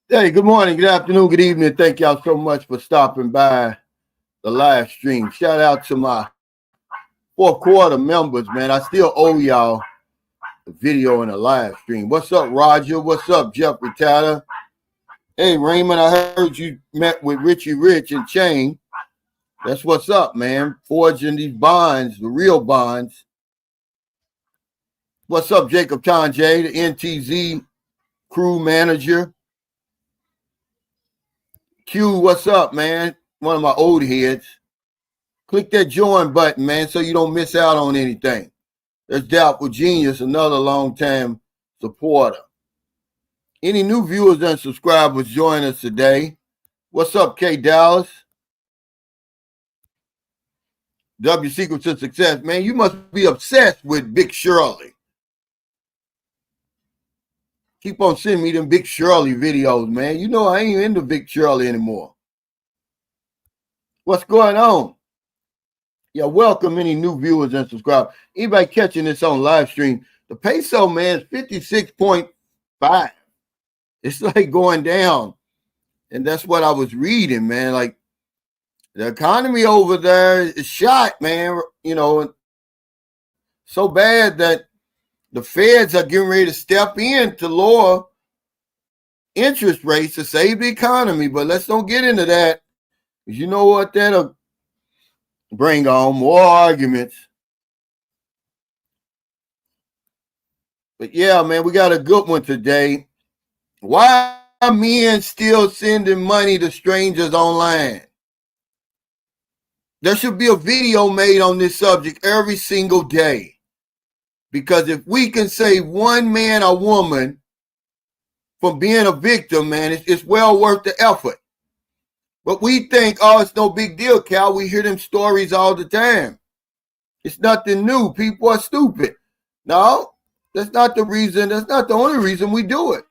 Hey, good morning, good afternoon, good evening. Thank y'all so much for stopping by the live stream. Shout out to my fourth quarter members, man. I still owe y'all a video and a live stream. What's up, Roger? What's up, Jeffrey Tyler? Hey, Raymond, I heard you met with Richie Rich and Chain. That's what's up, man. Forging these bonds, the real bonds. What's up, Jacob Tanjay, the NTZ crew manager? Q, what's up, man? One of my old heads. Click that join button, man, so you don't miss out on anything. There's Doubtful Genius, another long-time supporter. Any new viewers and subscribers join us today. What's up, K Dallas? W Secrets of Success. Man, you must be obsessed with Big Shirley. Keep on sending me them Big Shirley videos, man. You know I ain't into Big Shirley anymore. What's going on? Yeah, welcome any new viewers and subscribers. Anybody catching this on live stream, the peso, man, is 56.5. It's like going down. And that's what I was reading, man. Like the economy over there is shot, man. You know, so bad that the feds are getting ready to step in to lower interest rates to save the economy. But let's don't get into that. Because you know what? That'll bring on more arguments. But yeah, man, we got a good one today. Why are men still sending money to strangers online? There should be a video made on this subject every single day. Because if we can save one man or woman from being a victim, man, it's well worth the effort. But we think, oh, it's no big deal, Cal. We hear them stories all the time. It's nothing new. People are stupid. No, that's not the reason. That's not the only reason we do it.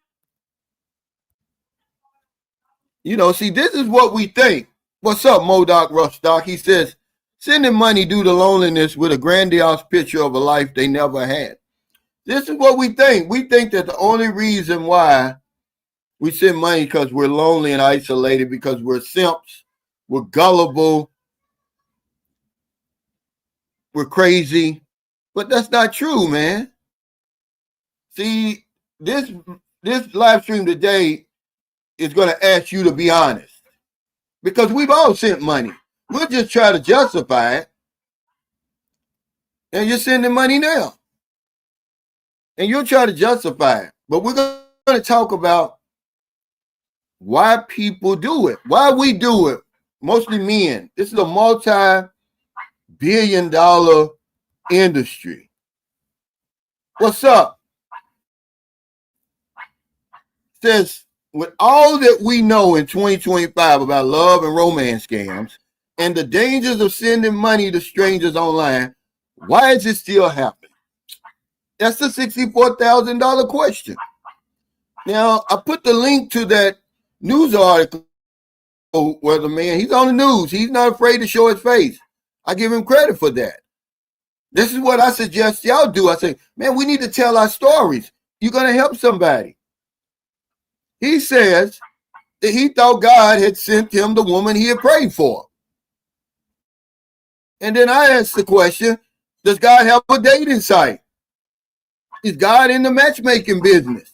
You know, see, this is what we think. What's up, Modoc Rustock? He says, sending money due to loneliness with a grandiose picture of a life they never had. This is what we think. We think that the only reason why we send money because we're lonely and isolated, because we're simps, we're gullible, we're crazy. But that's not true, man. See, this live stream today is going to ask you to be honest. Because we've all sent money. We'll just try to justify it. And you're sending money now. And you'll try to justify it. But we're going to talk about why people do it. Why we do it. Mostly men. This is a multi-billion-dollar industry. What's up? Says, with all that we know in 2025 about love and romance scams and the dangers of sending money to strangers online, why is it still happening? That's the $64,000 question. Now, I put the link to that news article where the man, he's on the news. He's not afraid to show his face. I give him credit for that. This is what I suggest y'all do. I say, man, we need to tell our stories. You're going to help somebody. He says that he thought God had sent him the woman he had prayed for. And then I asked the question, does God have a dating site? Is God in the matchmaking business?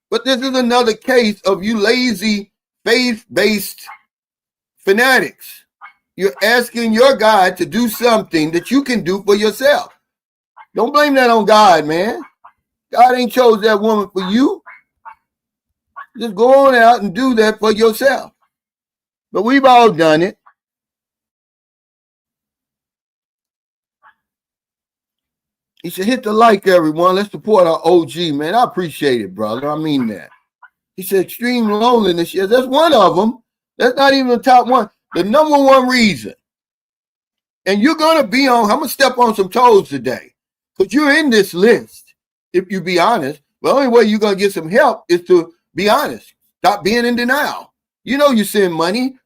But this is another case of you lazy, faith-based fanatics. You're asking your God to do something that you can do for yourself. Don't blame that on God, man. God ain't chose that woman for you. Just go on out and do that for yourself. But we've all done it. You should hit the like, everyone. Let's support our OG, man. I appreciate it, brother. I mean that. He said extreme loneliness. Yes, that's one of them. That's not even the top one. The number one reason. And you're going to be on, I'm going to step on some toes today. Because you're in this list, if you be honest. The only way you're going to get some help is to be honest. Stop being in denial. You know you send money.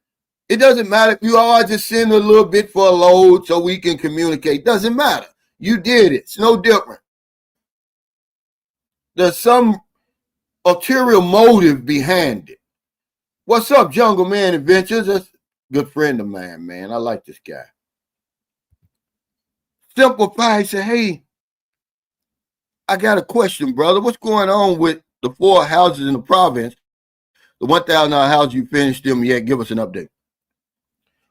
It doesn't matter if you all just send a little bit for a load so we can communicate. Doesn't matter. You did it. It's no different. There's some ulterior motive behind it. What's up, Jungle Man Adventures? That's a good friend of mine, man. I like this guy. Simplify. He said, hey, I got a question, brother. What's going on with the 4 houses in the province? The $1,000 house, you finished them yet? Give us an update.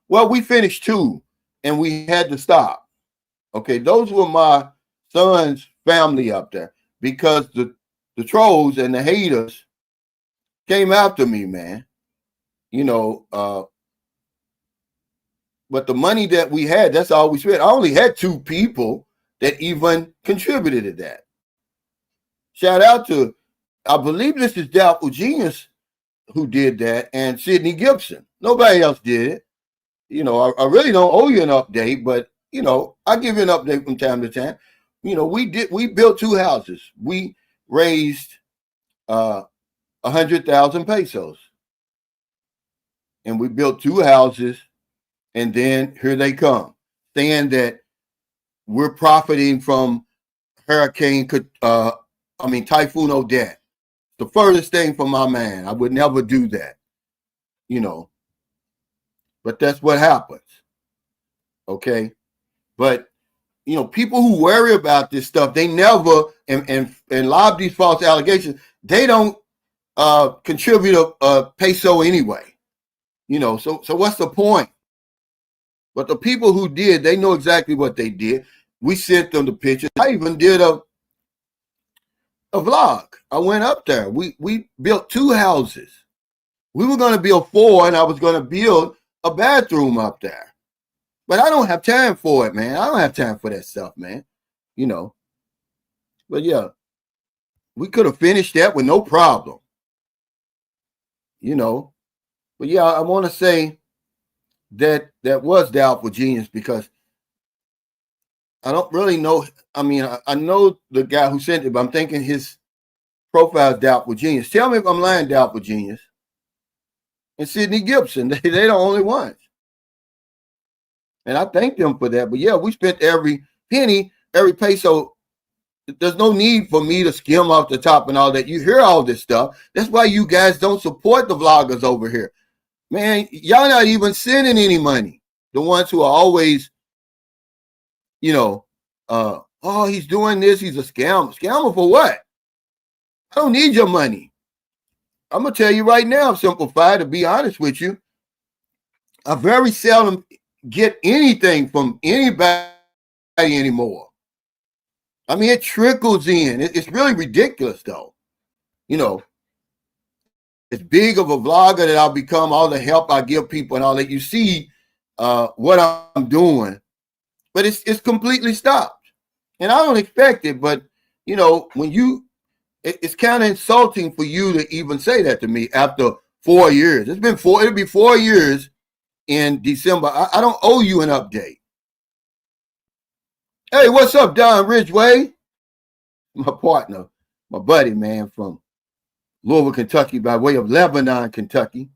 Well, we finished 2 and we had to stop. Okay, those were my son's family up there because the trolls and the haters came after me, man. But the money that we had, that's all we spent. I only had 2 people that even contributed to that. Shout out to, I believe this is Doubtful Genius who did that, and Sidney Gibson. Nobody else did it. I really don't owe you an update, but I give you an update from time to time. We built 2 houses. We raised 100,000 pesos, and we built 2 houses. And then here they come, saying that we're profiting from Typhoon Odette. The furthest thing from my man. I would never do that, But that's what happens. Okay. But, people who worry about this stuff, they never, and lob these false allegations, they don't contribute a peso anyway. So what's the point? But the people who did, they know exactly what they did. We sent them the pictures. I even did a vlog. I went up there. We built 2 houses. We were going to build 4, and I was going to build a bathroom up there. But I don't have time for it, man. I don't have time for that stuff, man. But yeah, we could have finished that with no problem. But yeah, I want to say that was Doubtful Genius because I don't really know. I mean, I know the guy who sent it, but I'm thinking his profile is Doubtful Genius. Tell me if I'm lying, Doubtful Genius. And Sidney Gibson, they're the only ones. And I thank them for that. But yeah, we spent every penny, every peso. There's no need for me to skim off the top and all that. You hear all this stuff. That's why you guys don't support the vloggers over here. Man, y'all not even sending any money. The ones who are always, oh, he's doing this. He's a scammer. Scammer for what? I don't need your money. I'm going to tell you right now, Simplify, to be honest with you, I very seldom get anything from anybody anymore. I mean, it trickles in. It's really ridiculous, though. As big of a vlogger that I'll become, all the help I give people and all that, you see what I'm doing. But it's completely stopped. And I don't expect it, but, when it's kind of insulting for you to even say that to me after 4 years. It'll be 4 years in December. I don't owe you an update. Hey, what's up, Don Ridgway? My partner, my buddy, man, from Louisville, Kentucky, by way of Lebanon, Kentucky.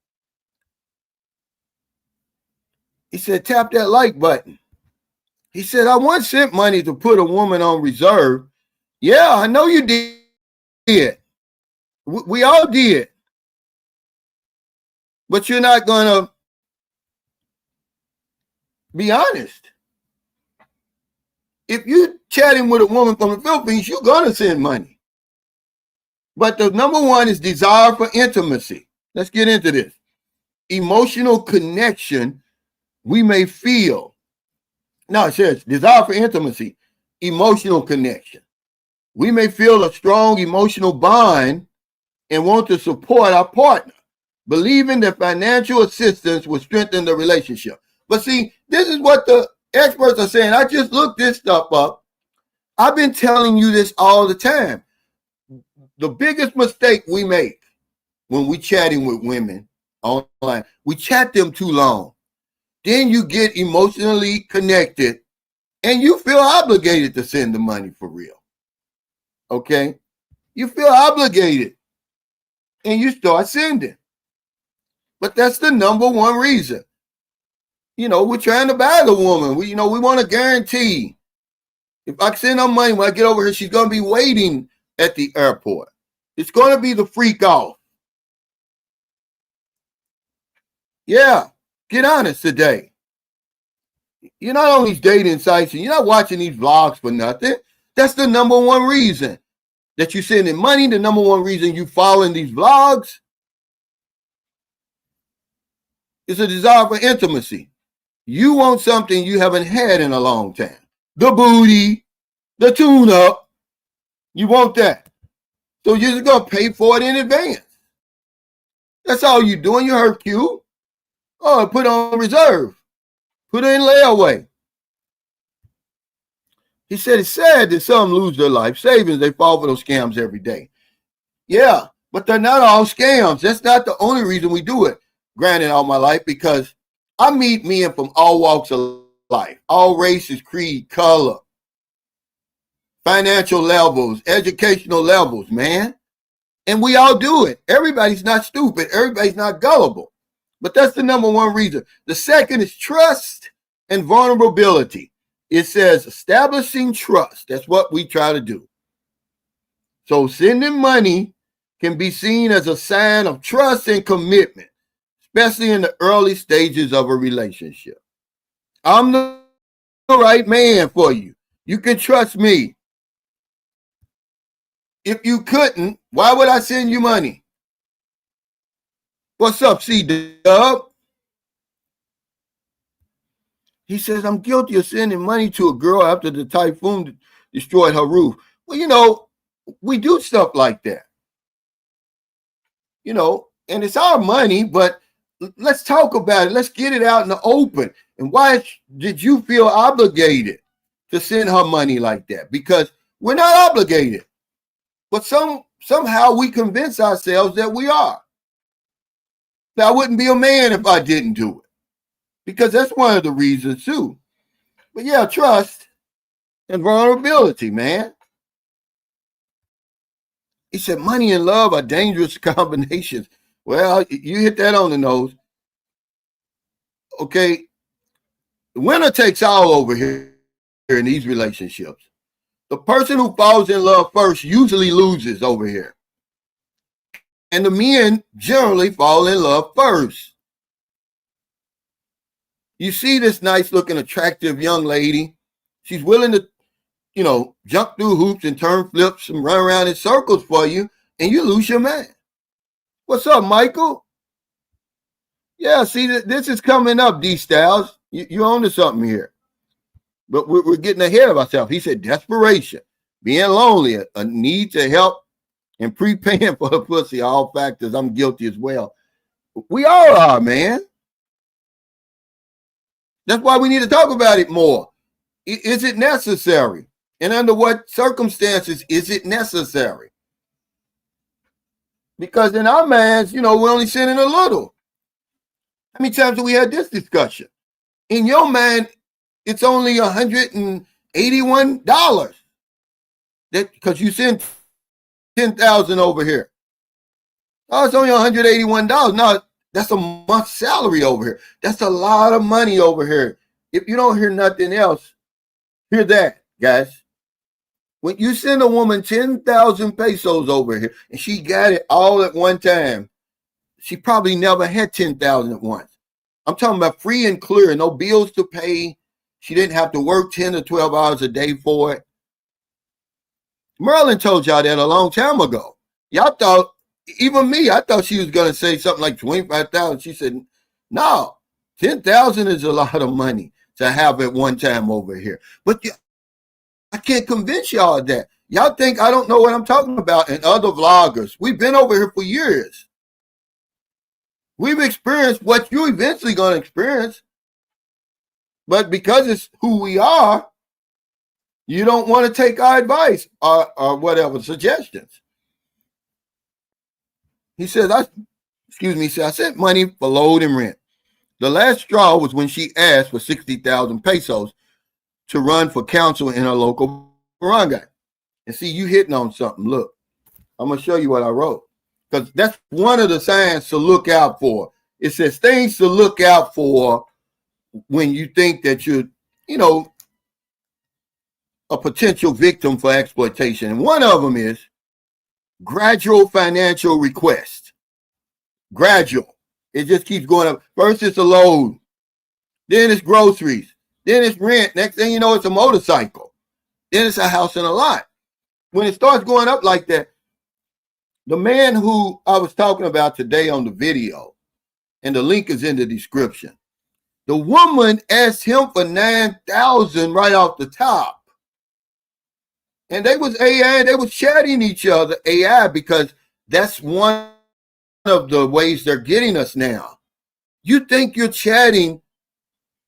He said, tap that like button. He said, I once sent money to put a woman on reserve. Yeah, I know you did. We all did. But you're not going to be honest. If you're chatting with a woman from the Philippines, you're going to send money. But the number one is desire for intimacy. Let's get into this. Emotional connection we may feel. No, it says desire for intimacy, emotional connection. We may feel a strong emotional bond and want to support our partner, believing that financial assistance will strengthen the relationship. But see, this is what the experts are saying. I just looked this stuff up. I've been telling you this all the time. The biggest mistake we make when we chatting with women online, we chat them too long. Then you get emotionally connected and you feel obligated to send the money for real. Okay? You feel obligated and you start sending. But that's the number one reason. We're trying to buy the woman. We want to guarantee. If I send her money when I get over here, she's going to be waiting at the airport. It's going to be the freak off. Yeah, get honest today. You're not on these dating sites and you're not watching these vlogs for nothing. That's the number one reason that you're sending money. The number one reason you following these vlogs is a desire for intimacy. You want something you haven't had in a long time. The booty, the tune-up. You want that. So you're just going to pay for it in advance. That's all you're doing. You heard Q. Oh, put on reserve. Put it in layaway. He said it's sad that some lose their life savings. They fall for those scams every day. Yeah, but they're not all scams. That's not the only reason we do it. Granted, all my life, because I meet men from all walks of life, all races, creed, color, financial levels, educational levels, man. And we all do it. Everybody's not stupid. Everybody's not gullible. But that's the number one reason. The second is trust and vulnerability. It says establishing trust. That's what we try to do. So sending money can be seen as a sign of trust and commitment, especially in the early stages of a relationship. I'm the right man for you. You can trust me. If you couldn't, why would I send you money? What's up, C-Dub? He says, I'm guilty of sending money to a girl after the typhoon destroyed her roof. Well, you know, we do stuff like that. You know, and it's our money, but let's talk about it. Let's get it out in the open. And why did you feel obligated to send her money like that? Because we're not obligated. But somehow we convince ourselves that we are. Now, I wouldn't be a man if I didn't do it. Because that's one of the reasons too. But yeah, trust and vulnerability, man. He said money and love are dangerous combinations. Well, you hit that on the nose. Okay. The winner takes all over here in these relationships. The person who falls in love first usually loses over here. And the men generally fall in love first. You see this nice looking, attractive young lady. She's willing to, you know, jump through hoops and turn flips and run around in circles for you, and you lose your man. What's up, Michael? Yeah, see, this is coming up, D-Styles. You own to something here. But we're getting ahead of ourselves. He said desperation, being lonely, a need to help, and prepaying for the pussy, all factors. I'm guilty as well. We all are, man. That's why we need to talk about it more. Is it necessary? And under what circumstances is it necessary? Because in our minds, you know, we're only sending a little. How many times have we had this discussion? In your mind, it's only $181. That because you send 10,000 over here. Oh, it's only $181. No, that's a month's salary over here. That's a lot of money over here. If you don't hear nothing else, hear that, guys. When you send a woman 10,000 pesos over here and she got it all at one time, she probably never had 10,000 at once. I'm talking about free and clear, no bills to pay. She didn't have to work 10 to 12 hours a day for it. Merlin told y'all that a long time ago. Y'all thought, even me, I thought she was going to say something like 25,000. She said, no, 10,000 is a lot of money to have at one time over here. But I can't convince y'all of that. Y'all think I don't know what I'm talking about, and other vloggers. We've been over here for years. We've experienced what you're eventually going to experience. But because it's who we are, you don't want to take our advice or whatever, suggestions. He says, I sent money for load and rent. The last straw was when she asked for 60,000 pesos to run for council in her local barangay. And see, you hitting on something. Look, I'm going to show you what I wrote. Because that's one of the signs to look out for. It says things to look out for when you think that you're, you know, a potential victim for exploitation. And one of them is gradual financial request. Gradual. It just keeps going up. First it's a load, then it's groceries, then it's rent. Next thing you know, it's a motorcycle. Then it's a house and a lot. When it starts going up like that, the man who I was talking about today on the video, and the link is in the description, the woman asked him for $9,000 right off the top. And they was AI, they was chatting each other AI, because that's one of the ways they're getting us now. You think you're chatting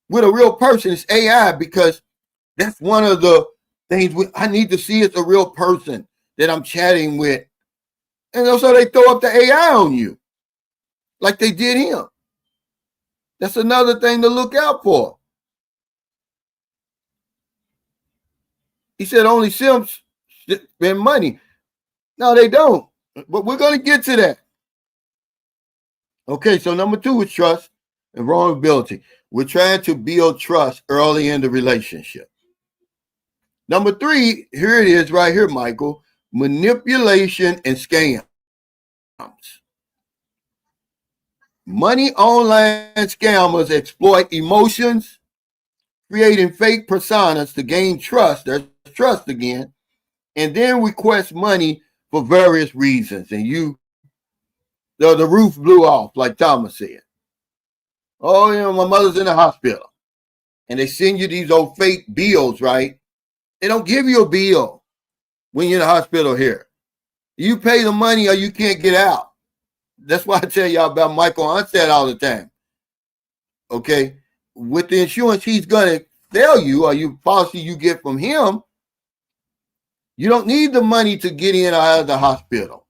with a real person, it's AI, because that's one of the things I need to see it's a real person that I'm chatting with. And so they throw up the AI on you like they did him. That's another thing to look out for. He said only simps spend money. No, they don't. But we're going to get to that. Okay, so number 2 is trust and vulnerability. We're trying to build trust early in the relationship. Number 3, here it is right here, Michael, manipulation and scams. Money online scammers exploit emotions, creating fake personas to gain trust. There's trust again, and then request money for various reasons. And the roof blew off, like Thomas said. Oh, my mother's in the hospital. And they send you these old fake bills, right? They don't give you a bill when you're in the hospital here. You pay the money or you can't get out. That's why I tell y'all about Michael Onstead all the time. Okay? With the insurance, he's going to tell you, or you policy you get from him, you don't need the money to get in or out of the hospital.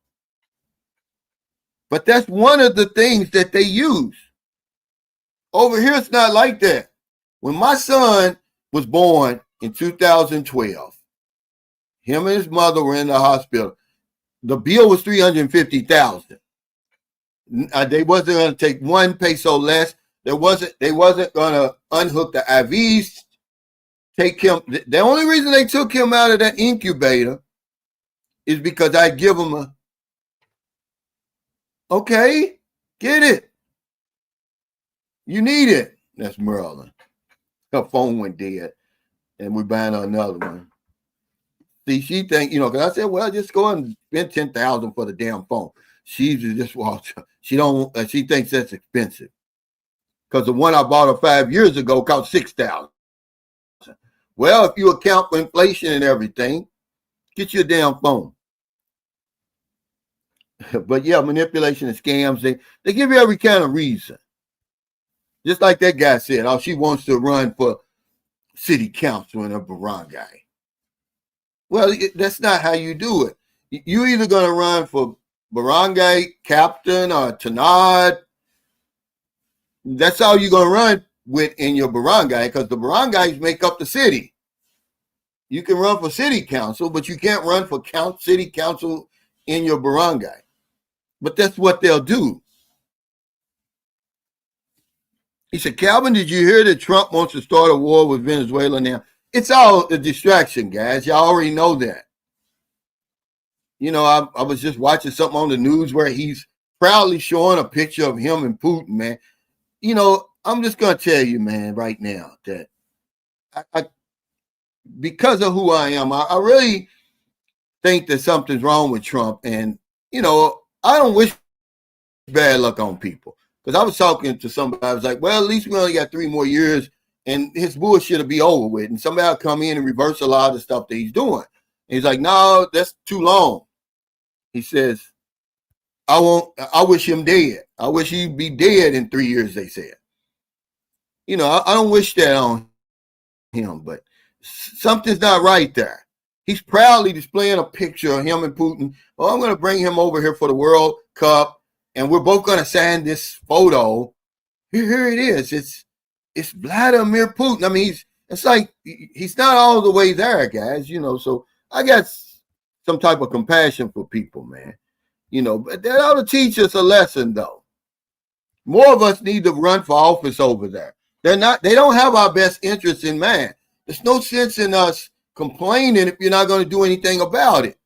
But that's one of the things that they use. Over here, it's not like that. When my son was born in 2012, him and his mother were in the hospital. The bill was $350,000. They wasn't going to take 1 peso less. They wasn't going to unhook the IVs. Take him. The only reason they took him out of that incubator is because I give him okay, get it. You need it. That's Merlin. Her phone went dead, and we're buying her another one. See, she think, because I said, well, just go and spend $10,000 for the damn phone. She just walks. She thinks that's expensive. Because the one I bought her 5 years ago cost $6,000. Well, if you account for inflation and everything, get your damn phone. But yeah, manipulation and scams, they give you every kind of reason. Just like that guy said, she wants to run for city council in a barangay. Well, that's not how you do it. You're either going to run for barangay captain or tanad. That's all you're going to run with in your barangay, because the barangays make up the city. You can run for city council, but you can't run for city council in your barangay. But that's what they'll do. He said, Calvin, did you hear that Trump wants to start a war with Venezuela now? It's all a distraction, guys. Y'all already know that. I was just watching something on the news where he's proudly showing a picture of him and Putin, man. I'm just going to tell you, man, right now that I because of who I am, I really think that something's wrong with Trump. And, I don't wish bad luck on people. Because I was talking to somebody, I was like, well, at least we only got 3 more years and his bullshit will be over with. And somebody will come in and reverse a lot of the stuff that he's doing. And he's like, no, that's too long. He says, I wish him dead. I wish he'd be dead in 3 years, they said. I don't wish that on him, but something's not right there. He's proudly displaying a picture of him and Putin. Oh, I'm going to bring him over here for the World Cup, and we're both going to sign this photo. Here it is. It's Vladimir Putin. I mean, it's like he's not all the way there, guys. So I got some type of compassion for people, man. But that ought to teach us a lesson, though. More of us need to run for office over there. They don't have our best interests in mind. There's no sense in us complaining if you're not going to do anything about it.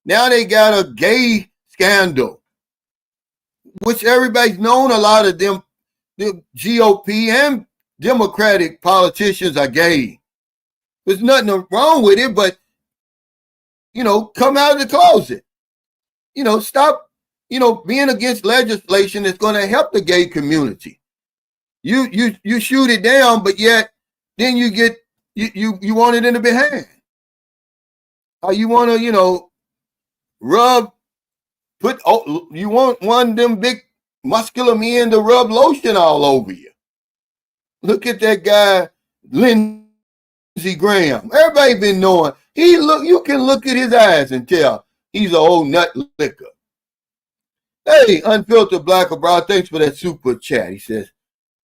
Now they got a gay scandal, which everybody's known. A lot of them, the GOP and Democratic politicians are gay. There's nothing wrong with it, but, come out of the closet. Stop, being against legislation that's going to help the gay community. You shoot it down, but yet then you get, you want it in the behind. You want to, you want one of them big muscular men to rub lotion all over you. Look at that guy, Lindsey Graham. Everybody been knowing. You can look at his eyes and tell he's an old nut licker. Hey, Unfiltered Black or Brown, thanks for that super chat. He says,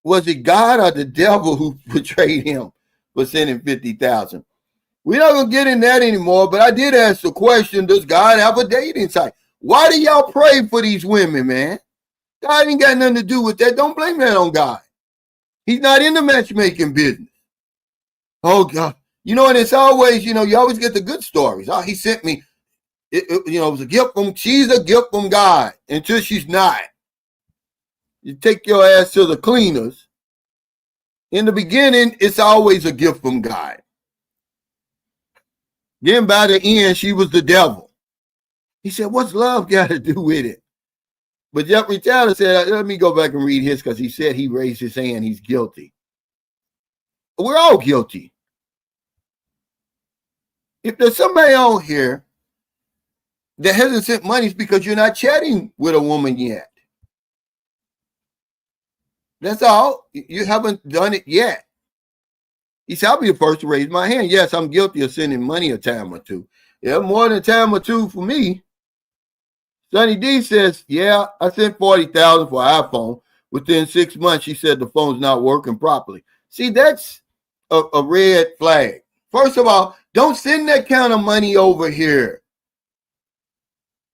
was it God or the devil who betrayed him for sending 50,000? We're not going to get in that anymore, but I did ask the question, does God have a dating site? Why do y'all pray for these women, man? God ain't got nothing to do with that. Don't blame that on God. He's not in the matchmaking business. Oh, God. And it's always, you always get the good stories. Oh, he sent me, it was a gift she's a gift from God until she's not. You take your ass to the cleaners. In the beginning, it's always a gift from God. Then by the end, she was the devil. He said, what's love got to do with it? But Jeffrey Taylor said, let me go back and read his, because he said he raised his hand. He's guilty. We're all guilty. If there's somebody on here that hasn't sent money, it's because you're not chatting with a woman yet. That's all. You haven't done it yet. He said, I'll be the first to raise my hand. Yes, I'm guilty of sending money a time or two. Yeah, more than a time or two for me. Sonny D says, yeah, I sent 40,000 for an iPhone. Within 6 months, she said the phone's not working properly. See, that's a red flag. First of all, don't send that kind of money over here.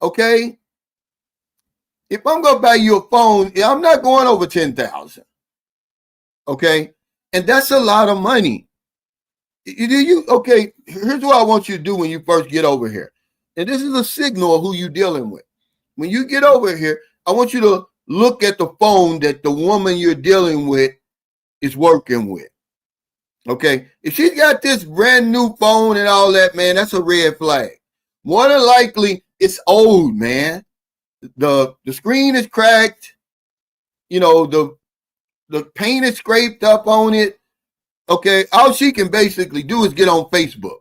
Okay? If I'm going to buy you a phone, I'm not going over 10,000. Okay? And that's a lot of money. Okay, here's what I want you to do when you first get over here. And this is a signal of who you're dealing with. When you get over here, I want you to look at the phone that the woman you're dealing with is working with. Okay? If she's got this brand new phone and all that, man, that's a red flag. More than likely, it's old, man. The screen is cracked. The paint is scraped up on it. Okay, all she can basically do is get on Facebook.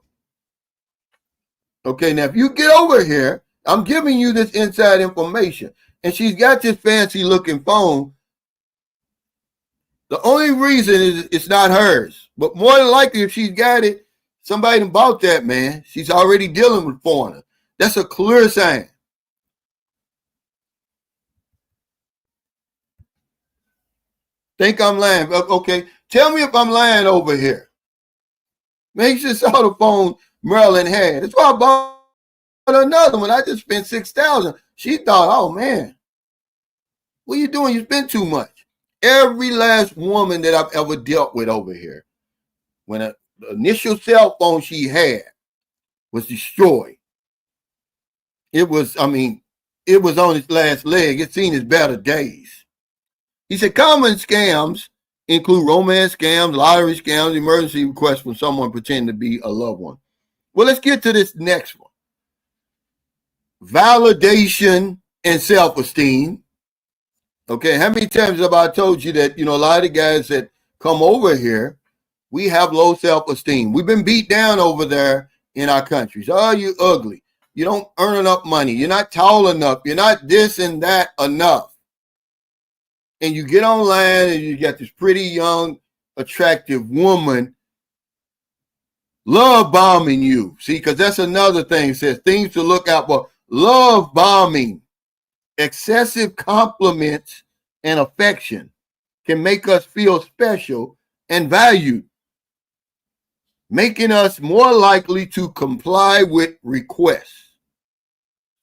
Okay, now if you get over here, I'm giving you this inside information, and she's got this fancy looking phone. The only reason is it's not hers, but more than likely, if she's got it, somebody bought that, man. She's already dealing with foreigners. That's a clear sign. Think I'm lying. Okay, tell me if I'm lying over here. Make sure saw the phone Marilyn had. That's why I bought another one. I just spent 6,000. She thought, oh man, what are you doing? You spent too much. Every last woman that I've ever dealt with over here, when the initial cell phone she had was destroyed, it was on its last leg. It's seen its better days. He said common scams include romance scams, lottery scams, emergency requests from someone pretending to be a loved one. Well, let's get to this next one. Validation and self-esteem. Okay, how many times have I told you that, a lot of the guys that come over here, we have low self-esteem. We've been beat down over there in our countries. Oh, you ugly. You don't earn enough money. You're not tall enough. You're not this and that enough. And you get online and you got this pretty young, attractive woman love bombing you. See, because that's another thing. It says things to look out for. Love bombing. Excessive compliments and affection can make us feel special and valued, making us more likely to comply with requests.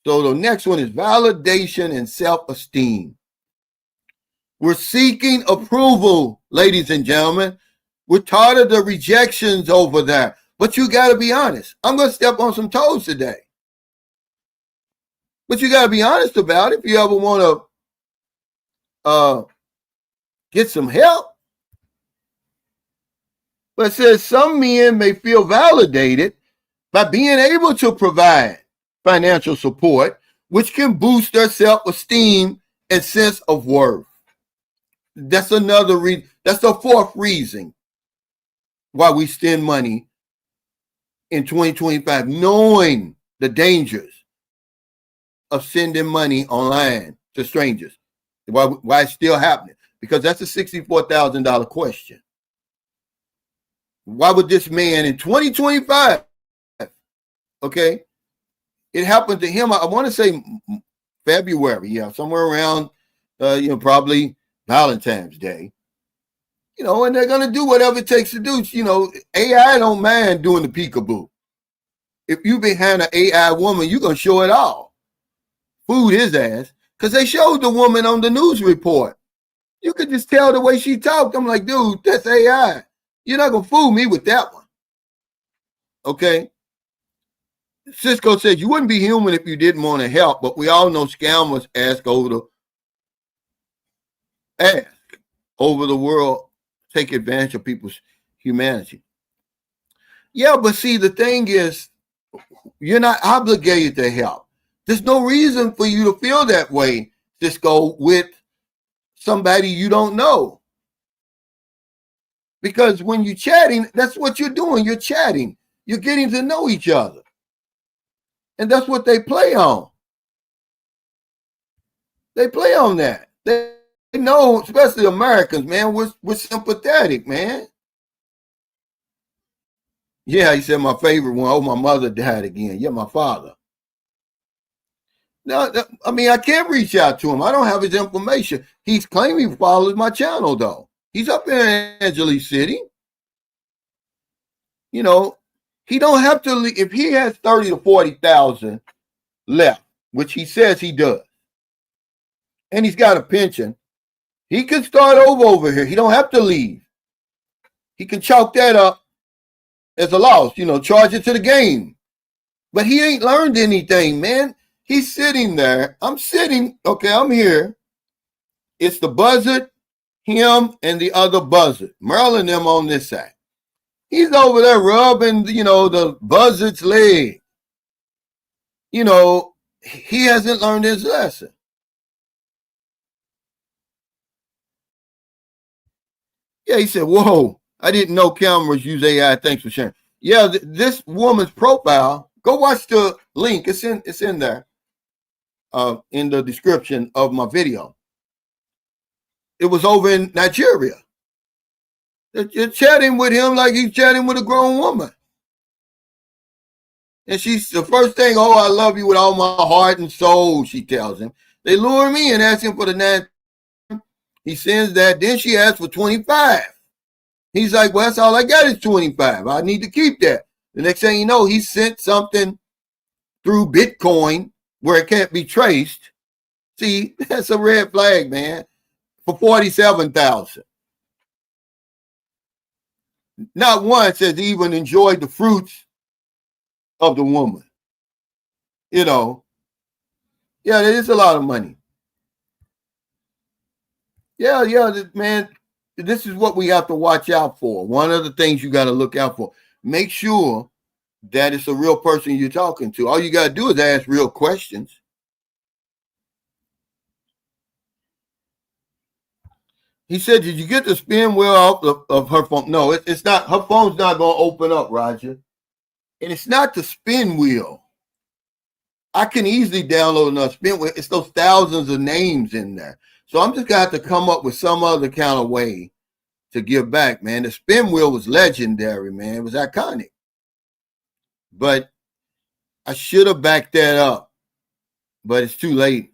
So the next one is validation and self-esteem. We're seeking approval, ladies and gentlemen. We're tired of the rejections over there. But you got to be honest. I'm going to step on some toes today. But you got to be honest about it if you ever want to get some help. But it says some men may feel validated by being able to provide financial support, which can boost their self-esteem and sense of worth. That's another reason. That's the fourth reason why we spend money in 2025, knowing the dangers of sending money online to strangers. Why it's still happening? Because that's a $64,000 question. Why would this man in 2025, okay, it happened to him, I want to say February, somewhere around, probably Valentine's Day, and they're going to do whatever it takes to do. AI don't mind doing the peekaboo. If you behind an AI woman, you're going to show it all. Food his ass. Because they showed the woman on the news report. You could just tell the way she talked. I'm like, dude, that's AI. You're not going to fool me with that one. Okay? Cisco said you wouldn't be human if you didn't want to help, but we all know scammers ask over the world, take advantage of people's humanity. Yeah, but see, the thing is, you're not obligated to help. There's no reason for you to feel that way, Cisco, with somebody you don't know. Because when you're chatting, that's what you're doing. You're chatting. You're getting to know each other. And that's what they play on. They play on that. They know, especially Americans, man, we're sympathetic, man. Yeah, he said my favorite one. Oh, my mother died again. Yeah, my father. No, I mean, I can't reach out to him. I don't have his information. He's claiming he follows my channel, though. He's up in Angeles City. He don't have to leave. If he has 30 to 40,000 left, which he says he does, and he's got a pension, he can start over here. He don't have to leave. He can chalk that up as a loss, charge it to the game. But he ain't learned anything, man. He's sitting there. I'm sitting. Okay, I'm here. It's the buzzard, him, and the other buzzard. Merle and them on this side. He's over there rubbing, the buzzard's leg. He hasn't learned his lesson. Yeah, he said, whoa, I didn't know cameras use AI. Thanks for sharing. Yeah, this woman's profile, go watch the link. It's in there. In the description of my video. It was over in Nigeria. They're chatting with him like he's chatting with a grown woman. And she's the first thing, oh, I love you with all my heart and soul, she tells him. They lure me and ask him for the 9. He sends that. Then she asks for 25. He's like, well, that's all I got is 25. I need to keep that. The next thing you know, he sent something through Bitcoin where it can't be traced. See, that's a red flag, man. For 47,000. Not once has he even enjoyed the fruits of the woman. Yeah, it is a lot of money. Yeah, man. This is what we have to watch out for. One of the things you got to look out for. Make sure that it's a real person you're talking to. All you got to do is ask real questions. He said, did you get the spin wheel out of her phone? No, it's not. Her phone's not going to open up, Roger. And it's not the spin wheel. I can easily download another spin wheel. It's those thousands of names in there. So I'm just going to have to come up with some other kind of way to give back, man. The spin wheel was legendary, man. It was iconic. But I should have backed that up. But it's too late.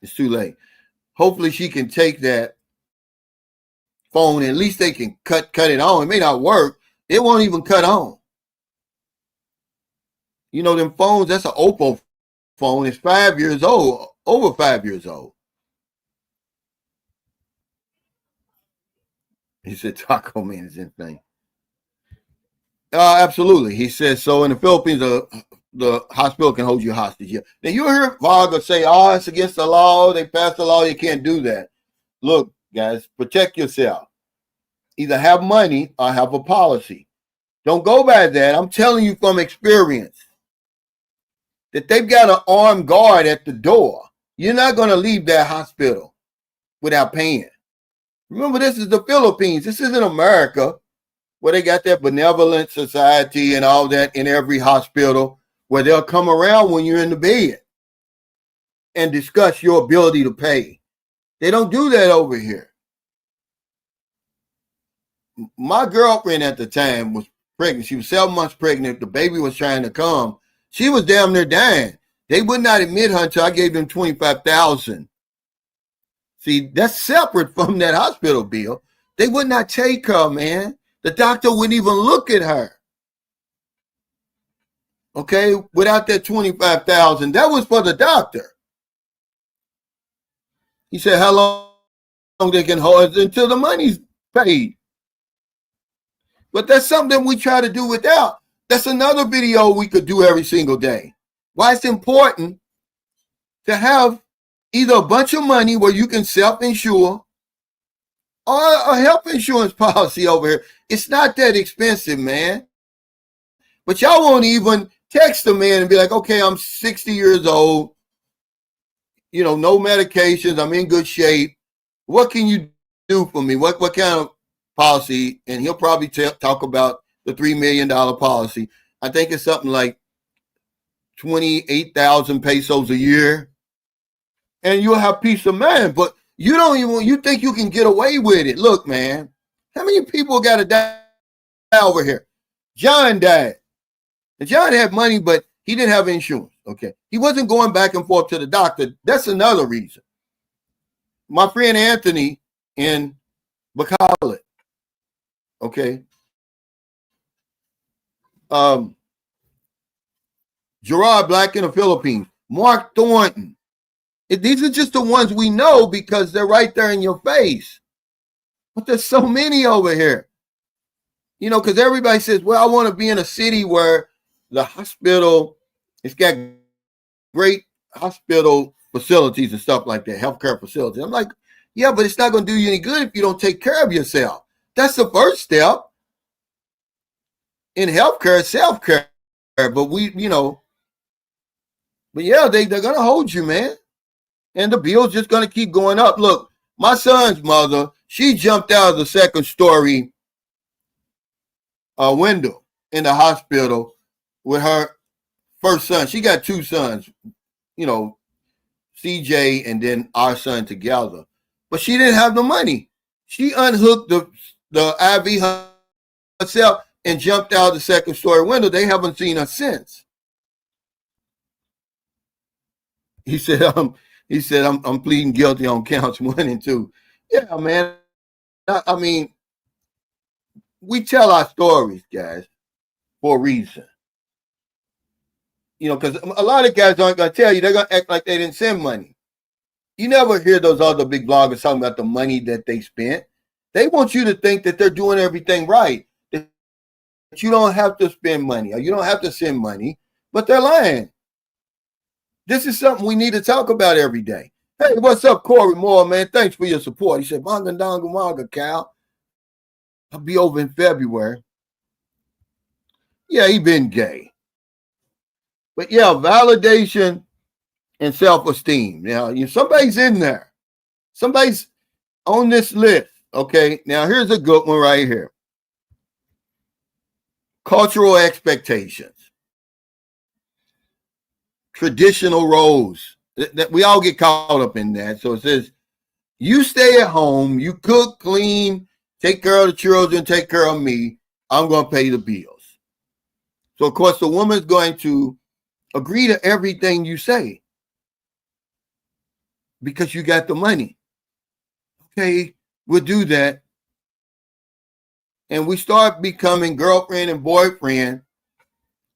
It's too late. Hopefully she can take that phone. At least they can cut it on. It may not work. It won't even cut on. Them phones, that's an Oppo phone. It's 5 years old, over 5 years old. He said Taco Man is insane. Absolutely. He says so. In the Philippines, a the hospital can hold you hostage. Yeah. Now you hear Varga say, "Oh, it's against the law. They passed the law. You can't do that." Look, guys, protect yourself. Either have money or have a policy. Don't go by that. I'm telling you from experience that they've got an armed guard at the door. You're not going to leave that hospital without paying. Remember, this is the Philippines. This isn't America, where they got that benevolent society and all that in every hospital, where they'll come around when you're in the bed and discuss your ability to pay. They don't do that over here. My girlfriend at the time was pregnant. She was 7 months pregnant. The baby was trying to come. She was damn near dying. They would not admit her until I gave them $25,000. See, that's separate from that hospital bill. They would not take her, man. The doctor wouldn't even look at her. Okay, without that $25,000, that was for the doctor. He said, how long they can hold it until the money's paid. But that's something we try to do without. That's another video we could do every single day. Why it's important to have either a bunch of money where you can self-insure or a health insurance policy over here. It's not that expensive, man. But y'all won't even text a man and be like, okay, I'm 60 years old. You know, no medications. I'm in good shape. What can you do for me? What kind of policy? And he'll probably talk about the $3 million policy. I think it's something like 28,000 pesos a year. And you'll have peace of mind. But you think you can get away with it. Look, man, how many people got to die over here? John died. And John had money, but he didn't have insurance. Okay. He wasn't going back and forth to the doctor. That's another reason. My friend Anthony in Bacolod. Okay. Gerard Black in the Philippines. Mark Thornton. These are just the ones we know because they're right there in your face. But there's so many over here. You know, because everybody says, well, I want to be in a city where the hospital, it's got great hospital facilities and stuff like that, healthcare facilities. I'm like, yeah, but it's not going to do you any good if you don't take care of yourself. That's the first step in healthcare, self-care. But yeah, they're going to hold you, man. And the bill's just going to keep going up. Look, my son's mother, she jumped out of the second story window in the hospital with her first son. She got two sons, you know, CJ and then our son together. But she didn't have the money. She unhooked the IV herself and jumped out the second story window. They haven't seen her since. He said, I'm pleading guilty on counts 1 and 2. Yeah, man. I mean, we tell our stories, guys, for a reason. You know, because a lot of guys aren't going to tell you. They're going to act like they didn't send money. You never hear those other big bloggers talking about the money that they spent. They want you to think that they're doing everything right, that you don't have to spend money or you don't have to send money, but they're lying. This is something we need to talk about every day. Hey, what's up, Corey Moore, man? Thanks for your support. He said, Manga Donga Manga, Cal. I'll be over in February. Yeah, he been gay. But yeah, validation and self-esteem. Now, somebody's in there. Somebody's on this list. Okay, now here's a good one right here. Cultural expectations. Traditional roles. That we all get caught up in that. So it says, you stay at home, you cook, clean, take care of the children, take care of me. I'm going to pay the bills. So, of course, the woman's going to agree to everything you say because you got the money. Okay, we'll do that. And we start becoming girlfriend and boyfriend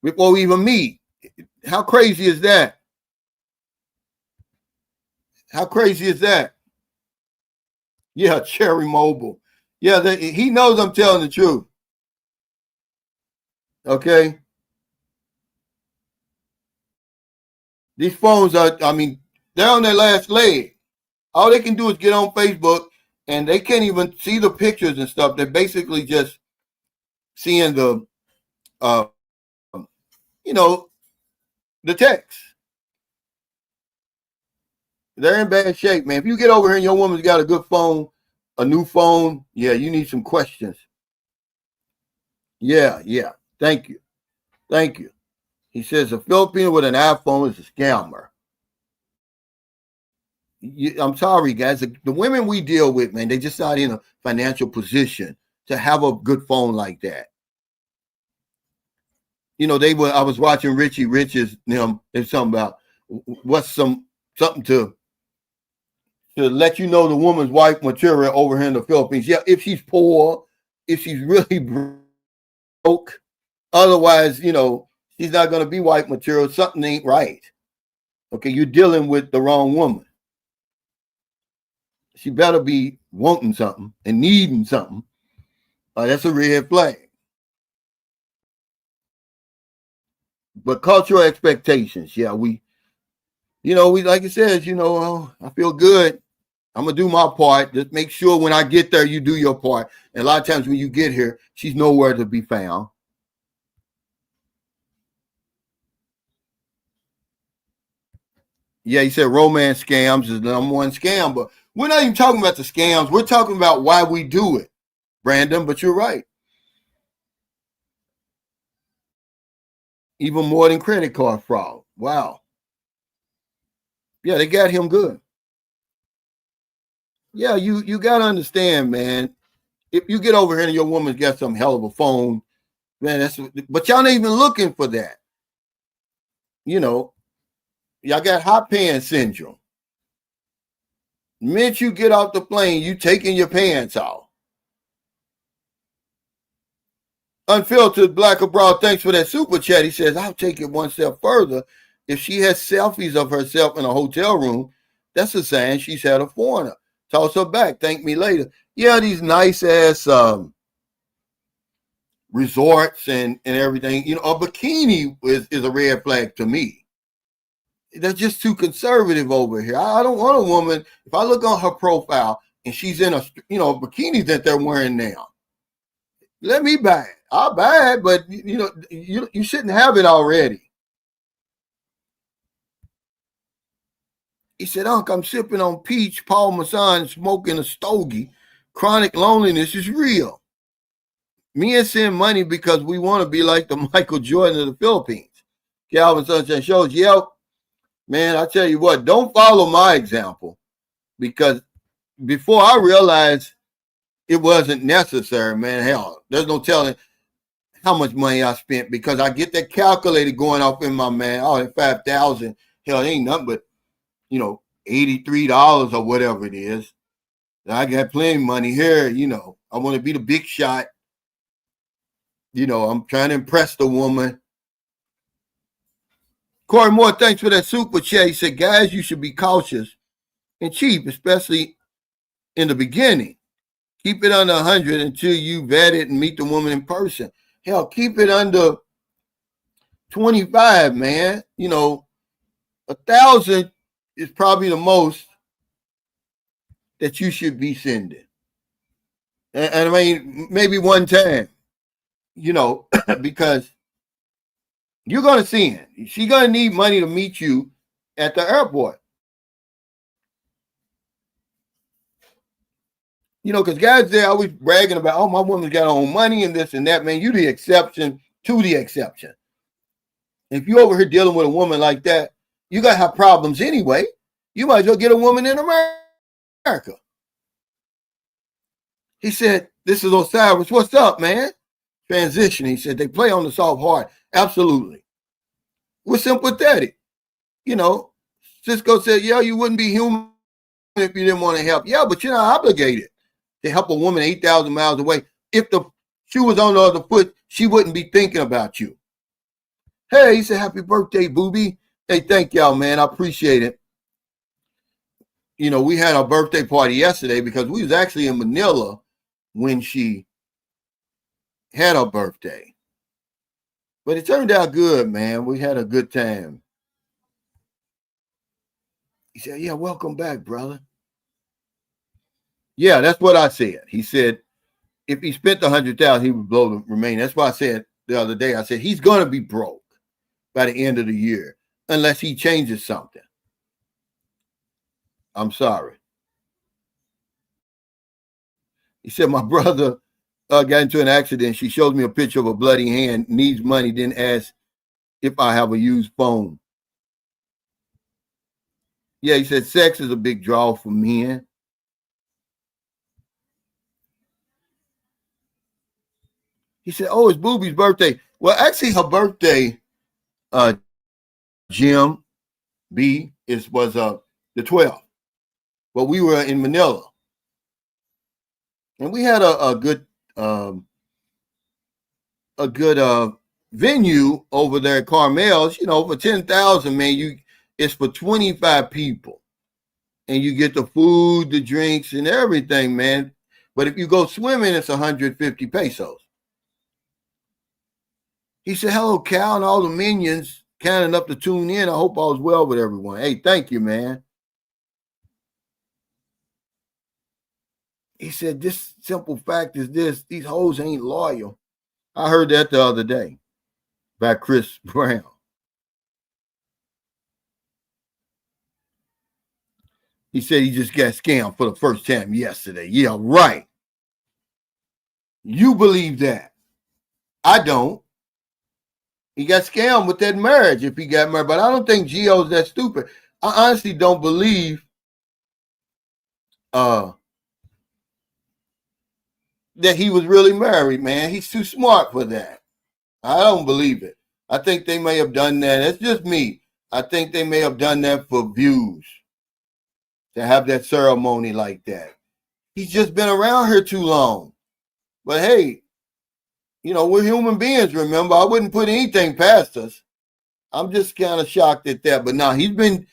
before we even meet. How crazy is that? How crazy is that? Yeah, Cherry Mobile. Yeah, he knows I'm telling the truth. Okay. These phones are, I mean, they're on their last leg. All they can do is get on Facebook, and they can't even see the pictures and stuff. They're basically just seeing the, uh, you know, the text. They're in bad shape, man. If you get over here and your woman's got a good phone, a new phone, yeah, you need some questions. Yeah, yeah. Thank you. Thank you. He says a Filipino with an iPhone is a scammer. I'm sorry, guys. The women we deal with, man, they just not in a financial position to have a good phone like that. They were. I was watching Richie Rich's. There's something about what's something to let you know the woman's wife material over here in the Philippines. Yeah, if she's poor, if she's really broke, otherwise, she's not going to be wife material. Something ain't right. Okay, you're dealing with the wrong woman. She better be wanting something and needing something. That's a red flag. But cultural expectations, yeah, we like I said, I feel good. I'm gonna do my part. Just make sure when I get there, you do your part. And a lot of times when you get here, she's nowhere to be found. Yeah, he said romance scams is the number one scam, but we're not even talking about the scams. We're talking about why we do it, Brandon. But you're right. Even more than credit card fraud. Wow. Yeah, they got him good. Yeah, you gotta understand, man. If you get over here and your woman's got some hell of a phone, man, but y'all not even looking for that. Y'all got hot pants syndrome. The minute you get off the plane, you taking your pants off. Unfiltered Black Abroad, thanks for that super chat. He says, I'll take it one step further. If she has selfies of herself in a hotel room, that's a sign she's had a foreigner. Toss her back. Thank me later. Yeah, these nice ass resorts and everything. A bikini is a red flag to me. They're just too conservative over here. I don't want a woman. If I look on her profile and she's in a bikini that they're wearing now, let me buy it. I'll buy it, but you shouldn't have it already. He said, Unc, I'm sipping on peach, Paul Masson, smoking a stogie. Chronic loneliness is real. Me and send money because we want to be like the Michael Jordan of the Philippines. Calvin Sunshine shows, yep. Man, I tell you what, don't follow my example because before I realized it wasn't necessary, man, hell, there's no telling how much money I spent because I get that calculator going off in my man. Oh, 5,000. Hell, it ain't nothing but, $83 or whatever it is. I got plenty of money here. I want to be the big shot. I'm trying to impress the woman. Corey Moore, thanks for that super chat. He said, guys, you should be cautious and cheap, especially in the beginning. Keep it under 100 until you vet it and meet the woman in person. Hell, keep it under 25, man. 1,000 is probably the most that you should be sending. And I mean, maybe one time, because you're going to see it. She's going to need money to meet you at the airport. Because guys, they're always bragging about, oh, my woman's got her own money and this and that. Man, you the exception to the exception. If you're over here dealing with a woman like that, you got to have problems anyway. You might as well get a woman in America. He said, this is Osiris. What's up, man? Transition. He said, they play on the soft heart. Absolutely. We're sympathetic. Cisco said, yeah, you wouldn't be human if you didn't want to help. Yeah, but you're not obligated to help a woman 8,000 miles away. If the shoe was on the other foot, she wouldn't be thinking about you. Hey, he said, happy birthday, booby. Hey, thank y'all, man. I appreciate it. We had our birthday party yesterday because we was actually in Manila when she had her birthday. But it turned out good, man. We had a good time. He said, yeah, welcome back, brother. Yeah, that's what I said. He said, if he spent $100,000, he would blow the remaining. That's why I said the other day, I said, he's going to be broke by the end of the year unless he changes something. I'm sorry. He said, my brother got into an accident. She shows me a picture of a bloody hand, needs money, then asks if I have a used phone. Yeah, he said, sex is a big draw for men. He said, oh, it's Boobie's birthday. Well, actually, her birthday, Jim B, was the 12th. But we were in Manila. And we had a good venue over there at Carmel's, for 10,000, man. It's for 25 people. And you get the food, the drinks, and everything, man. But if you go swimming, it's 150 pesos. He said, hello, Cal, and all the minions counting up to tune in. I hope all is well with everyone. Hey, thank you, man. He said, this simple fact is this: these hoes ain't loyal. I heard that the other day by Chris Brown. He said he just got scammed for the first time yesterday. Yeah, right. You believe that. I don't. He got scammed with that marriage if he got married. But I don't think Gio's that stupid. I honestly don't believe that he was really married, man. He's too smart for that. I don't believe it. I think they may have done that. It's just me. I think they may have done that for views, to have that ceremony like that. He's just been around here too long. But hey, we're human beings, remember? I wouldn't put anything past us. I'm just kind of shocked at that. But now he's been,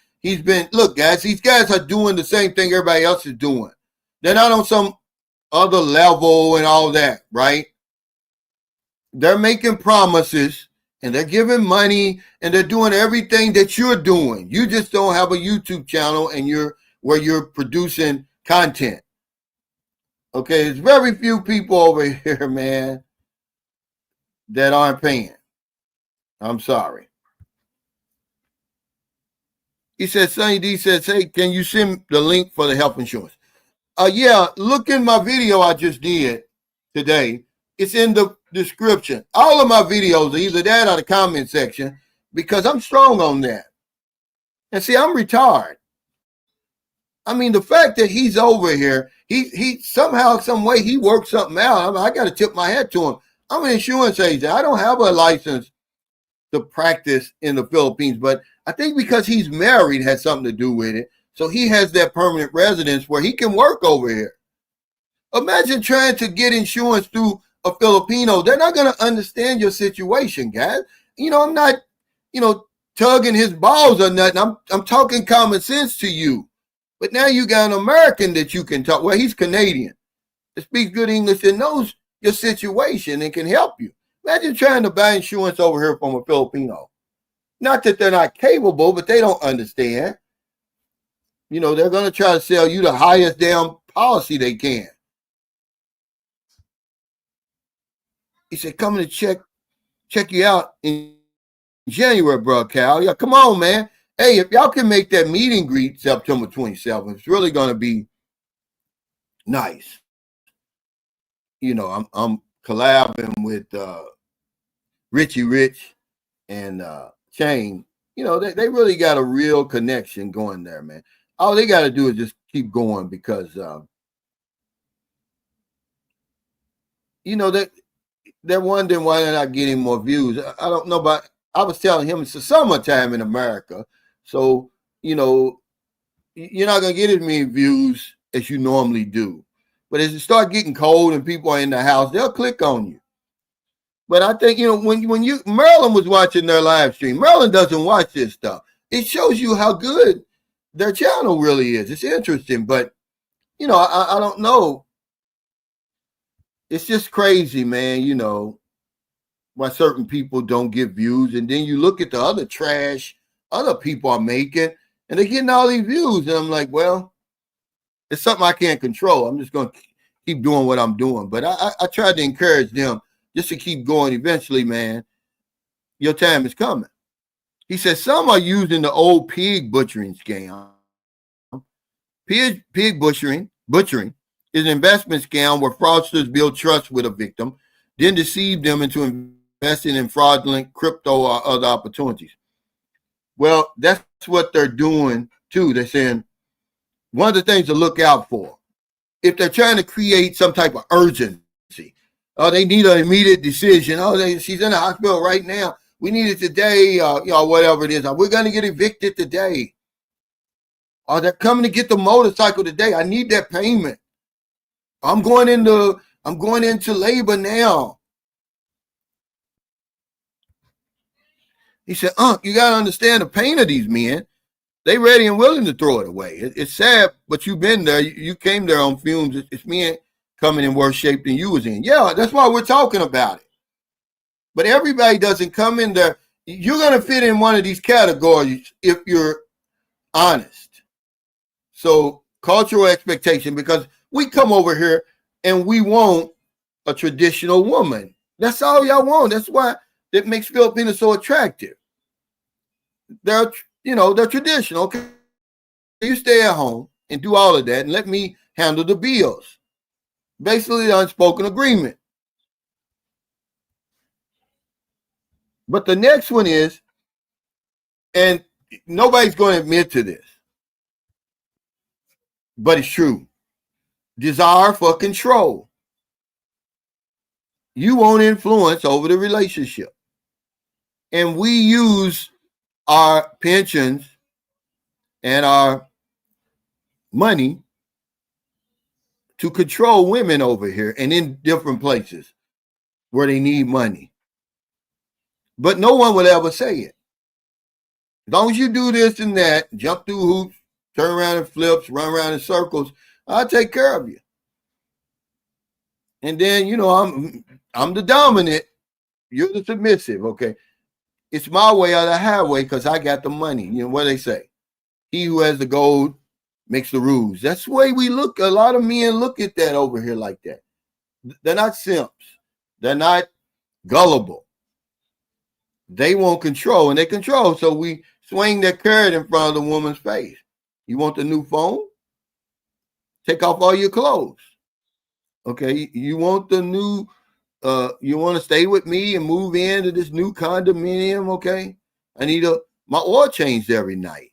look, guys, these guys are doing the same thing everybody else is doing. They're not on some other level and all that, right? They're making promises and they're giving money and they're doing everything that you're doing. You just don't have a YouTube channel and where you're producing content. Okay, there's very few people over here, man, that aren't paying. I'm sorry. He said, Sonny D says, hey, can you send the link for the health insurance? Yeah, look in my video I just did today. It's in the description. All of my videos are either that or the comment section because I'm strong on that. And see, I'm retired. I mean, the fact that he's over here, he somehow, some way, he worked something out. I got to tip my hat to him. I'm an insurance agent. I don't have a license to practice in the Philippines, but I think because he's married has something to do with it. So he has that permanent residence where he can work over here. Imagine trying to get insurance through a Filipino. They're not going to understand your situation, guys. I'm not, tugging his balls or nothing. I'm talking common sense to you. But now you got an American that you can talk. Well, he's Canadian. That speaks good English and knows your situation and can help you. Imagine trying to buy insurance over here from a Filipino. Not that they're not capable, but they don't understand. They're going to try to sell you the highest damn policy they can. He said, coming to check you out in January, bro, Cal. Yeah, come on, man. Hey, if y'all can make that meet and greet September 27th, it's really going to be nice. I'm collabing with Richie Rich and Shane. They really got a real connection going there, man. All they got to do is just keep going because, they're wondering why they're not getting more views. I don't know, but I was telling him it's the summertime in America. So, you're not going to get as many views as you normally do. But as it start getting cold and people are in the house, they'll click on you. But I think, when Marilyn was watching their live stream, Marilyn doesn't watch this stuff. It shows you how good their channel really is. It's interesting, but, I don't know. It's just crazy, man, why certain people don't get views. And then you look at the other trash other people are making, And they're getting all these views. And I'm like, well, it's something I can't control. I'm just going to keep doing what I'm doing. But I tried to encourage them just to keep going. Eventually, man, your time is coming. He said some are using the old pig butchering scam. Pig butchering is an investment scam where fraudsters build trust with a victim, then deceive them into investing in fraudulent crypto or other opportunities. Well, that's what they're doing too. They're saying one of the things to look out for, if they're trying to create some type of urgency, oh, they need an immediate decision. Oh, she's in the hospital right now. We need it today, whatever it is. We're going to get evicted today. Or they're coming to get the motorcycle today. I need that payment. I'm going into labor now. He said, you got to understand the pain of these men. They ready and willing to throw it away. It's sad, but you've been there. You came there on fumes. It's men coming in worse shape than you was in. Yeah, that's why we're talking about it. But everybody doesn't come in there. You're going to fit in one of these categories if you're honest. So cultural expectation, because we come over here and we want a traditional woman. That's all y'all want. That's why it makes Filipinos so attractive. They're traditional. Okay, you stay at home and do all of that and let me handle the bills. Basically, the unspoken agreement. But the next one is, and nobody's going to admit to this, but it's true. Desire for control. You want influence over the relationship. And we use our pensions and our money to control women over here and in different places where they need money. But no one will ever say it. As long as you do this and that, jump through hoops, turn around and flips, run around in circles, I'll take care of you. And then, I'm the dominant. You're the submissive, okay? It's my way or the highway because I got the money. You know what they say? He who has the gold makes the rules. That's the way we look. A lot of men look at that over here like that. They're not simps. They're not gullible. They want control, and they control. So we swing that carrot in front of the woman's face. You want the new phone? Take off all your clothes. Okay, you want the new, you want to stay with me and move into this new condominium, okay? I need my oil changed every night.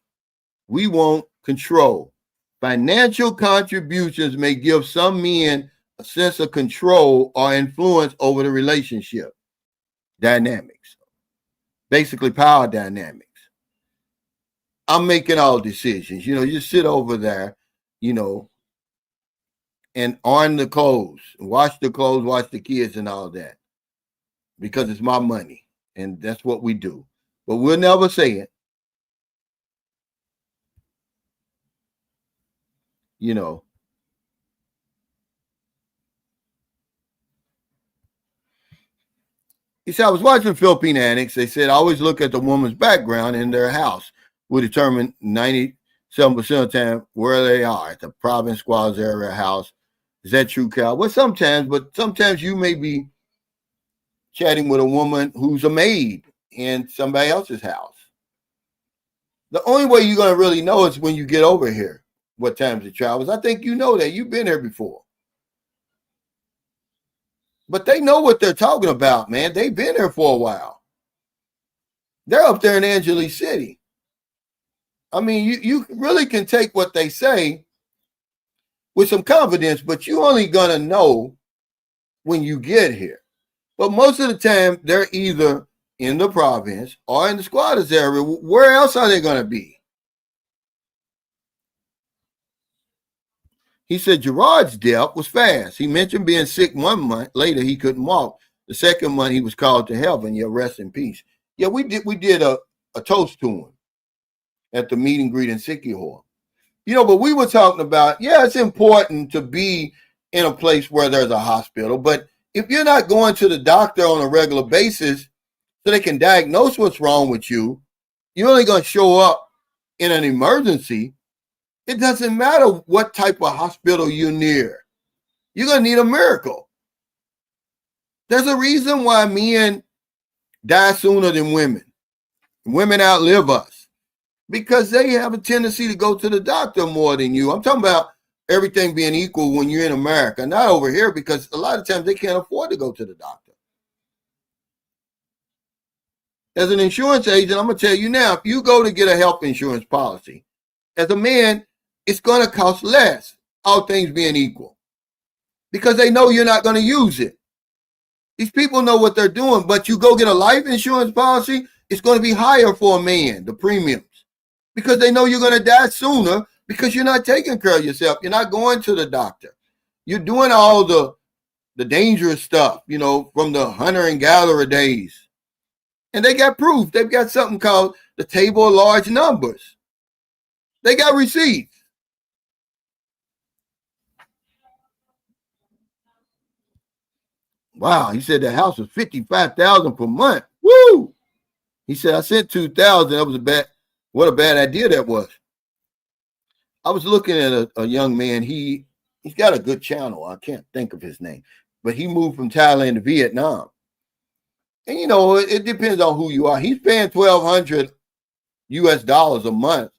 We want control. Financial contributions may give some men a sense of control or influence over the relationship dynamics. Basically, power dynamics. I'm making all decisions. You sit over there, and iron the clothes, wash the clothes, watch the kids and all that. Because it's my money. And that's what we do. But we'll never say it. He said, I was watching Philippine Annex. They said, always look at the woman's background in their house. Will determine 97% of the time where they are, at the province, squads area, house. Is that true, Cal? Well, sometimes you may be chatting with a woman who's a maid in somebody else's house. The only way you're going to really know is when you get over here, what times it travels. I think you know that. You've been here before. But they know what they're talking about, man. They've been here for a while. They're up there in Angeles City. I mean, you really can take what they say with some confidence, but you only going to know when you get here. But most of the time, they're either in the province or in the squatters area. Where else are they going to be? He said Gerard's death was fast. He mentioned being sick 1 month. Later, he couldn't walk. The second month, he was called to heaven. Yeah, rest in peace. Yeah, we did a toast to him at the meet and greet in Sikihor. But we were talking about, it's important to be in a place where there's a hospital. But if you're not going to the doctor on a regular basis so they can diagnose what's wrong with you, you're only going to show up in an emergency, it doesn't matter what type of hospital you're near. You're going to need a miracle. There's a reason why men die sooner than women. Women outlive us because they have a tendency to go to the doctor more than you. I'm talking about everything being equal when you're in America, not over here, because a lot of times they can't afford to go to the doctor. As an insurance agent, I'm going to tell you now, if you go to get a health insurance policy, as a man, it's going to cost less, all things being equal, because they know you're not going to use it. These people know what they're doing, but you go get a life insurance policy, it's going to be higher for a man, the premiums, because they know you're going to die sooner because you're not taking care of yourself. You're not going to the doctor. You're doing all the dangerous stuff, from the hunter and gatherer days. And they got proof. They've got something called the table of large numbers. They got receipts. Wow, he said the house was $55,000 per month. Woo! He said, I sent $2,000. That was what a bad idea that was. I was looking at a young man. He's got a good channel. I can't think of his name, but he moved from Thailand to Vietnam. And it depends on who you are. He's paying $1,200 US a month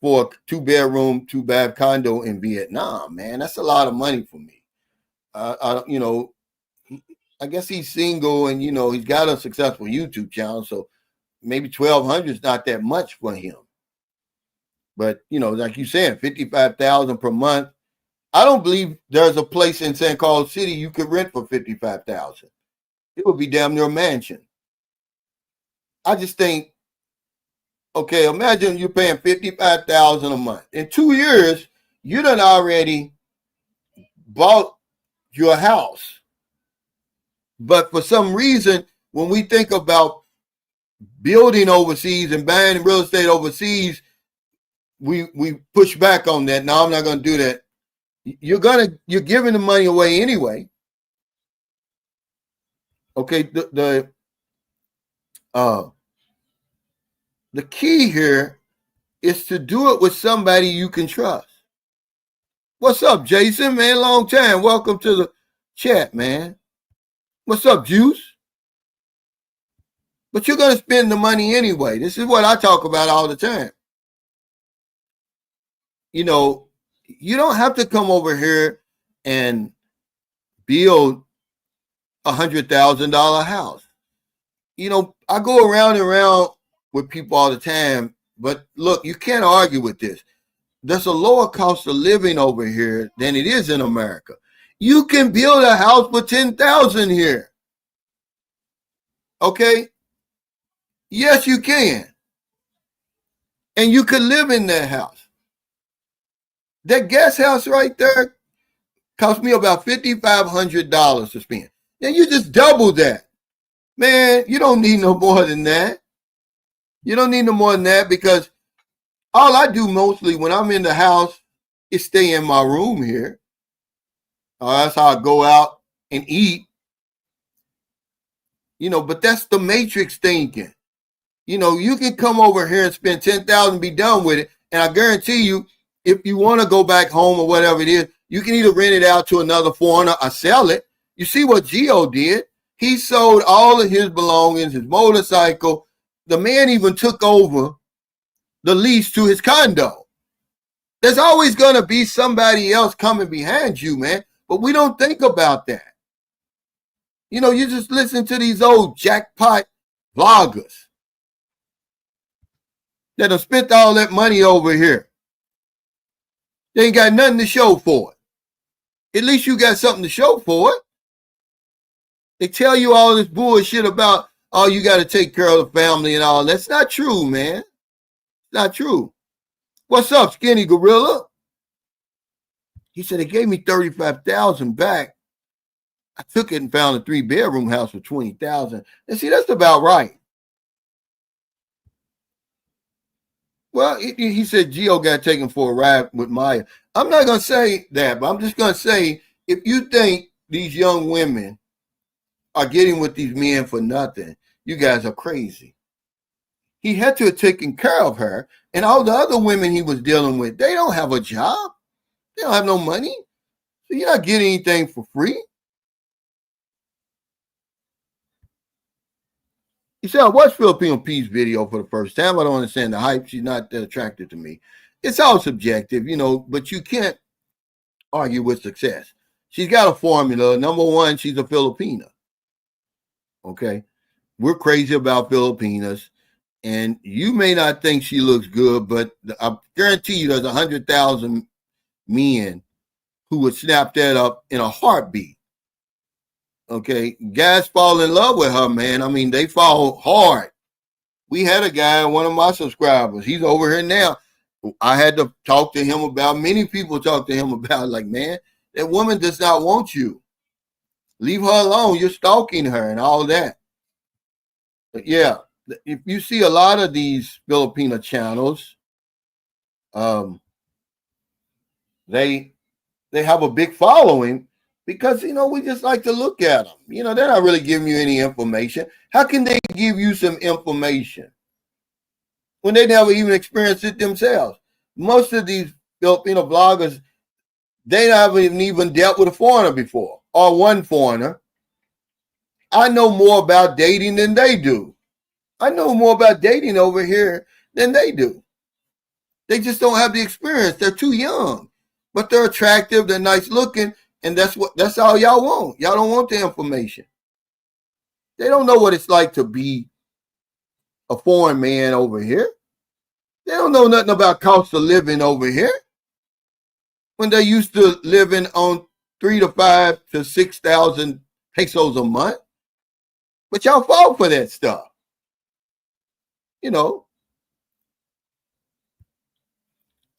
for a 2-bedroom, 2-bath condo in Vietnam. Man, that's a lot of money for me. I guess he's single and he's got a successful YouTube channel, so maybe $1,200 is not that much for him. But like you said, $55,000 per month. I don't believe there's a place in St. Carlos City you could rent for $55,000. It would be damn near a mansion. I just think, okay, imagine you're paying $55,000 a month. In 2 years, you done already bought your house. But for some reason, when we think about building overseas and buying real estate overseas, we push back on that. No, I'm not going to do that. You're giving the money away anyway. Okay, the key here is to do it with somebody you can trust. What's up, Jason, man? Long time. Welcome to the chat, man. What's up, Juice? But you're going to spend the money anyway. This is what I talk about all the time. You don't have to come over here and build $100,000 house. I go around and around with people all the time, but look, you can't argue with this. There's a lower cost of living over here than it is in America. You can build a house for $10,000 here. Okay? Yes, you can. And you could live in that house. That guest house right there cost me about $5,500 to spend. Then you just double that. Man, you don't need no more than that. You don't need no more than that, because all I do mostly when I'm in the house is stay in my room here. That's how I go out and eat. But that's the matrix thinking. You can come over here and spend $10,000 and be done with it. And I guarantee you, if you want to go back home or whatever it is, you can either rent it out to another foreigner or sell it. You see what Gio did? He sold all of his belongings, his motorcycle. The man even took over the lease to his condo. There's always going to be somebody else coming behind you, man. But we don't think about that. You just listen to these old jackpot vloggers that have spent all that money over here. They ain't got nothing to show for it. At least you got something to show for it. They tell you all this bullshit about, oh, you got to take care of the family and all. That's not true, man. Not true. What's up, Skinny Gorilla? He said, they gave me $35,000 back. I took it and found a 3-bedroom house for $20,000. And see, that's about right. Well, he said Gio got taken for a ride with Maya. I'm not going to say that, but I'm just going to say, if you think these young women are getting with these men for nothing, you guys are crazy. He had to have taken care of her. And all the other women he was dealing with, they don't have a job. They don't have no money. So you're not getting anything for free. He said, I watched Filipino P's video for the first time. I don't understand the hype. She's not that attractive to me. It's all subjective, but you can't argue with success. She's got a formula. Number one, she's a Filipina. Okay. We're crazy about Filipinas. And you may not think she looks good, but I guarantee you there's 100,000 men who would snap that up in a heartbeat. Okay. Guys fall in love with her, man. I mean, they fall hard. We had a guy, one of my subscribers, he's over here now. I had to talk to him about, many people talk to him about, like, man, that woman does not want you. Leave her alone. You're stalking her and all that. But yeah, if you see a lot of these Filipino channels, they have a big following because, we just like to look at them. They're not really giving you any information. How can they give you some information when they never even experienced it themselves? Most of these Filipino bloggers, they haven't even dealt with a foreigner before or one foreigner. I know more about dating than they do. I know more about dating over here than they do. They just don't have the experience. They're too young, but they're attractive. They're nice looking. And that's all y'all want. Y'all don't want the information. They don't know what it's like to be a foreign man over here. They don't know nothing about cost of living over here. When they're used to living on 3,000 to 5,000 to 6,000 pesos a month. But y'all fall for that stuff.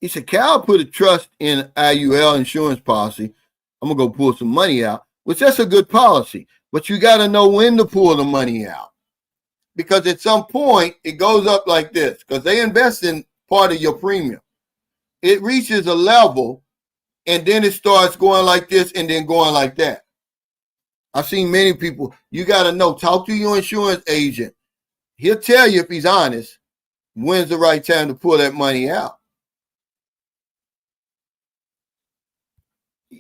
He said, Cal put a trust in IUL insurance policy. I'm going to go pull some money out, which that's a good policy. But you got to know when to pull the money out. Because at some point, it goes up like this. Because they invest in part of your premium. It reaches a level, and then it starts going like this and then going like that. I've seen many people. You got to know. Talk to your insurance agent. He'll tell you, if he's honest, when's the right time to pull that money out.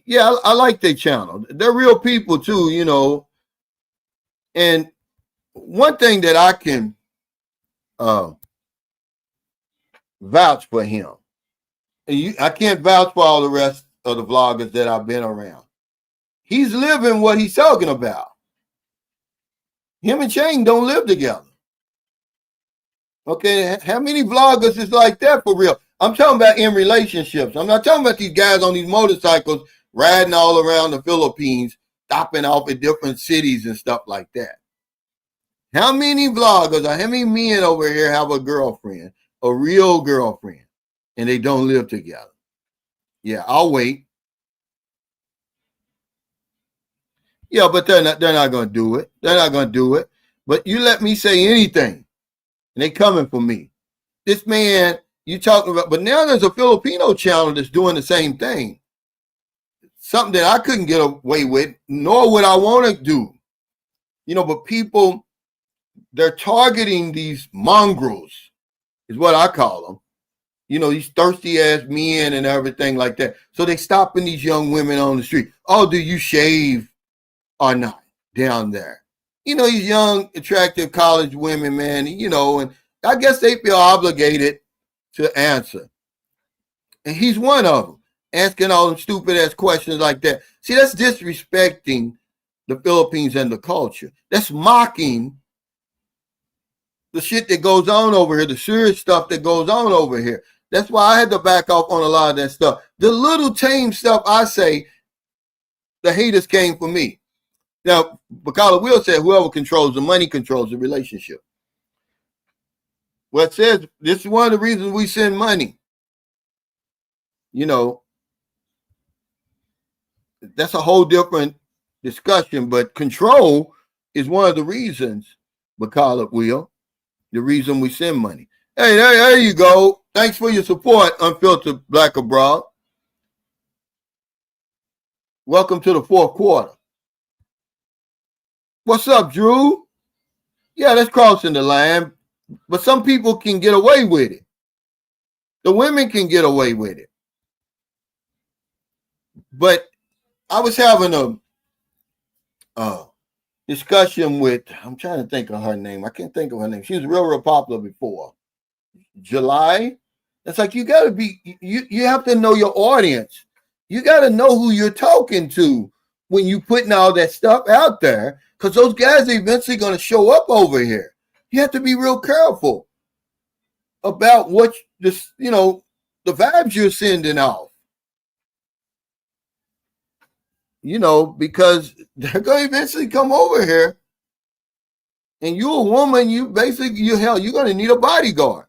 Yeah, I like their channel. They're real people too, And one thing that I can vouch for him, I can't vouch for all the rest of the vloggers that I've been around. He's living what he's talking about. Him and Chang don't live together. Okay, how many vloggers is like that for real? I'm talking about in relationships. I'm not talking about these guys on these motorcycles riding all around the Philippines, stopping off at different cities and stuff like that. How many vloggers or how many men over here have a girlfriend, a real girlfriend, and they don't live together? Yeah, I'll wait. Yeah, but they're not going to do it. They're not going to do it. But you let me say anything, and they coming for me. This man you talking about, but now there's a Filipino channel that's doing the same thing. Something that I couldn't get away with, nor would I want to do. But people, they're targeting these mongrels, is what I call them. These thirsty ass men and everything like that. So they stopping these young women on the street. Oh, do you shave or not down there? These young, attractive college women, man, and I guess they feel obligated to answer. And he's one of them, asking all them stupid ass questions like that. See, that's disrespecting the Philippines and the culture. That's mocking the shit that goes on over here, the serious stuff that goes on over here. That's why I had to back off on a lot of that stuff. The little tame stuff I say, the haters came for me. Now, Bacala Will said, whoever controls the money controls the relationship. Well, it says this is one of the reasons we send money. That's a whole different discussion, but control is one of the reasons, Bacala Will, the reason we send money. Hey, there you go. Thanks for your support, Unfiltered Black Abroad. Welcome to the fourth quarter. What's up, Drew? Yeah, that's crossing the line. But some people can get away with it. The women can get away with it. But I was having a discussion with, I'm trying to think of her name. I can't think of her name. She was real popular before. July. It's like you got to be, you have to know your audience. You got to know who you're talking to when you putting all that stuff out there, because those guys are eventually going to show up over here. You have to be real careful about what this, the vibes you're sending off. Because they're going to eventually come over here, and you're a woman. You're going to need a bodyguard.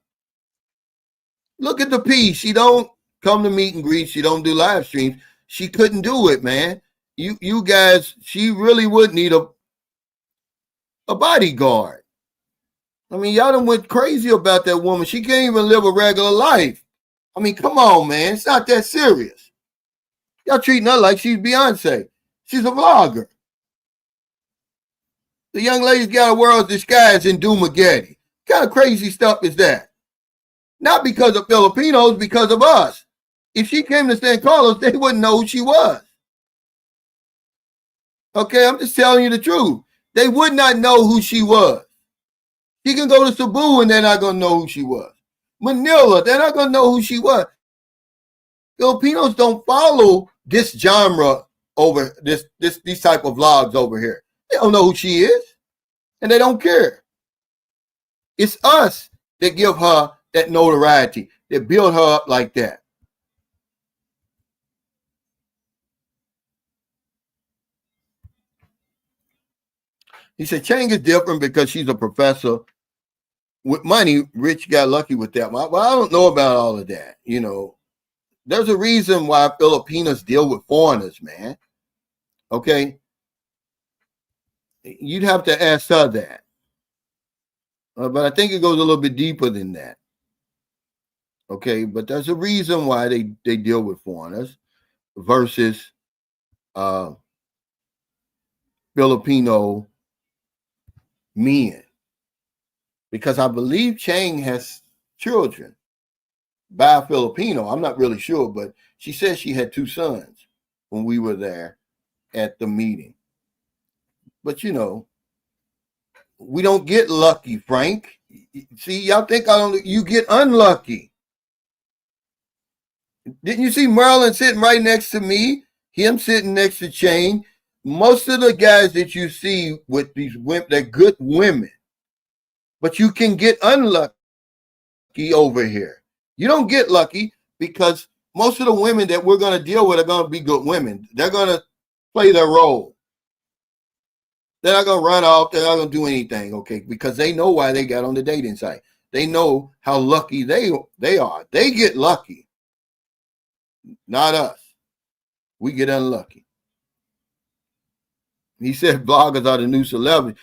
Look at the P. She don't come to meet and greet. She don't do live streams. She couldn't do it, man. You guys, she really would need a bodyguard. I mean, y'all done went crazy about that woman. She can't even live a regular life. I mean, come on, man. It's not that serious. Y'all treating her like she's Beyonce. She's a vlogger. The young lady's got a world's disguise in Dumageddon. What kind of crazy stuff is that? Not because of Filipinos, because of us. If she came to San Carlos, they wouldn't know who she was. Okay, I'm just telling you the truth. They would not know who she was. She can go to Cebu and they're not going to know who she was. Manila, they're not going to know who she was. Filipinos don't follow this genre over these type of vlogs over here. They don't know who she is, and they don't care. It's us that give her that notoriety, that build her up like that. He said Chang is different because she's a professor with money. Rich got lucky with that. Well, I don't know about all of that. There's a reason why Filipinos deal with foreigners, man. Okay? You'd have to ask her that. But I think it goes a little bit deeper than that. Okay? But there's a reason why they deal with foreigners versus Filipino men. Because I believe Chang has children by a Filipino. I'm not really sure, but she said she had 2 sons when we were there at the meeting. But we don't get lucky, Frank. See, y'all think you get unlucky. Didn't you see Merlin sitting right next to me? Him sitting next to Chang. Most of the guys that you see with these women, they're good women. But you can get unlucky over here. You don't get lucky because most of the women that we're going to deal with are going to be good women. They're going to play their role. They're not going to run off. They're not going to do anything, okay? Because they know why they got on the dating site. They know how lucky they are. They get lucky. Not us. We get unlucky. He said bloggers are the new celebrity.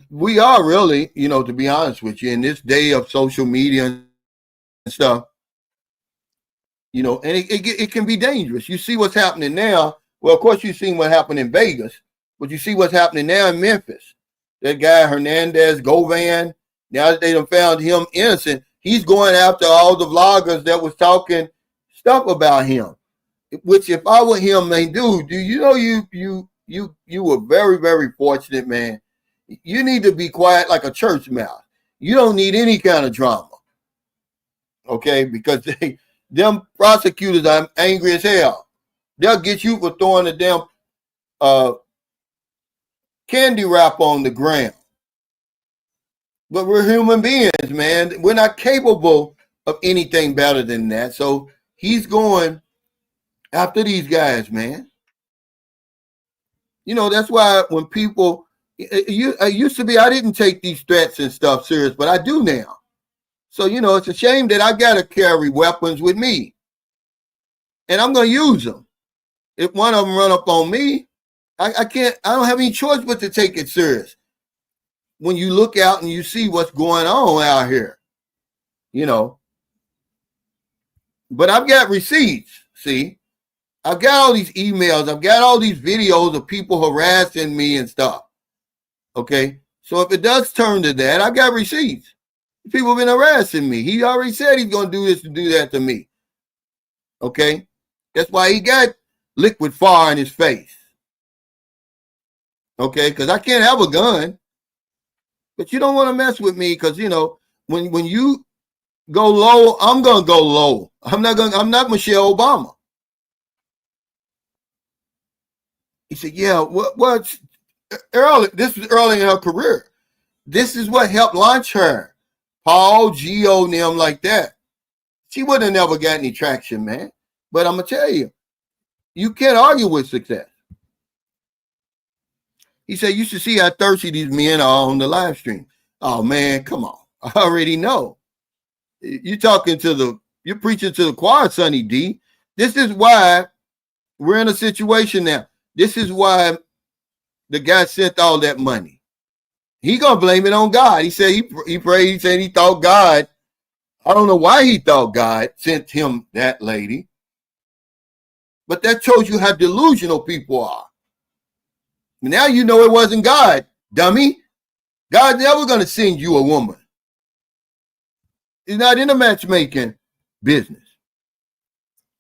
We are really, to be honest with you, in this day of social media and stuff, and it can be dangerous. You see what's happening now. Well, of course, you've seen what happened in Vegas, but you see what's happening now in Memphis. That guy, Hernandez, Govan, now that they done found him innocent, he's going after all the vloggers that was talking stuff about him. Which, if I were him, man, dude, you were very, very fortunate, man. You need to be quiet like a church mouse. You don't need any kind of drama. Okay? Because them prosecutors are angry as hell. They'll get you for throwing the damn candy wrap on the ground. But we're human beings, man. We're not capable of anything better than that. So he's going after these guys, man. That's why when people, it used to be, I didn't take these threats and stuff serious, but I do now. So, it's a shame that I got to carry weapons with me. And I'm going to use them. If one of them run up on me, I don't have any choice but to take it serious. When you look out and you see what's going on out here, But I've got receipts, see? I've got all these emails. I've got all these videos of people harassing me and stuff. Okay? So if it does turn to that, I've got receipts. People have been harassing me. He already said he's going to do this and do that to me. Okay? That's why he got liquid fire in his face. Okay? Because I can't have a gun. But you don't want to mess with me because, you know, when you go low, I'm going to go low. I'm not Michelle Obama. He said, yeah, what's early? This was early in her career. This is what helped launch her. Paul, Geo, and them like that. She would have never got any traction, man. But I'm going to tell you, you can't argue with success. He said, you should see how thirsty these men are on the live stream. Oh, man, come on. I already know. You're preaching to the choir, Sonny D. This is why we're in a situation now. This is why the guy sent all that money. He gonna blame it on God. He said he prayed. He said he thought God. I don't know why he thought God sent him that lady, but that shows you how delusional people are. Now you know it wasn't God, dummy. God's never gonna send you a woman. He's not in the matchmaking business.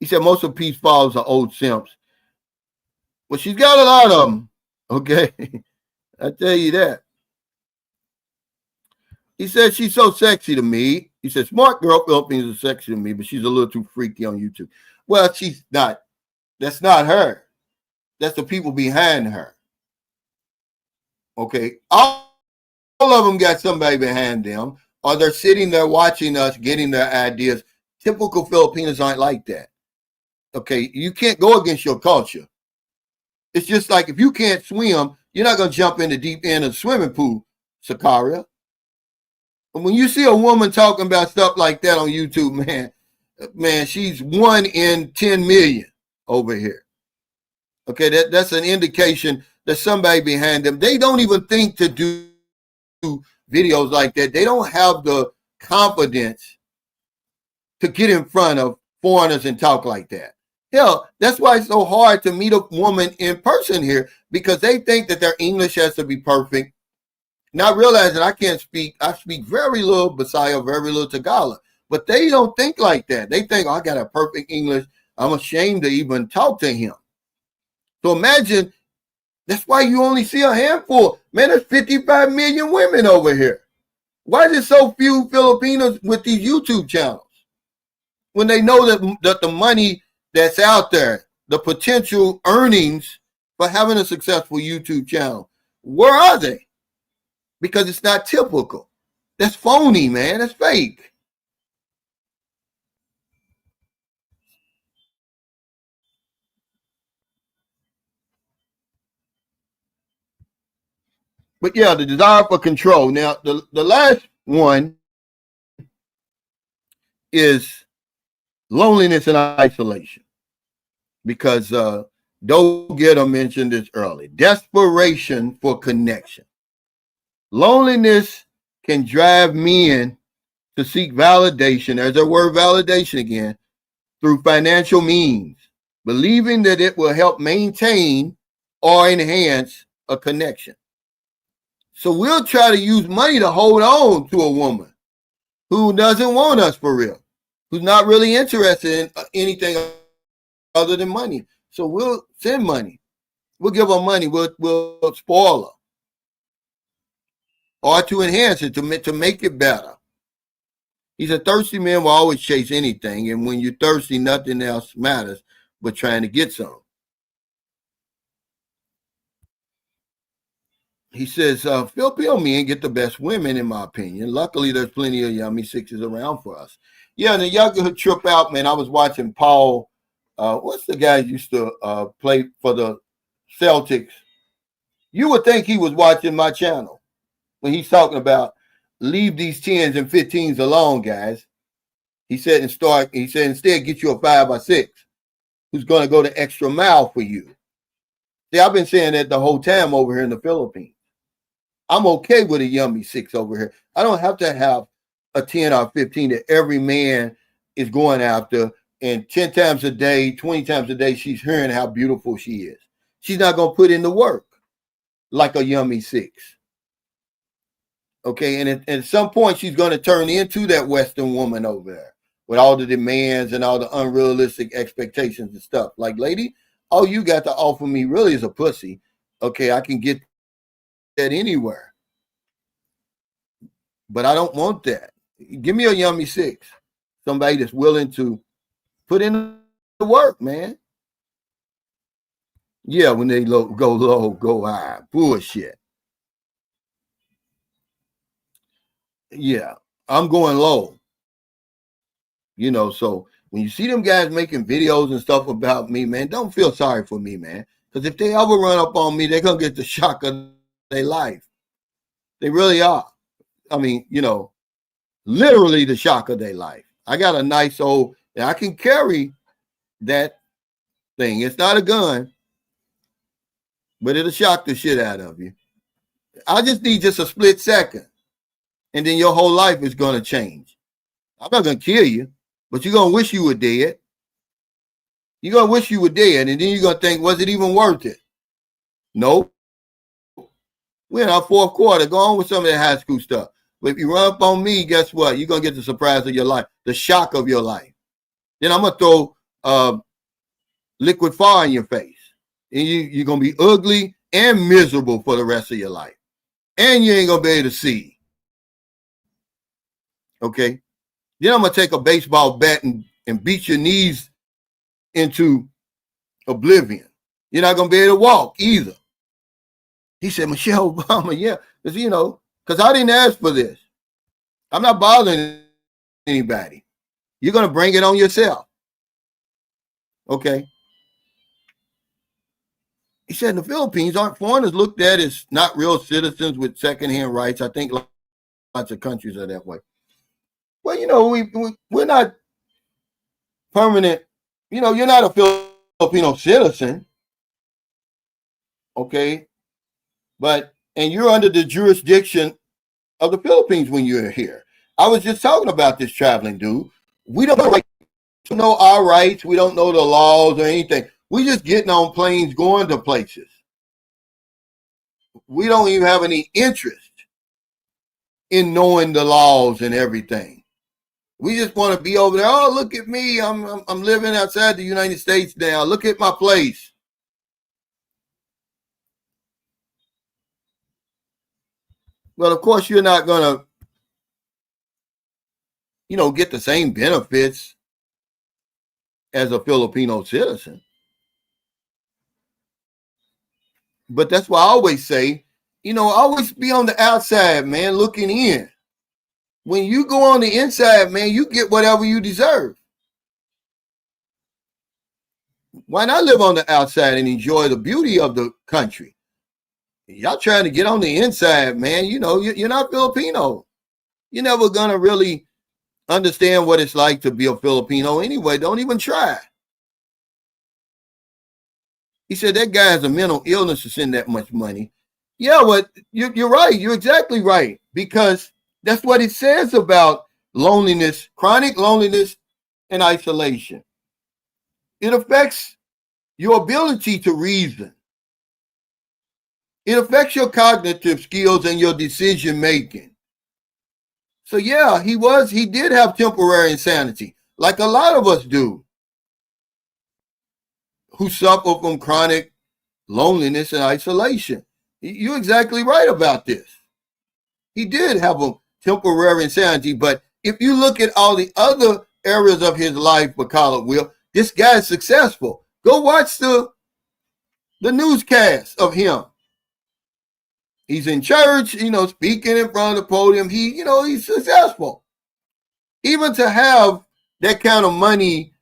He said most of Peace Falls are old simps. Well, she's got a lot of them. Okay, I tell you that. He said she's so sexy to me. He said smart girl Philippines is sexy to me, but she's a little too freaky on YouTube. Well, she's not. That's not her. That's the people behind her. Okay, all of them got somebody behind them, or they're sitting there watching us, getting their ideas. Typical Filipinos aren't like that. Okay, you can't go against your culture. It's just like if you can't swim, you're not going to jump in the deep end of the swimming pool, Sakaria. When you see a woman talking about stuff like that on YouTube, man, she's 1 in 10 million over here. Okay, that's an indication there's somebody behind them. They don't even think to do videos like that. They don't have the confidence to get in front of foreigners and talk like that. Hell, that's why it's so hard to meet a woman in person here, because they think that their English has to be perfect. Not realizing I speak very little Bisaya, very little Tagalog, but they don't think like that. They think, I got a perfect English. I'm ashamed to even talk to him. So imagine, that's why you only see a handful. Man, there's 55 million women over here. Why is there so few Filipinos with these YouTube channels? When they know that the money that's out there, the potential earnings for having a successful YouTube channel, where are they? Because it's not typical. That's phony, man. That's fake. But yeah, the desire for control. Now, the last one is loneliness and isolation. Because Dogetter mentioned this early. Desperation for connection. Loneliness can drive men to seek validation, there's that word validation again, through financial means, believing that it will help maintain or enhance a connection. So we'll try to use money to hold on to a woman who doesn't want us for real, who's not really interested in anything other than money. So we'll send money. We'll give her money. We'll spoil her. Or to enhance it, to make it better. He said, thirsty men will always chase anything. And when you're thirsty, nothing else matters but trying to get some. He says, Filipino men get the best women, in my opinion. Luckily, there's plenty of yummy sixes around for us. Yeah, and the y'all could trip out, man. I was watching Paul. What's the guy who used to play for the Celtics? You would think he was watching my channel when he's talking about leave these 10s and 15s alone, guys. He said instead get you a 5x6 who's going to go the extra mile for you. See, I've been saying that the whole time over here in the Philippines. I'm okay with a yummy 6 over here. I don't have to have a 10 or 15 that every man is going after, and 10 times a day, 20 times a day, she's hearing how beautiful she is. She's not going to put in the work like a yummy 6. Okay, and at some point she's going to turn into that Western woman over there with all the demands and all the unrealistic expectations and stuff. Like, lady, all you got to offer me really is a pussy. Okay, I can get that anywhere, but I don't want that. Give me a yummy six, somebody that's willing to put in the work, man. Yeah, when they go low, go high. Bullshit. Yeah, I'm going low. So when you see them guys making videos and stuff about me, man, don't feel sorry for me, man. Because if they ever run up on me, they're going to get the shock of their life. They really are. I mean, literally the shock of their life. I got a nice old, and I can carry that thing. It's not a gun, but it'll shock the shit out of you. I just need just a split second, and then your whole life is going to change. I'm not going to kill you, but you're going to wish you were dead. You're going to wish you were dead, and then you're going to think, was it even worth it? Nope. We're in our fourth quarter. Go on with some of that high school stuff. But if you run up on me, guess what? You're going to get the surprise of your life, the shock of your life. Then I'm going to throw liquid fire in your face. And you're going to be ugly and miserable for the rest of your life. And you ain't going to be able to see. Okay? Then I'm going to take a baseball bat and beat your knees into oblivion. You're not going to be able to walk either. He said, Michelle Obama, yeah. Because I didn't ask for this. I'm not bothering anybody. You're going to bring it on yourself. Okay? He said in the Philippines, aren't foreigners looked at as not real citizens with secondhand rights? I think lots of countries are that way. Well, we're not permanent. You're not a Filipino citizen. Okay? And you're under the jurisdiction of the Philippines when you're here. I was just talking about this traveling dude. We don't know our rights. We don't know the laws or anything. We just getting on planes going to places. We don't even have any interest in knowing the laws and everything. We just want to be over there. Oh, look at me. I'm living outside the United States now. Look at my place. Well, of course, you're not going to, get the same benefits as a Filipino citizen. But that's why I always say, always be on the outside, man, looking in. When you go on the inside, man, you get whatever you deserve. Why not live on the outside and enjoy the beauty of the country? Y'all trying to get on the inside, man. You're not Filipino. You're never going to really understand what it's like to be a Filipino anyway. Don't even try. He said that guy has a mental illness to send that much money. Yeah, but you're right. You're exactly right. Because that's what it says about loneliness, chronic loneliness and isolation. It affects your ability to reason. It affects your cognitive skills and your decision making. So yeah, he did have temporary insanity, like a lot of us do, who suffer from chronic loneliness and isolation. You're exactly right about this. He did have a temporary insanity, but if you look at all the other areas of his life, McCullough Will, this guy's successful. Go watch the newscast of him. He's in church, speaking in front of the podium. He's successful. Even to have that kind of money,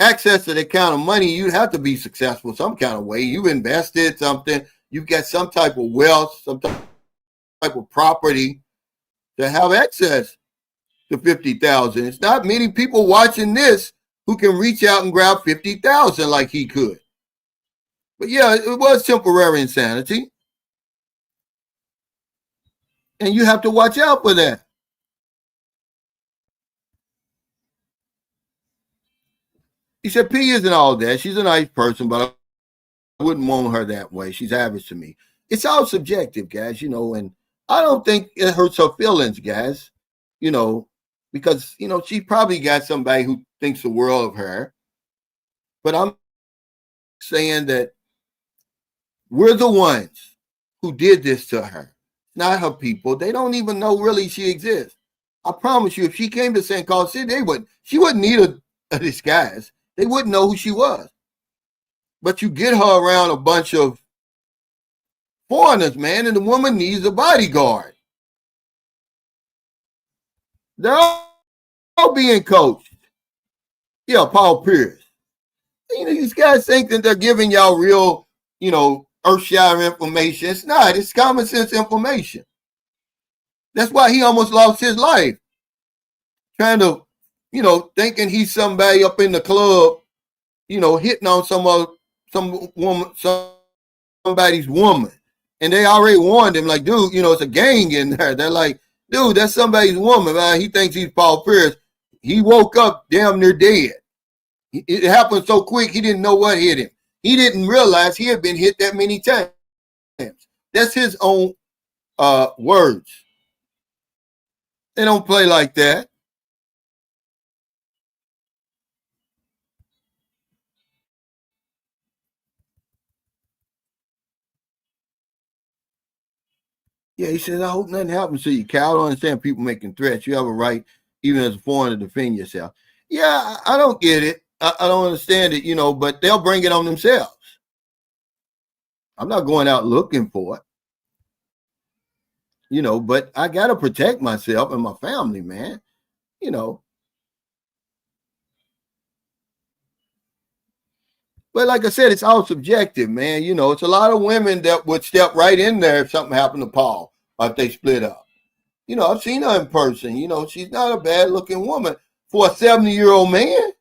access to that kind of money, you have to be successful some kind of way. You've invested something. You've got some type of wealth, some type of property to have access to 50,000. It's not many people watching this who can reach out and grab 50,000 like he could. But yeah, it was temporary insanity. And you have to watch out for that. He said, P isn't all that. She's a nice person, but I wouldn't want her that way. She's average to me. It's all subjective, guys, and I don't think it hurts her feelings, guys. You know, because she probably got somebody who thinks the world of her. But I'm saying that we're the ones who did this to her, not her people. They don't even know really she exists. I promise you, if she came to St. Carl City, she wouldn't need a disguise. They wouldn't know who she was. But you get her around a bunch of foreigners, man, and the woman needs a bodyguard. They're all being coached. Yeah, Paul Pierce. These guys think that they're giving y'all real, earth-shattering information. It's not. It's common sense information. That's why he almost lost his life. Trying to, thinking he's somebody up in the club, hitting on somebody's woman. And they already warned him, like, dude, it's a gang in there. They're like, dude, that's somebody's woman, man. He thinks he's Paul Pierce. He woke up damn near dead. It happened so quick, he didn't know what hit him. He didn't realize he had been hit that many times. That's his own words. They don't play like that. Yeah, he says, I hope nothing happens to you, Cal. I don't understand people making threats. You have a right, even as a foreigner, to defend yourself. Yeah, I don't get it. I don't understand it, but they'll bring it on themselves. I'm not going out looking for it, but I got to protect myself and my family, man. But like I said, it's all subjective, man. It's a lot of women that would step right in there if something happened to Paul or if they split up. I've seen her in person. She's not a bad looking woman for a 70-year-old man.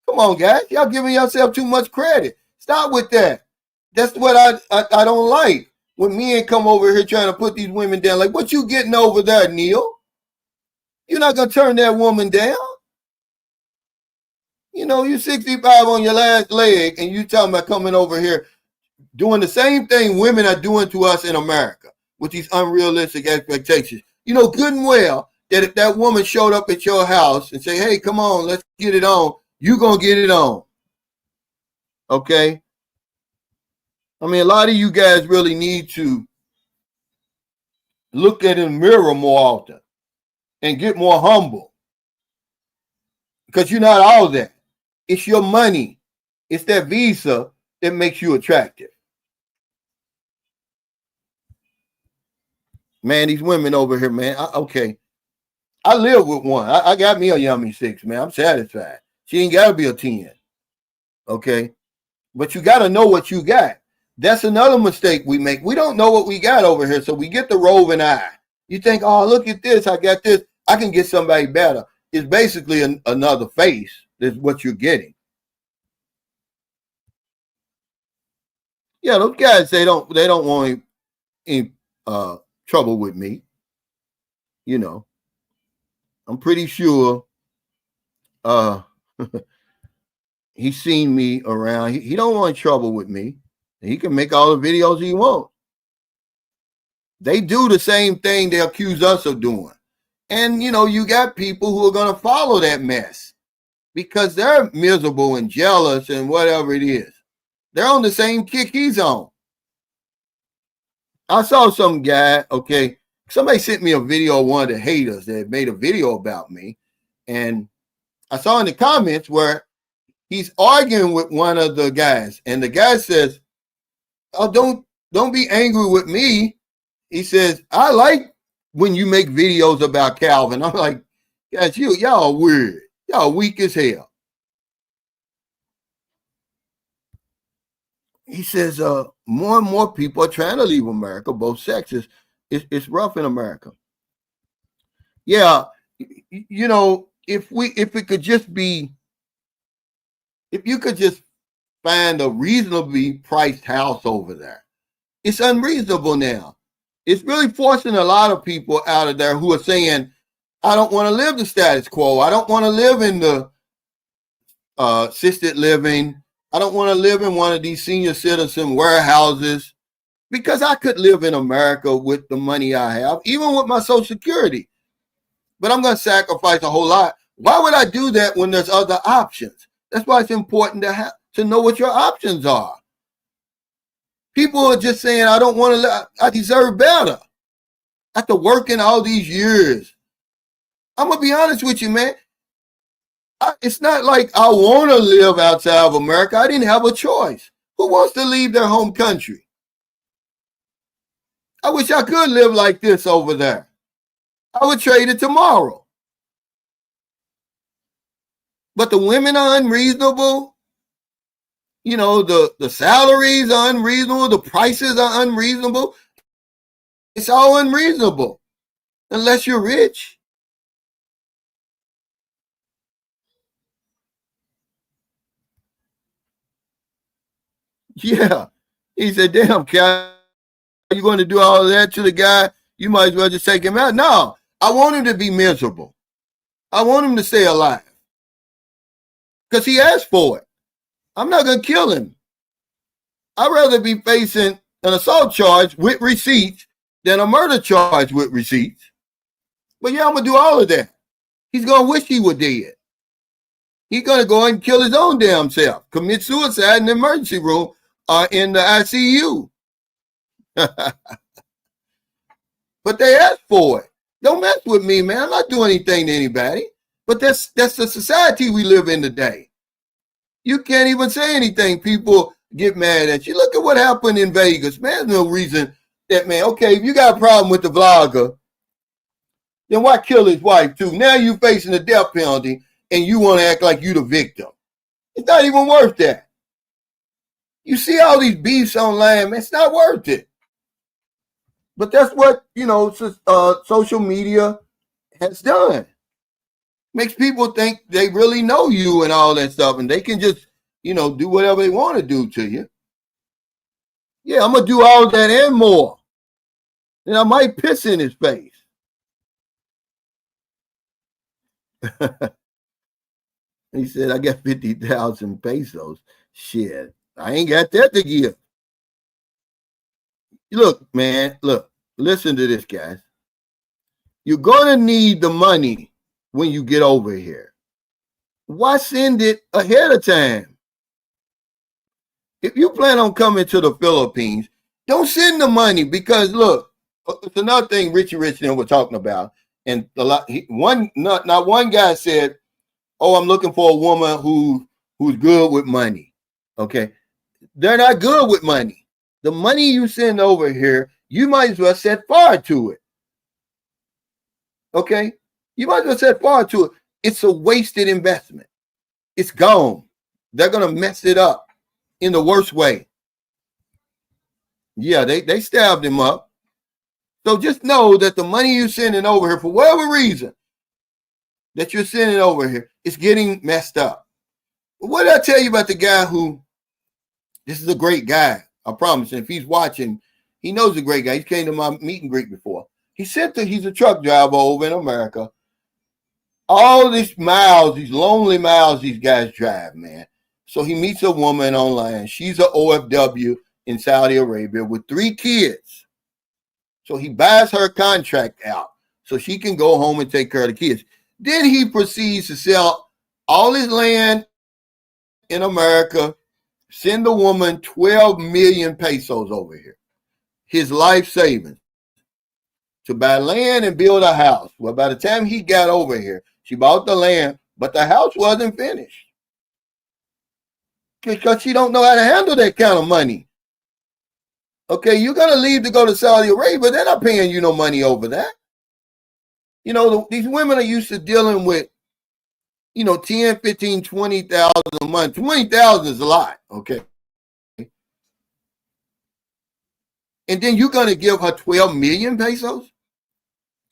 Come on, guys. Y'all giving yourself too much credit. Stop with that. That's what I don't like. When men come over here trying to put these women down, like, what you getting over there, Neil? You're not going to turn that woman down. You're 65 on your last leg, and you talking about coming over here doing the same thing women are doing to us in America with these unrealistic expectations. Good and well that if that woman showed up at your house and say, hey, come on, let's get it on, you're going to get it on. Okay? I mean, a lot of you guys really need to look at the mirror more often and get more humble because you're not all that. It's your money. It's that visa that makes you attractive. Man, these women over here, man. Okay. I live with one. I got me a yummy 6, man. I'm satisfied. She ain't got to be a 10. Okay. But you got to know what you got. That's another mistake we make. We don't know what we got over here. So we get the roving eye. You think, oh, look at this. I got this. I can get somebody better. It's basically another face. That's what you're getting. Yeah, those guys, they don't want any trouble with me. I'm pretty sure he's seen me around. He don't want trouble with me. He can make all the videos he wants. They do the same thing they accuse us of doing. And, you got people who are going to follow that mess because they're miserable and jealous and whatever it is. They're on the same kick he's on. I saw some guy, okay, somebody sent me a video of one of the haters that made a video about me. And I saw in the comments where he's arguing with one of the guys. And the guy says, oh, don't be angry with me. He says, I like when you make videos about Calvin. I'm like, guys, y'all weird. Y'all weak as hell. He says, more and more people are trying to leave America, both sexes. It's rough in America. Yeah, if it could just be, if you could just find a reasonably priced house over there. It's unreasonable now. It's really forcing a lot of people out of there who are saying, I don't want to live the status quo. I don't want to live in the assisted living. I don't want to live in one of these senior citizen warehouses. Because I could live in America with the money I have, even with my Social Security. But I'm going to sacrifice a whole lot. Why would I do that when there's other options? That's why it's important to know what your options are. People are just saying, I don't want to, I deserve better. After working all these years, I'm going to be honest with you, man. It's not like I want to live outside of America. I didn't have a choice. Who wants to leave their home country? I wish I could live like this over there. I would trade it tomorrow. But the women are unreasonable. You know, the salaries are unreasonable. The prices are unreasonable. It's all unreasonable unless you're rich. Yeah. He said, damn, Cal, you going to do all of that to the guy? You might as well just take him out. No, I want him to be miserable. I want him to stay alive. Because he asked for it. I'm not going to kill him. I'd rather be facing an assault charge with receipts than a murder charge with receipts. But yeah, I'm going to do all of that. He's going to wish he were dead. He's going to go and kill his own damn self, commit suicide in the emergency room or in the ICU. But they asked for it. Don't mess with me, man. I'm not doing anything to anybody. But that's the society we live in today. You can't even say anything. People get mad at you. Look at what happened in Vegas. Man, there's no reason that, man, okay, if you got a problem with the vlogger, then why kill his wife too? Now you're facing a death penalty and you want to act like you the victim. It's not even worth that. You see all these beefs online, man, it's not worth it. But that's what, social media has done. Makes people think they really know you and all that stuff, and they can just, do whatever they want to do to you. Yeah, I'm going to do all that and more. And I might piss in his face. He said, I got 50,000 pesos. Shit, I ain't got that to give. Look, man, listen to this, guys. You're going to need the money when you get over here. Why send it ahead of time? If you plan on coming to the Philippines, don't send the money because, look, it's another thing Richie Rich and we're talking about. And not one guy said, oh, I'm looking for a woman who's good with money. Okay. They're not good with money. The money you send over here, you might as well set fire to it. Okay. You might as well set fire to it. It's a wasted investment. It's gone. They're going to mess it up in the worst way. Yeah, they stabbed him up. So just know that the money you're sending over here, for whatever reason that you're sending over here, is getting messed up. What did I tell you about the guy this is a great guy, I promise. And if he's watching, he knows a great guy. He came to my meet and greet before. He's a truck driver over in America. All these miles, these lonely miles these guys drive, man. So he meets a woman online. She's an OFW in Saudi Arabia with 3 kids. So he buys her contract out so she can go home and take care of the kids. Then he proceeds to sell all his land in America, send the woman 12 million pesos over here, his life savings, to buy land and build a house. Well, by the time he got over here, she bought the land, but the house wasn't finished because she don't know how to handle that kind of money. Okay, you're going to leave to go to Saudi Arabia. They're not paying you no money over that. These women are used to dealing with, 10, 15, 20,000 a month. 20,000 is a lot, okay? And then you're going to give her 12 million pesos?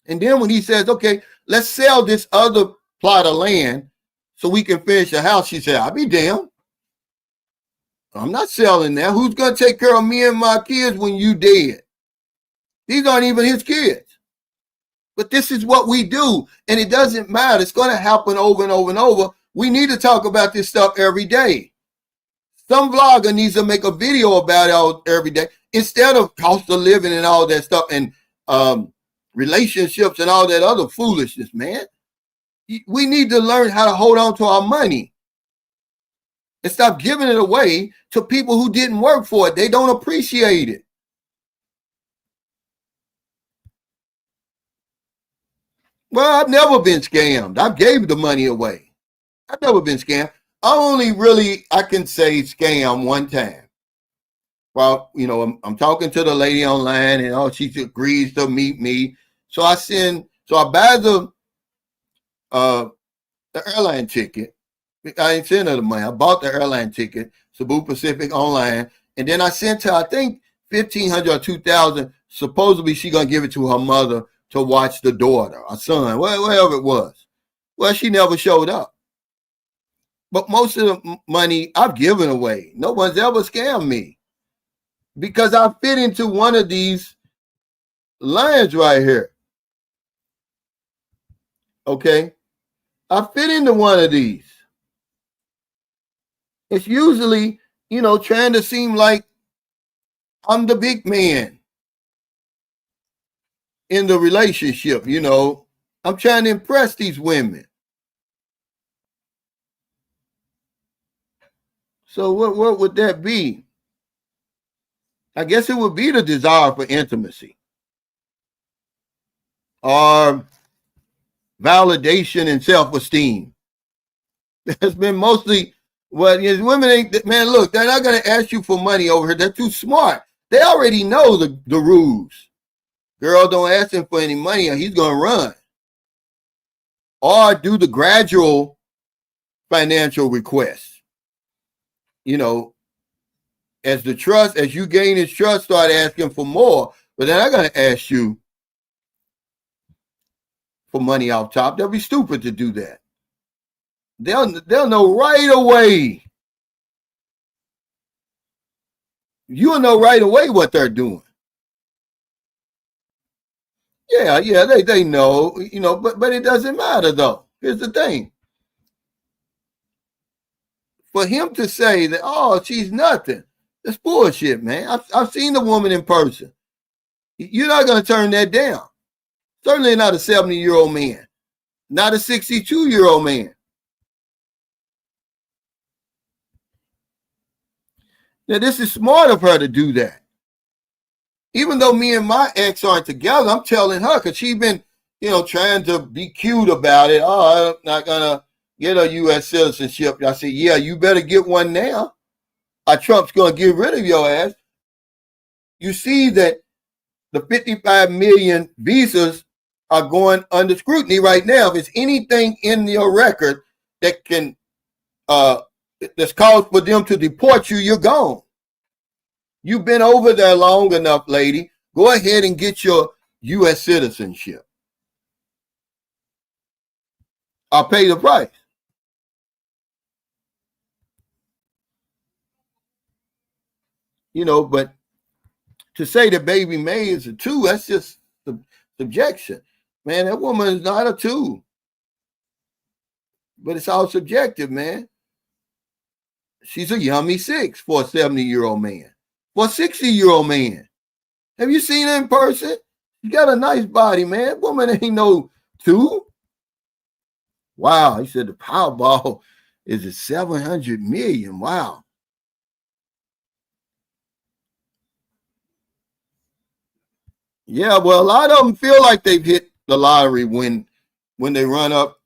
And then when he says, okay, let's sell this other plot of land so we can finish the house, she said, I'll be damned. I'm not selling that. Who's going to take care of me and my kids when you dead? These aren't even his kids. But this is what we do. And it doesn't matter. It's going to happen over and over and over. We need to talk about this stuff every day. Some vlogger needs to make a video about it every day instead of cost of living and all that stuff and relationships and all that other foolishness, man. We need to learn how to hold on to our money and stop giving it away to people who didn't work for it. They don't appreciate it. Well, I've never been scammed. I gave the money away. I've never been scammed. I can say scam one time. Well, I'm talking to the lady online and she agrees to meet me. So I buy the airline ticket. I ain't send her the money. I bought the airline ticket, Cebu Pacific online. And then I sent her, I think, $1,500 or $2,000. Supposedly she gonna give it to her mother to watch the daughter, her son, whatever it was. Well, she never showed up. But most of the money I've given away. No one's ever scammed me because I fit into one of these lines right here. Okay? I fit into one of these. It's usually, trying to seem like I'm the big man in the relationship. I'm trying to impress these women. So what would that be? I guess it would be the desire for intimacy or validation and self-esteem. That's been mostly what women ain't. Man, look, they're not going to ask you for money over here. They're too smart. They already know the rules. Girl, don't ask him for any money or he's going to run. Or do the gradual financial requests. As you gain his trust, start asking for more. But they're not going to ask you for money off top. They'll be stupid to do that. They'll know right away. You'll know right away what they're doing. Yeah, they know, but it doesn't matter though. Here's the thing. For him to say that, oh, she's nothing, that's bullshit, man. I've seen the woman in person. You're not going to turn that down. Certainly not a 70-year-old man, not a 62-year-old man. Now, this is smart of her to do that. Even though me and my ex aren't together, I'm telling her because she's been, trying to be cute about it. Oh, I'm not going to get a U.S. citizenship. I said, yeah, you better get one now. Trump's going to get rid of your ass. You see that the 55 million visas are going under scrutiny right now. If it's anything in your record that can, that's cause for them to deport you, you're gone. You've been over there long enough, lady. Go ahead and get your U.S. citizenship. I'll pay the price. But to say that Baby May is a 2, that's just subjection. Man, that woman is not a 2. But it's all subjective, man. She's a yummy 6 for a 70-year-old man. For a 60-year-old man. Have you seen her in person? She got a nice body, man. Woman ain't no 2. Wow, he said the Powerball is at 700 million. Wow. Yeah, well, a lot of them feel like they've hit the lottery when they run up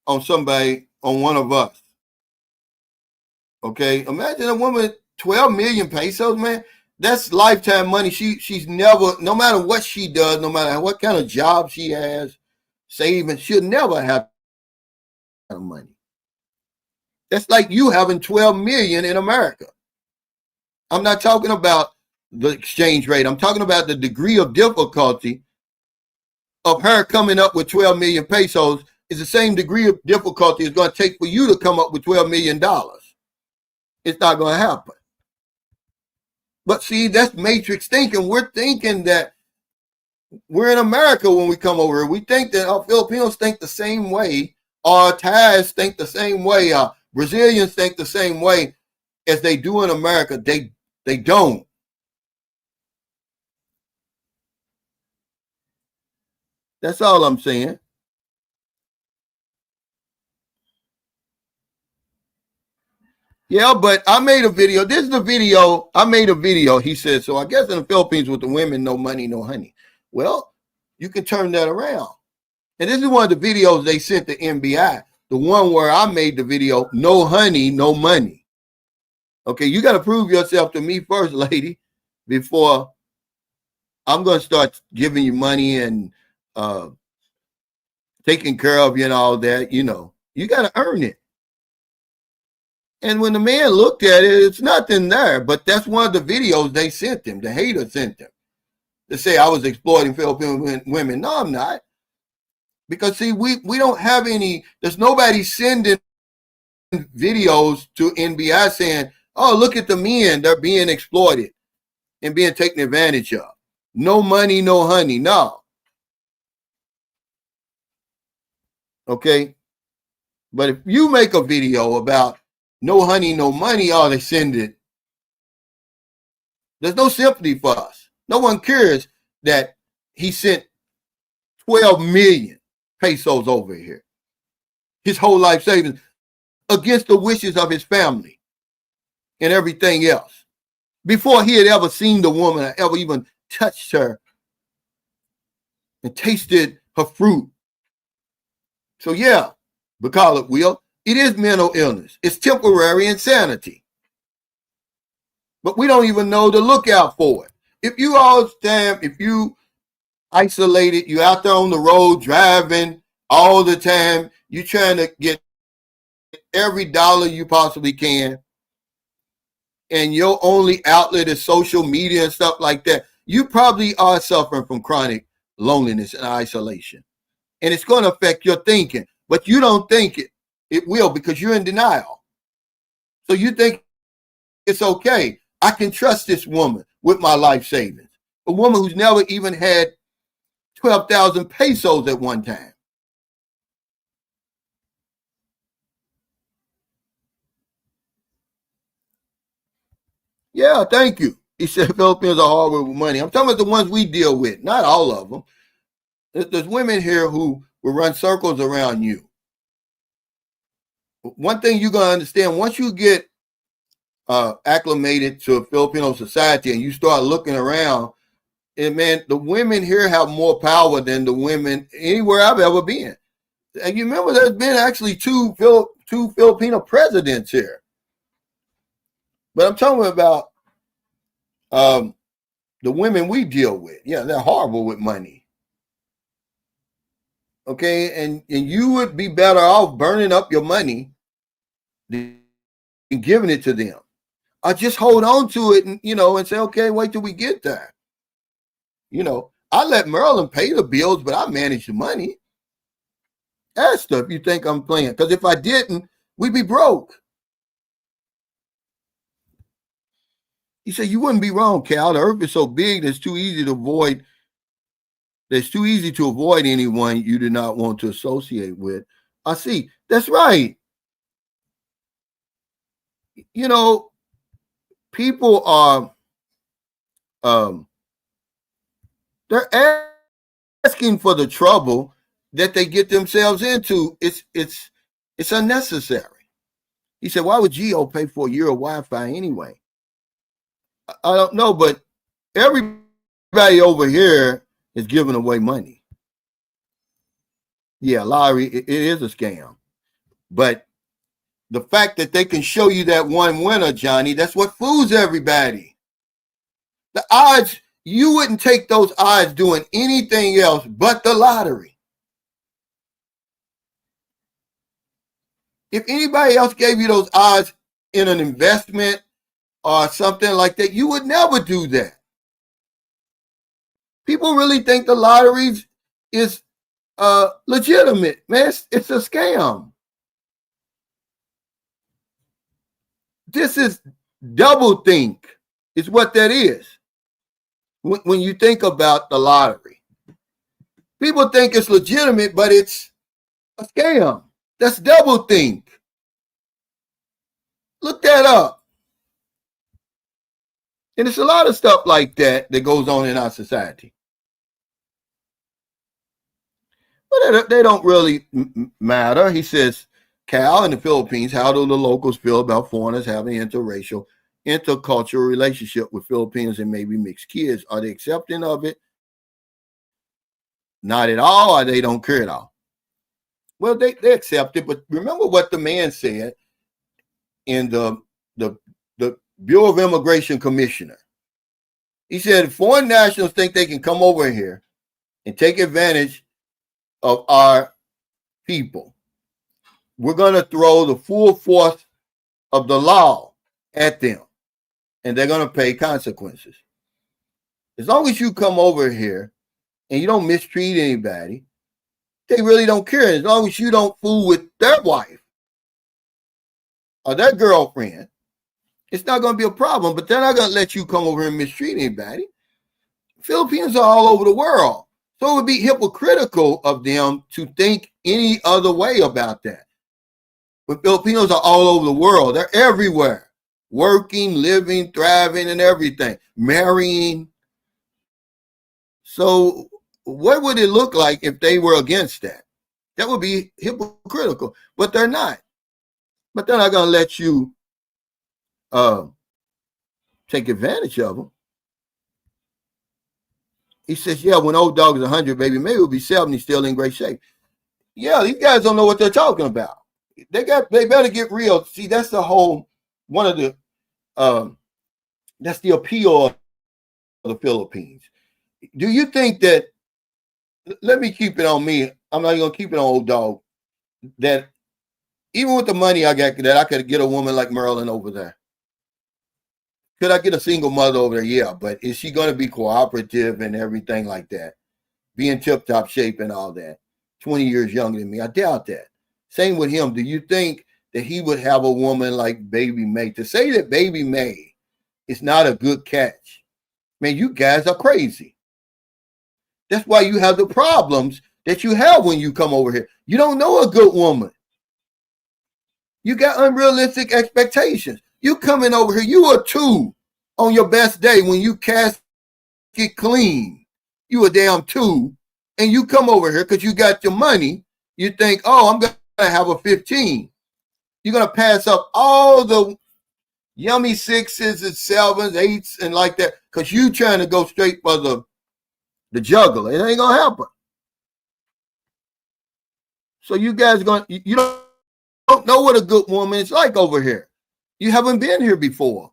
on somebody, on one of us. Okay, imagine a woman 12 million pesos, man. That's lifetime money. She's never, no matter what she does, no matter what kind of job she has, saving, she'll never have money. That's like you having 12 million in America. I'm not talking about the exchange rate. I'm talking about the degree of difficulty of her coming up with 12 million pesos is the same degree of difficulty it's going to take for you to come up with $12 million. It's not going to happen. But see, that's matrix thinking. We're thinking that we're in America when we come over here. We think that our Filipinos think the same way. Our Thais think the same way. Our Brazilians think the same way as they do in America. They don't. That's all I'm saying. Yeah, but I made a video. This is the video. I made a video. He said, so I guess in the Philippines with the women, no money, no honey. Well, you can turn that around. And this is one of the videos they sent to NBI. The one where I made the video, no honey, no money. Okay, you got to prove yourself to me first, lady, before I'm going to start giving you money and taking care of you and all that. You got to earn it. And when the man looked at it, it's nothing there. But that's one of the videos they sent him. The hater sent them to say I was exploiting Filipino women. No, I'm not. Because see, we don't have any. There's nobody sending videos to NBI saying, "Oh, look at the men; they're being exploited and being taken advantage of. No money, no honey. No." Okay, but if you make a video about no honey, no money, oh, they send it. There's no sympathy for us. No one cares that he sent 12 million pesos over here. His whole life savings against the wishes of his family and everything else. Before he had ever seen the woman or ever even touched her and tasted her fruit. So yeah, we call it Will. It is mental illness. It's temporary insanity. But we don't even know to look out for it. If you isolated, you out there on the road driving all the time, you trying to get every dollar you possibly can, and your only outlet is social media and stuff like that, you probably are suffering from chronic loneliness and isolation. And it's going to affect your thinking, but you don't think it will because you're in denial. So you think it's okay. I can trust this woman with my life savings. A woman who's never even had 12,000 pesos at one time. Yeah, thank you. He said Filipinos are hard with money. I'm talking about the ones we deal with, not all of them. There's women here who will run circles around you. One thing you're going to understand, once you get acclimated to Filipino society and you start looking around, and man, the women here have more power than the women anywhere I've ever been. And you remember there's been actually two Filipino presidents here. But I'm talking about the women we deal with. Yeah, they're horrible with money. Okay, and you would be better off burning up your money than giving it to them. Or just hold on to it and say, okay, wait till we get there. I let Marilyn pay the bills, but I manage the money. That's stuff you think I'm playing. Because if I didn't, we'd be broke. He said, you wouldn't be wrong, Cal. The earth is so big that it's too easy to avoid. It's too easy to avoid anyone you do not want to associate with. I see. That's right. People are they're asking for the trouble that they get themselves into. It's unnecessary. He said, why would Geo pay for a year of Wi-Fi anyway? I don't know, but everybody over here is giving away money. Yeah, lottery, it is a scam. But the fact that they can show you that one winner, Johnny, that's what fools everybody. The odds, you wouldn't take those odds doing anything else but the lottery. If anybody else gave you those odds in an investment or something like that, you would never do that. People really think the lottery is legitimate, man. It's a scam. This is double think, is what that is. When you think about the lottery, people think it's legitimate, but it's a scam. That's double think. Look that up. And it's a lot of stuff like that that goes on in our society. But they don't really matter. He says, Cal, in the Philippines, how do the locals feel about foreigners having interracial, intercultural relationship with Filipinos and maybe mixed kids? Are they accepting of it? Not at all, or they don't care at all? Well, they accept it, but remember what the man said in the Bureau of Immigration Commissioner. He said, foreign nationals think they can come over here and take advantage of our people. We're going to throw the full force of the law at them, and they're going to pay consequences. As long as you come over here and you don't mistreat anybody, they really don't care. As long as you don't fool with their wife or their girlfriend, it's not going to be a problem. But they're not going to let you come over here and mistreat anybody. Filipinos are all over the world. So it would be hypocritical of them to think any other way about that. But Filipinos are all over the world. They're everywhere. Working, living, thriving, and everything. Marrying. So what would it look like if they were against that? That would be hypocritical. But they're not. But they're not going to let you take advantage of them. He says, yeah, when old dog is 100, baby, maybe it'll be 70, still in great shape. Yeah, these guys don't know what they're talking about. They better get real. See, that's the whole, one of the, that's the appeal of the Philippines. Do you think that, let me keep it on me. I'm not going to keep it on old dog. That even with the money I got, that I could get a woman like Marilyn over there. Could I get a single mother over there? Yeah, but is she going to be cooperative and everything like that? Be in tip-top shape and all that? 20 years younger than me. I doubt that. Same with him. Do you think that he would have a woman like Baby May? To say that Baby May is not a good catch, man, you guys are crazy. That's why you have the problems that you have when you come over here. You don't know a good woman. You got unrealistic expectations. You coming over here, you a 2 on your best day when you casket clean. You a damn 2, and you come over here because you got your money. You think, oh, I'm going to have a 15. You're going to pass up all the yummy 6s and 7s, 8s, and like that because you trying to go straight for the juggler. It ain't going to happen. So you guys you don't know what a good woman is like over here. You haven't been here before.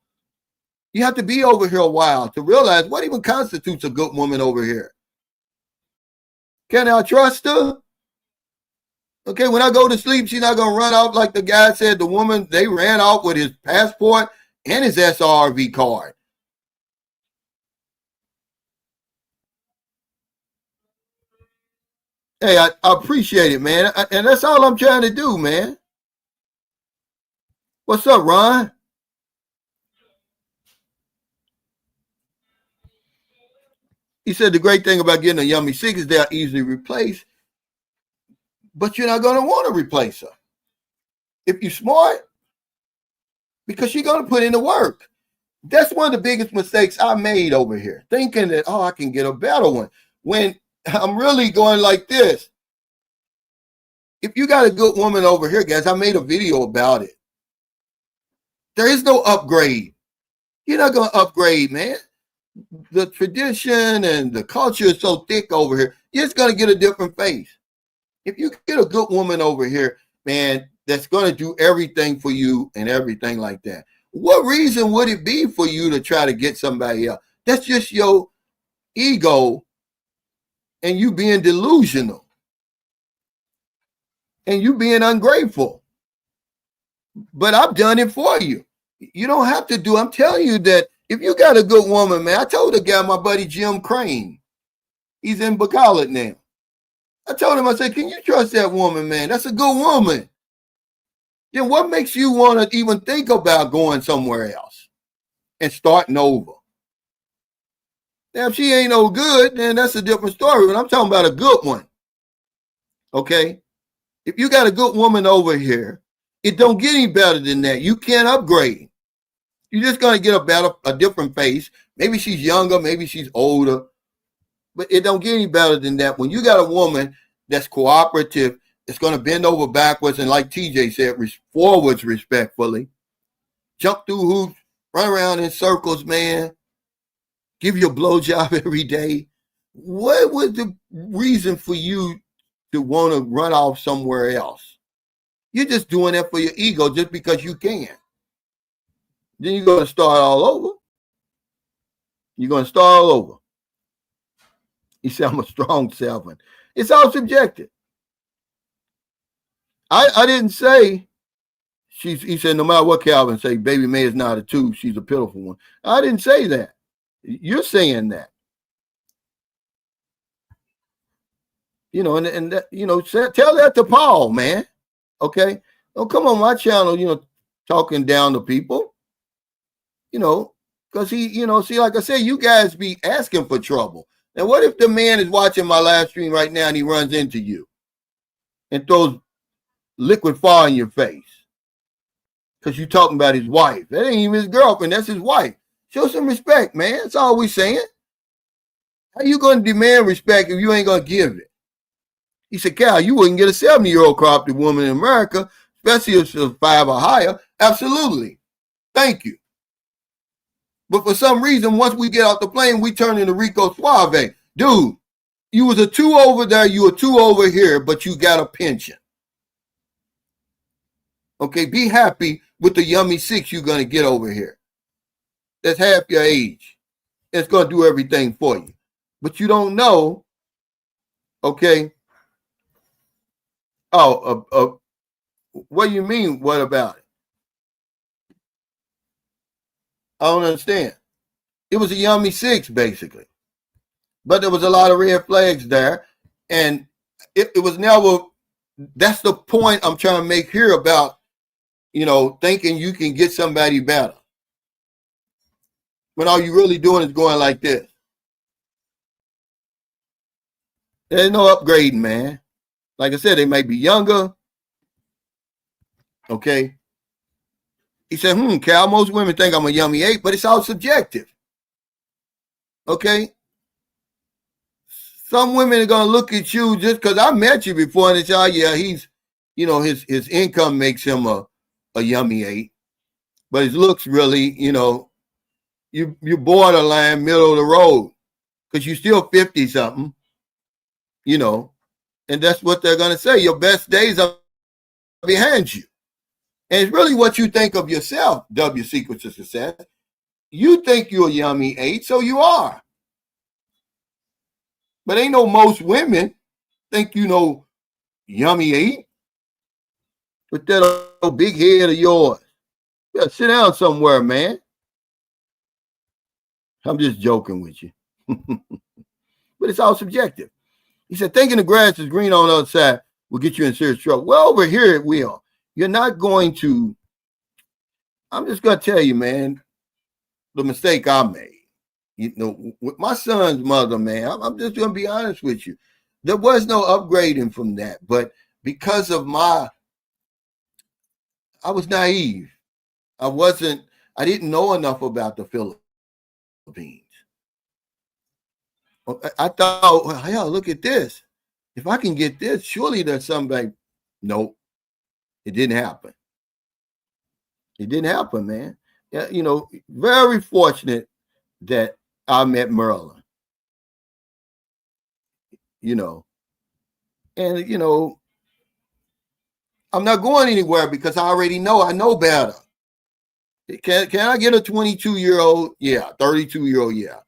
You have to be over here a while to realize what even constitutes a good woman over here. Can I trust her? Okay, when I go to sleep, she's not going to run off like the guy said, the woman, they ran off with his passport and his SRV card. Hey, I appreciate it, man. And that's all I'm trying to do, man. What's up, Ron? He said the great thing about getting a yummy 6 is they're easily replaced, but you're not going to want to replace her if you're smart, because you're going to put in the work. That's one of the biggest mistakes I made over here, thinking that, oh, I can get a better one, when I'm really going like this. If you got a good woman over here, guys, I made a video about it. There is no upgrade. You're not going to upgrade, man. The tradition and the culture is so thick over here, you're just going to get a different face. If you get a good woman over here, man, that's going to do everything for you and everything like that, what reason would it be for you to try to get somebody else? That's just your ego and you being delusional and you being ungrateful. But I've done it for you. You don't have to do. I'm telling you that if you got a good woman, man, I told the guy, my buddy Jim Crane, he's in Bacolod now. I told him, I said, can you trust that woman, man? That's a good woman. Then what makes you want to even think about going somewhere else and starting over? Now, if she ain't no good, then that's a different story. But I'm talking about a good one. Okay? If you got a good woman over here, it don't get any better than that. You can't upgrade. You're just going to get a different face. Maybe she's younger, maybe she's older, but it don't get any better than that. When you got a woman that's cooperative, it's going to bend over backwards and, like TJ said, forwards respectfully, jump through hoops, run around in circles, man, give you a blowjob every day. What was the reason for you to want to run off somewhere else? You're just doing that for your ego just because you can. Then you're going to start all over. You're going to start all over. He said, I'm a strong salesman. It's all subjective. I didn't say, he said, no matter what Calvin say, baby May is not a two, she's a pitiful one. I didn't say that. You're saying that. You know, and that, you know, tell that to Paul, man. Okay? Don't come on my channel, you know, talking down to people. You know, because he, you know, see, like I said, you guys be asking for trouble. And what if the man is watching my live stream right now and he runs into you and throws liquid fire in your face because you're talking about his wife? That ain't even his girlfriend. That's his wife. Show some respect, man. That's all we saying. How you going to demand respect if you ain't going to give it? He said, Cal, you wouldn't get a 70-year-old corrupted woman in America, especially if she's 5 or higher. Absolutely. Thank you. But for some reason, once we get off the plane, we turn into Rico Suave. Dude, you was a 2 over there, you a 2 over here, but you got a pension. Okay, be happy with the yummy 6 you're going to get over here. That's half your age. It's going to do everything for you. But you don't know, okay, what do you mean, what about it? I don't understand. It was a yummy 6, basically. But there was a lot of red flags there. And it was never, that's the point I'm trying to make here about, you know, thinking you can get somebody better. When all you're really doing is going like this. There's no upgrading, man. Like I said, they might be younger. Okay. He said, Cal, most women think I'm a yummy 8, but it's all subjective. Okay. Some women are going to look at you just because I met you before and they say, oh, yeah, he's, you know, his income makes him a yummy 8. But his looks really, you know, you borderline middle of the road because you're still 50-something, you know, and that's what they're going to say. Your best days are behind you. And it's really what you think of yourself, W Secrets of Success. You think you're a yummy 8, so you are. But ain't no most women think you know yummy 8 with that old big head of yours. You gotta sit down somewhere, man. I'm just joking with you. But it's all subjective. He said, thinking the grass is green on the other side will get you in serious trouble. Well, over here it will. You're not going to, I'm just going to tell you, man, the mistake I made. You know, with my son's mother, man, I'm just going to be honest with you. There was no upgrading from that. But because of I was naive. I didn't know enough about the Philippines. I thought, well, hell, look at this. If I can get this, surely there's somebody. Nope. It didn't happen. It didn't happen, man. Yeah, you know, very fortunate that I met Merlin. You know, and you know, I'm not going anywhere because I already know. I know better. Can I get a 22-year-old? Yeah. 32-year-old? Yeah.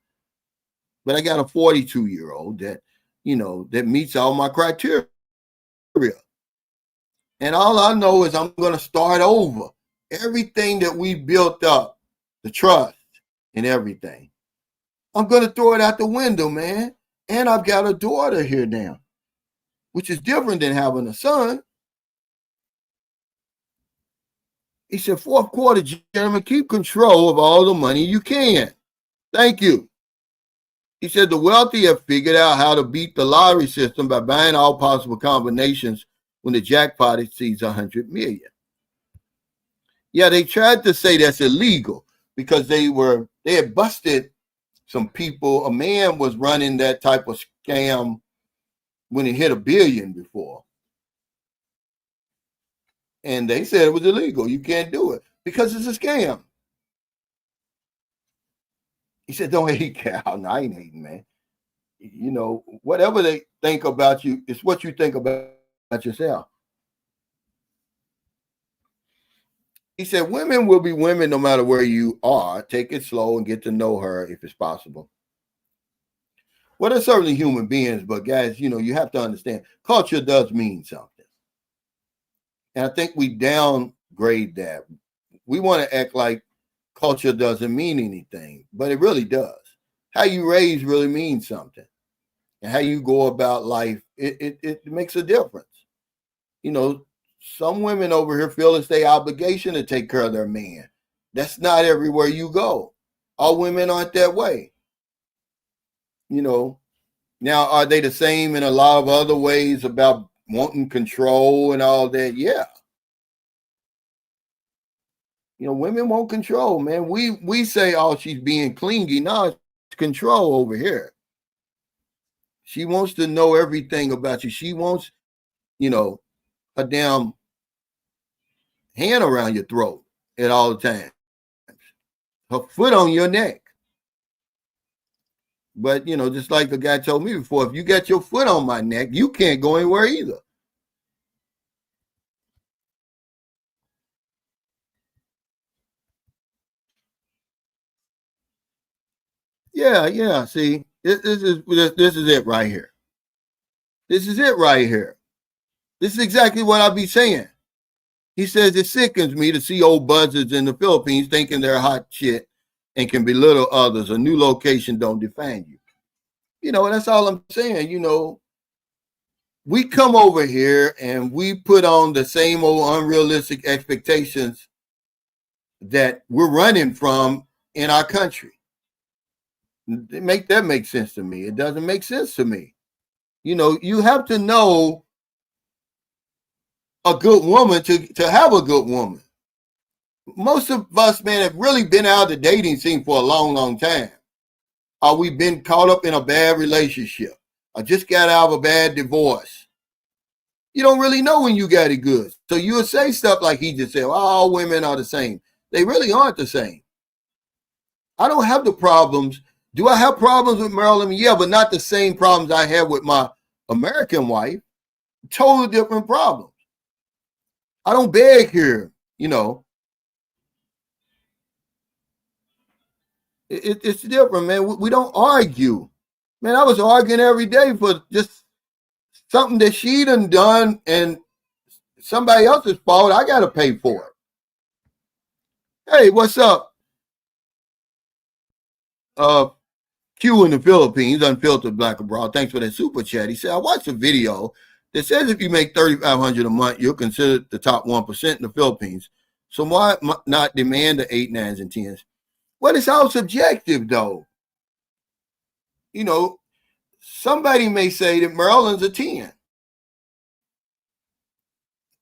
But I got a 42-year-old that, you know, that meets all my criteria. And all I know is I'm going to start over. Everything that we built up, the trust and everything, I'm going to throw it out the window, man. And I've got a daughter here now, which is different than having a son. He said, fourth quarter, gentlemen, keep control of all the money you can. Thank you. He said, the wealthy have figured out how to beat the lottery system by buying all possible combinations when the jackpot exceeds 100 million. Yeah, they tried to say that's illegal because they had busted some people. A man was running that type of scam when it hit 1 billion before. And they said it was illegal. You can't do it because it's a scam. He said, don't hate Cal. No, I ain't hating, man. You know, whatever they think about you, it's what you think about yourself. He said, women will be women no matter where you are. Take it slow and get to know her if it's possible. Well, they're certainly human beings, but guys, you know, you have to understand culture does mean something. And I think we downgrade that. We want to act like culture doesn't mean anything, but it really does. How you raise really means something. And how you go about life, it makes a difference. You know, some women over here feel it's their obligation to take care of their man. That's not everywhere you go. All women aren't that way. You know, now are they the same in a lot of other ways about wanting control and all that? Yeah. You know, women want control, man. We say, oh, she's being clingy. No, it's control over here. She wants to know everything about you. She wants, you know, a damn hand around your throat at all times. Her foot on your neck. But, you know, just like the guy told me before, if you got your foot on my neck, you can't go anywhere either. Yeah. See, this is it right here. This is it right here. This is exactly what I be saying. He says it sickens me to see old buzzards in the Philippines thinking they're hot shit and can belittle others. A new location don't define you. You know, that's all I'm saying. You know, we come over here and we put on the same old unrealistic expectations that we're running from in our country. That make sense to me. It doesn't make sense to me. You know, you have to know a good woman to have a good woman. Most of us, man, have really been out of the dating scene for a long time. Or we've been caught up in a bad relationship. I just got out of a bad divorce. You don't really know when you got it good. So you'll say stuff like he just said, well, all women are the same. They really aren't the same. I don't have the problems. Do I have problems with Marilyn? Yeah, but not the same problems I had with my American wife. Totally different problems. I don't beg here, you know. It's different, man. We don't argue. Man, I was arguing every day for just something that she done and somebody else's fault. I got to pay for it. Hey, what's up? Q in the Philippines, Unfiltered Black Abroad. Thanks for that super chat. He said, I watched a video that says if you make $3,500 a month, you're considered the top 1% in the Philippines. So why not demand the 8, 9s, and 10s? Well, it's all subjective, though. You know, somebody may say that Maryland's a 10.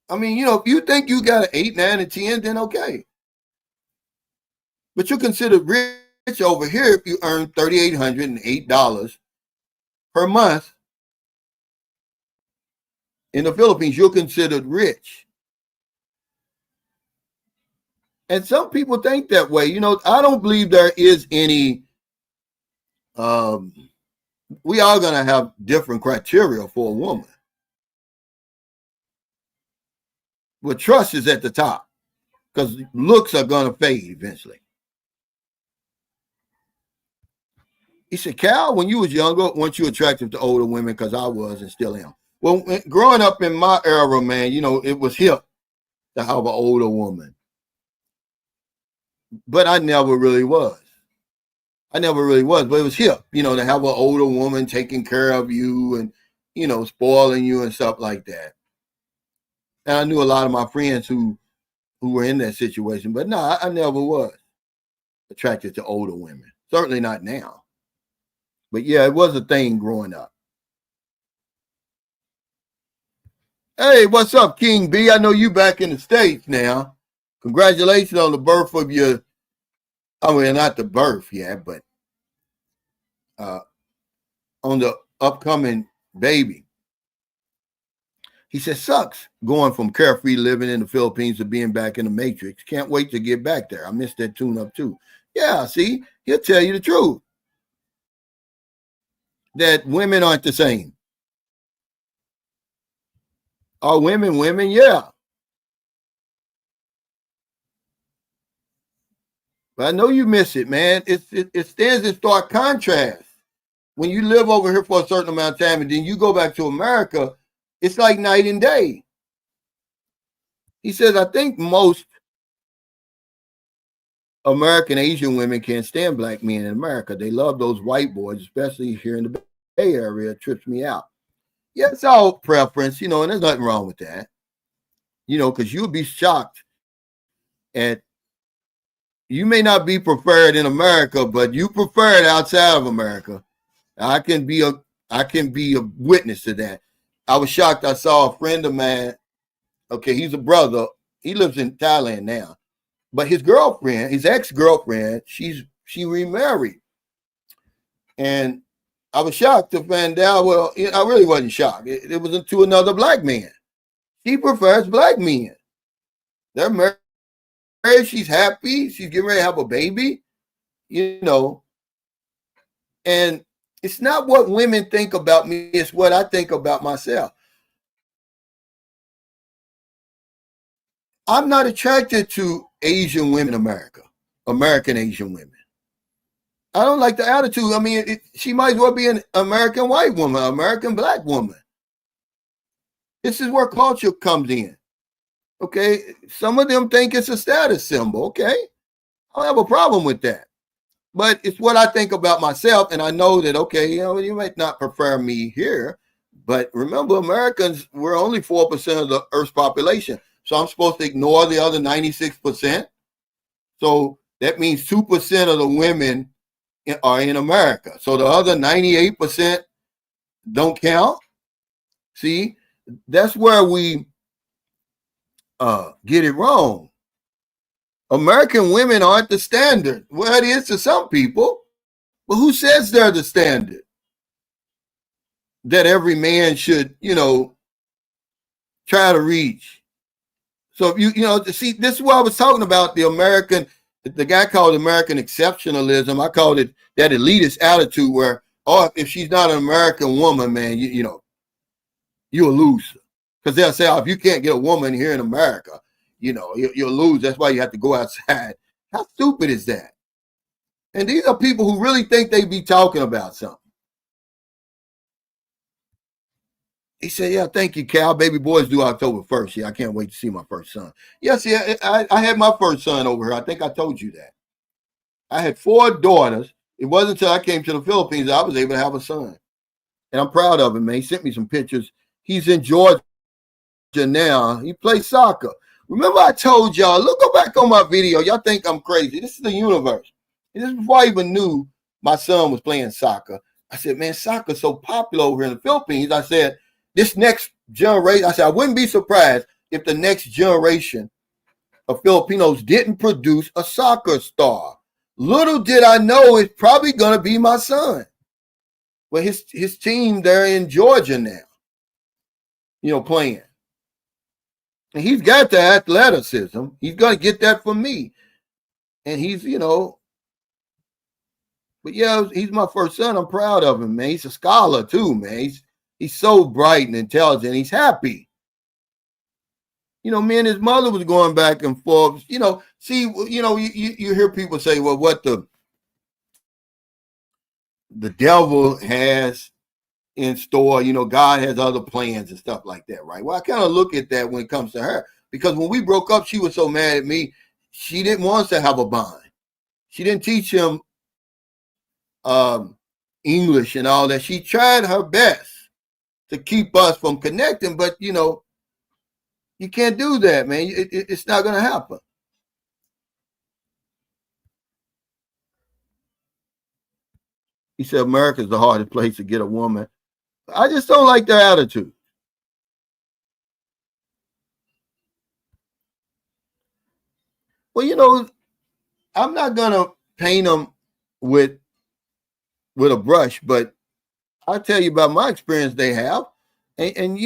I mean, you know, if you think you got an 8, 9, and 10, then okay. But you're considered rich over here if you earn $3,808 per month. In the Philippines, you're considered rich. And some people think that way. You know, I don't believe there is any, we are going to have different criteria for a woman. But trust is at the top because looks are going to fade eventually. He said, Cal, when you was younger, weren't you attractive to older women? Because I was and still am. Well, growing up in my era, man, you know, it was hip to have an older woman. But I never really was. But it was hip, you know, to have an older woman taking care of you and, you know, spoiling you and stuff like that. And I knew a lot of my friends who were in that situation, but no, I never was attracted to older women. Certainly not now. But yeah, it was a thing growing up. Hey, what's up, King B? I know you back in the States now. Congratulations on the birth of your, I mean, not the birth yet, but on the upcoming baby. He said, sucks going from carefree living in the Philippines to being back in the Matrix. Can't wait to get back there. I missed that tune up too. Yeah, see, he'll tell you the truth that women aren't the same. Are women women? Yeah. But I know you miss it, man. It stands in stark contrast. When you live over here for a certain amount of time and then you go back to America, it's like night and day. He says, I think most American Asian women can't stand black men in America. They love those white boys, especially here in the Bay Area. It trips me out. Yeah, it's all preference, and there's nothing wrong with that. Because you'll be shocked at, you may not be preferred in America, but you prefer it outside of America. I can be a witness to that. I was shocked. I saw a friend of mine. Okay, he's a brother. He lives in Thailand now. But his girlfriend, his ex-girlfriend, she remarried. And I was shocked to find out, well, I really wasn't shocked. It was to another black man. She prefers black men. They're married. She's happy. She's getting ready to have a baby, And it's not what women think about me. It's what I think about myself. I'm not attracted to Asian women in America, American Asian women. I don't like the attitude. I mean, she might as well be an American white woman, American black woman. This is where culture comes in. Okay, some of them think it's a status symbol. Okay, I don't have a problem with that. But it's what I think about myself, and I know that, okay, you might not prefer me here, but remember, Americans, we're only 4% of the Earth's population. So I'm supposed to ignore the other 96%. So that means 2% of the women are in America. So the other 98% don't count. See, that's where we get it wrong. American women aren't the standard. Well, it is to some people, but who says they're the standard? That every man should, try to reach. So if see, this is what I was talking about, the guy called American exceptionalism. I called it that elitist attitude where, if she's not an American woman, man, you'll lose. Because they'll say, if you can't get a woman here in America, you'll lose. That's why you have to go outside. How stupid is that? And these are people who really think they be talking about something. He said, yeah, thank you, Cal. Baby boys due October 1st. Yeah, I can't wait to see my first son. Yes, yeah, I had my first son over here. I think I told you that. I had 4 daughters. It wasn't until I came to the Philippines that I was able to have a son. And I'm proud of him, man. He sent me some pictures. He's in Georgia now. He plays soccer. Remember I told y'all, go back on my video. Y'all think I'm crazy. This is the universe. And this is before I even knew my son was playing soccer. I said, man, soccer's so popular over in the Philippines. I said, this next generation, I wouldn't be surprised if the next generation of Filipinos didn't produce a soccer star. Little did I know it's probably going to be my son. Well, his team, they're in Georgia now, playing. And he's got the athleticism. He's going to get that from me. And he's, but yeah, he's my first son. I'm proud of him, man. He's a scholar too, man. He's so bright and intelligent. He's happy. Me and his mother was going back and forth. See, you hear people say, well, what the devil has in store, God has other plans and stuff like that, right? Well, I kind of look at that when it comes to her, because when we broke up, she was so mad at me. She didn't want us to have a bond. She didn't teach him English and all that. She tried her best to keep us from connecting, but you can't do that, man. It's not going to happen. He said, America's the hardest place to get a woman. I just don't like their attitude. Well, I'm not going to paint them with a brush, but I'll tell you about my experience they have. And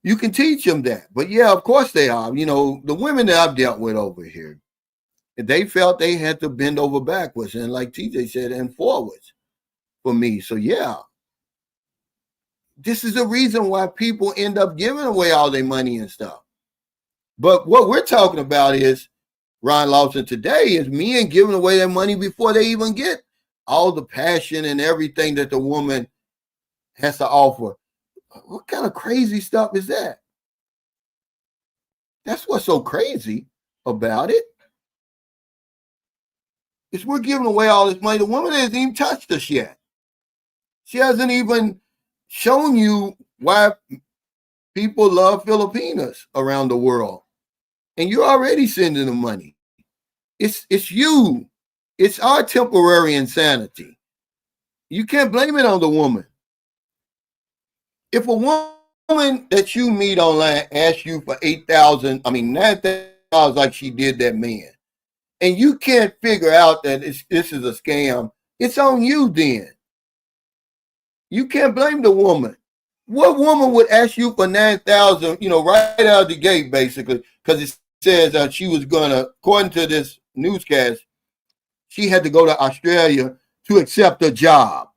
You can teach them that. But yeah, of course they are. You know, the women that I've dealt with over here, they felt they had to bend over backwards and, like TJ said, and forwards for me. So yeah, this is the reason why people end up giving away all their money and stuff. But what we're talking about is, Ron Lawson, today is men giving away their money before they even get all the passion and everything that the woman has to offer. What kind of crazy stuff is that? That's what's so crazy about it. Is we're giving away all this money. The woman hasn't even touched us yet. She hasn't even shown you why people love Filipinas around the world. And you're already sending them money. It's you. It's our temporary insanity. You can't blame it on the woman. If a woman that you meet online asks you for $9,000 like she did that man, and you can't figure out that this is a scam, it's on you then. You can't blame the woman. What woman would ask you for $9,000, right out of the gate, basically, because it says she was going to, according to this newscast, she had to go to Australia to accept a job.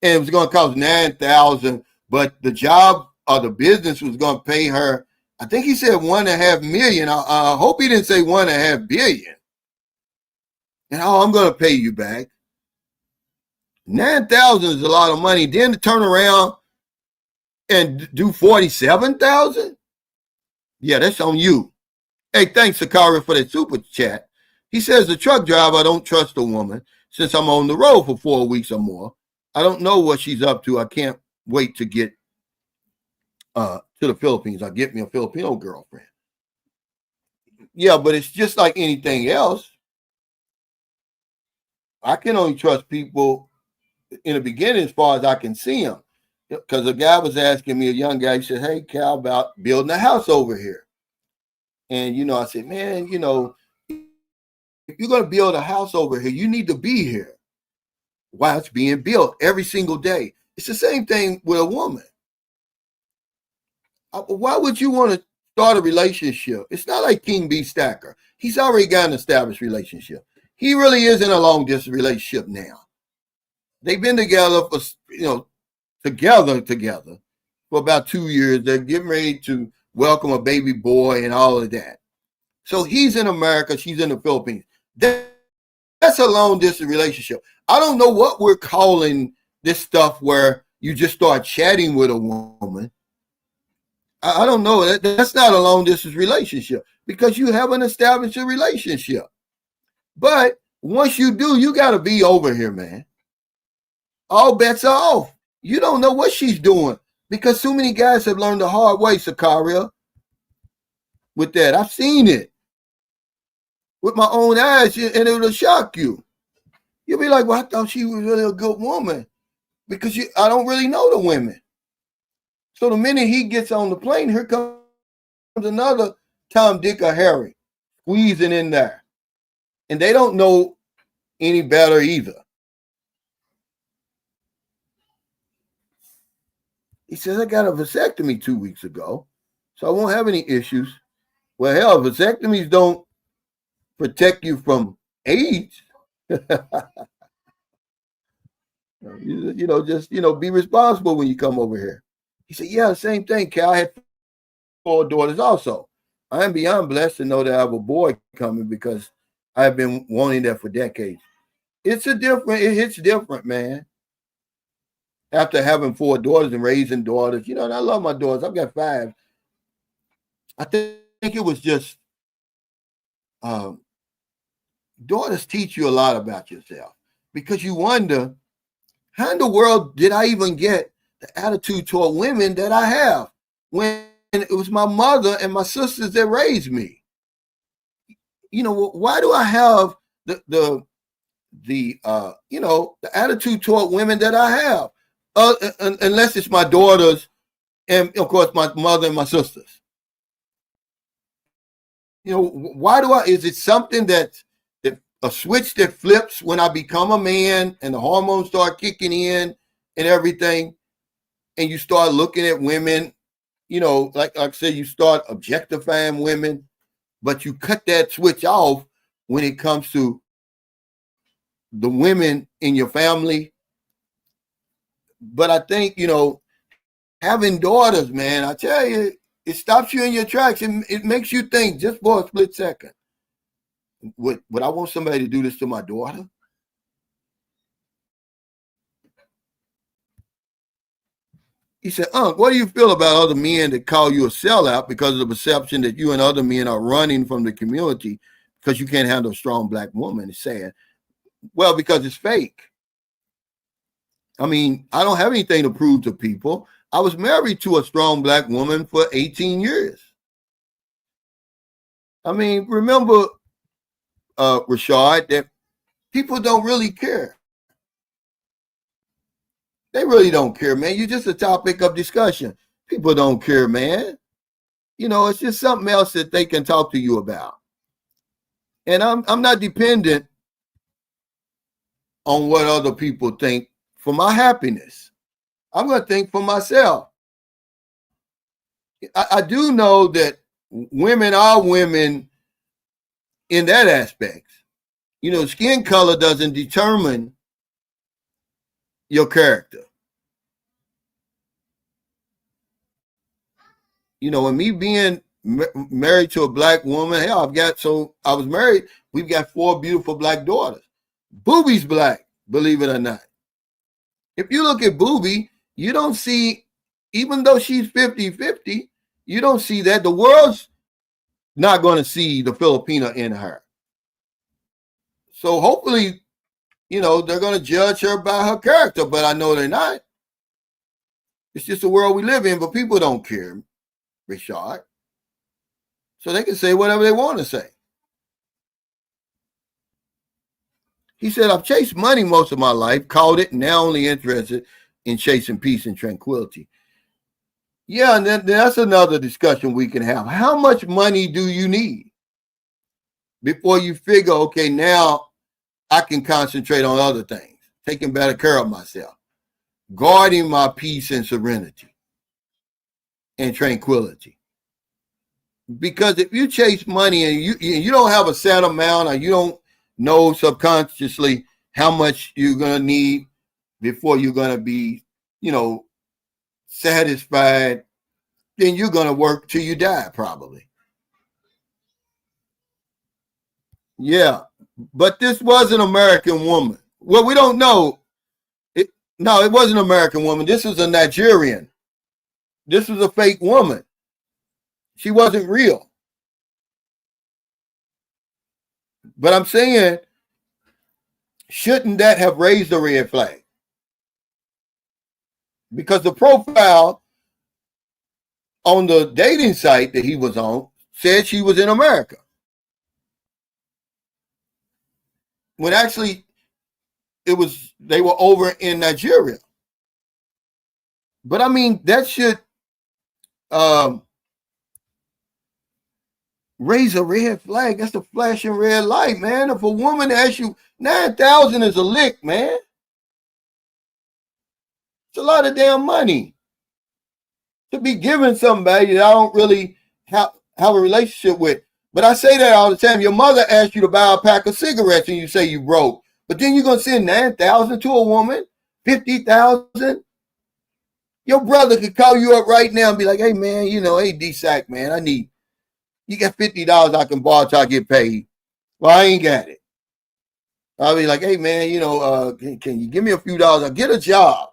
And it was going to cost $9,000, but the job or the business was going to pay her, I think he said $1.5 million. I hope he didn't say $1.5 billion. And I'm going to pay you back. $9,000 is a lot of money. Then to turn around and do $47,000? Yeah, that's on you. Hey, thanks, Sakari, for that super chat. He says, the truck driver, I don't trust the woman since I'm on the road for 4 weeks or more. I don't know what she's up to. I can't wait to get to the Philippines. I'll get me a Filipino girlfriend. Yeah, but it's just like anything else. I can only trust people in the beginning as far as I can see them. Because a guy was asking me, a young guy, he said, hey, Cal, about building a house over here. And, I said, man, if you're going to build a house over here, you need to be here while it's being built every single day. It's the same thing with a woman. Why would you want to start a relationship? It's not like King B. Stacker. He's already got an established relationship. He really is in a long distance relationship now. They've been together for, together for about 2 years. They're getting ready to welcome a baby boy and all of that. So he's in America. She's in the Philippines. That's a long distance relationship. I don't know what we're calling this stuff where you just start chatting with a woman. I don't know. That's not a long distance relationship because you haven't established a relationship. But once you do, you got to be over here, man. All bets are off. You don't know what she's doing because so many guys have learned the hard way, Sakaria, with that. I've seen it with my own eyes, and it'll shock you. You'll be like, well, I thought she was really a good woman because I don't really know the women. So the minute he gets on the plane, here comes another Tom, Dick, or Harry squeezing in there. And they don't know any better either. He says, I got a vasectomy 2 weeks ago, so I won't have any issues. Well, hell, vasectomies don't protect you from AIDS. Just be responsible when you come over here. He said, yeah, same thing, Cal. I had 4 daughters also. I am beyond blessed to know that I have a boy coming because I've been wanting that for decades. It hits different, man. After having 4 daughters and raising daughters, and I love my daughters. I've got 5. I think it was just daughters teach you a lot about yourself because you wonder, how in the world did I even get the attitude toward women that I have when it was my mother and my sisters that raised me? Why do I have the attitude toward women that I have? Unless it's my daughters and, of course, my mother and my sisters. Why is it something that a switch that flips when I become a man and the hormones start kicking in and everything, and you start looking at women, like I said, you start objectifying women, but you cut that switch off when it comes to the women in your family. But I think, having daughters, man, I tell you, it stops you in your tracks. It makes you think just for a split second. Would I want somebody to do this to my daughter? He said, what do you feel about other men that call you a sellout because of the perception that you and other men are running from the community because you can't handle a strong black woman? He's saying, well, because it's fake. I mean, I don't have anything to prove to people. I was married to a strong black woman for 18 years. I mean, remember, Rashad, that people don't really care. They really don't care, man. You're just a topic of discussion. People don't care, man. It's just something else that they can talk to you about. And I'm not dependent on what other people think for my happiness. I'm going to think for myself. I do know that women are women in that aspect. Skin color doesn't determine your character. And me being married to a black woman, hell, I was married. We've got 4 beautiful black daughters. Boobie's black, believe it or not. If you look at Boobie, you don't see, even though she's 50-50, you don't see that. The world's not going to see the Filipina in her. So hopefully, they're going to judge her by her character, but I know they're not. It's just the world we live in, but people don't care, Richard. So they can say whatever they want to say. He said, I've chased money most of my life, caught it, and now only interested in chasing peace and tranquility. Yeah, and then that's another discussion we can have. How much money do you need before you figure, okay, now I can concentrate on other things, taking better care of myself, guarding my peace and serenity and tranquility? Because if you chase money and you don't have a set amount, or you don't know subconsciously how much you're going to need before you're going to be, satisfied, then you're going to work till you die, probably. Yeah, but this was an American woman. Well, we don't know. No, it wasn't an American woman. This was a Nigerian. This was a fake woman. She wasn't real. But I'm saying, shouldn't that have raised a red flag? Because the profile on the dating site that he was on said she was in America, when actually they were over in Nigeria. But I mean, that should raise a red flag. That's the flashing red light, man. If a woman asks you, 9,000 is a lick, man. It's a lot of damn money to be giving somebody that I don't really have a relationship with. But I say that all the time. Your mother asks you to buy a pack of cigarettes and you say you broke. But then you're going to send 9,000 to a woman, 50,000. Your brother could call you up right now and be like, hey, man, hey, D-Sack, man, you got $50 I can borrow till I get paid. Well, I ain't got it. I'll be like, hey, man, can you give me a few dollars? I'll get a job.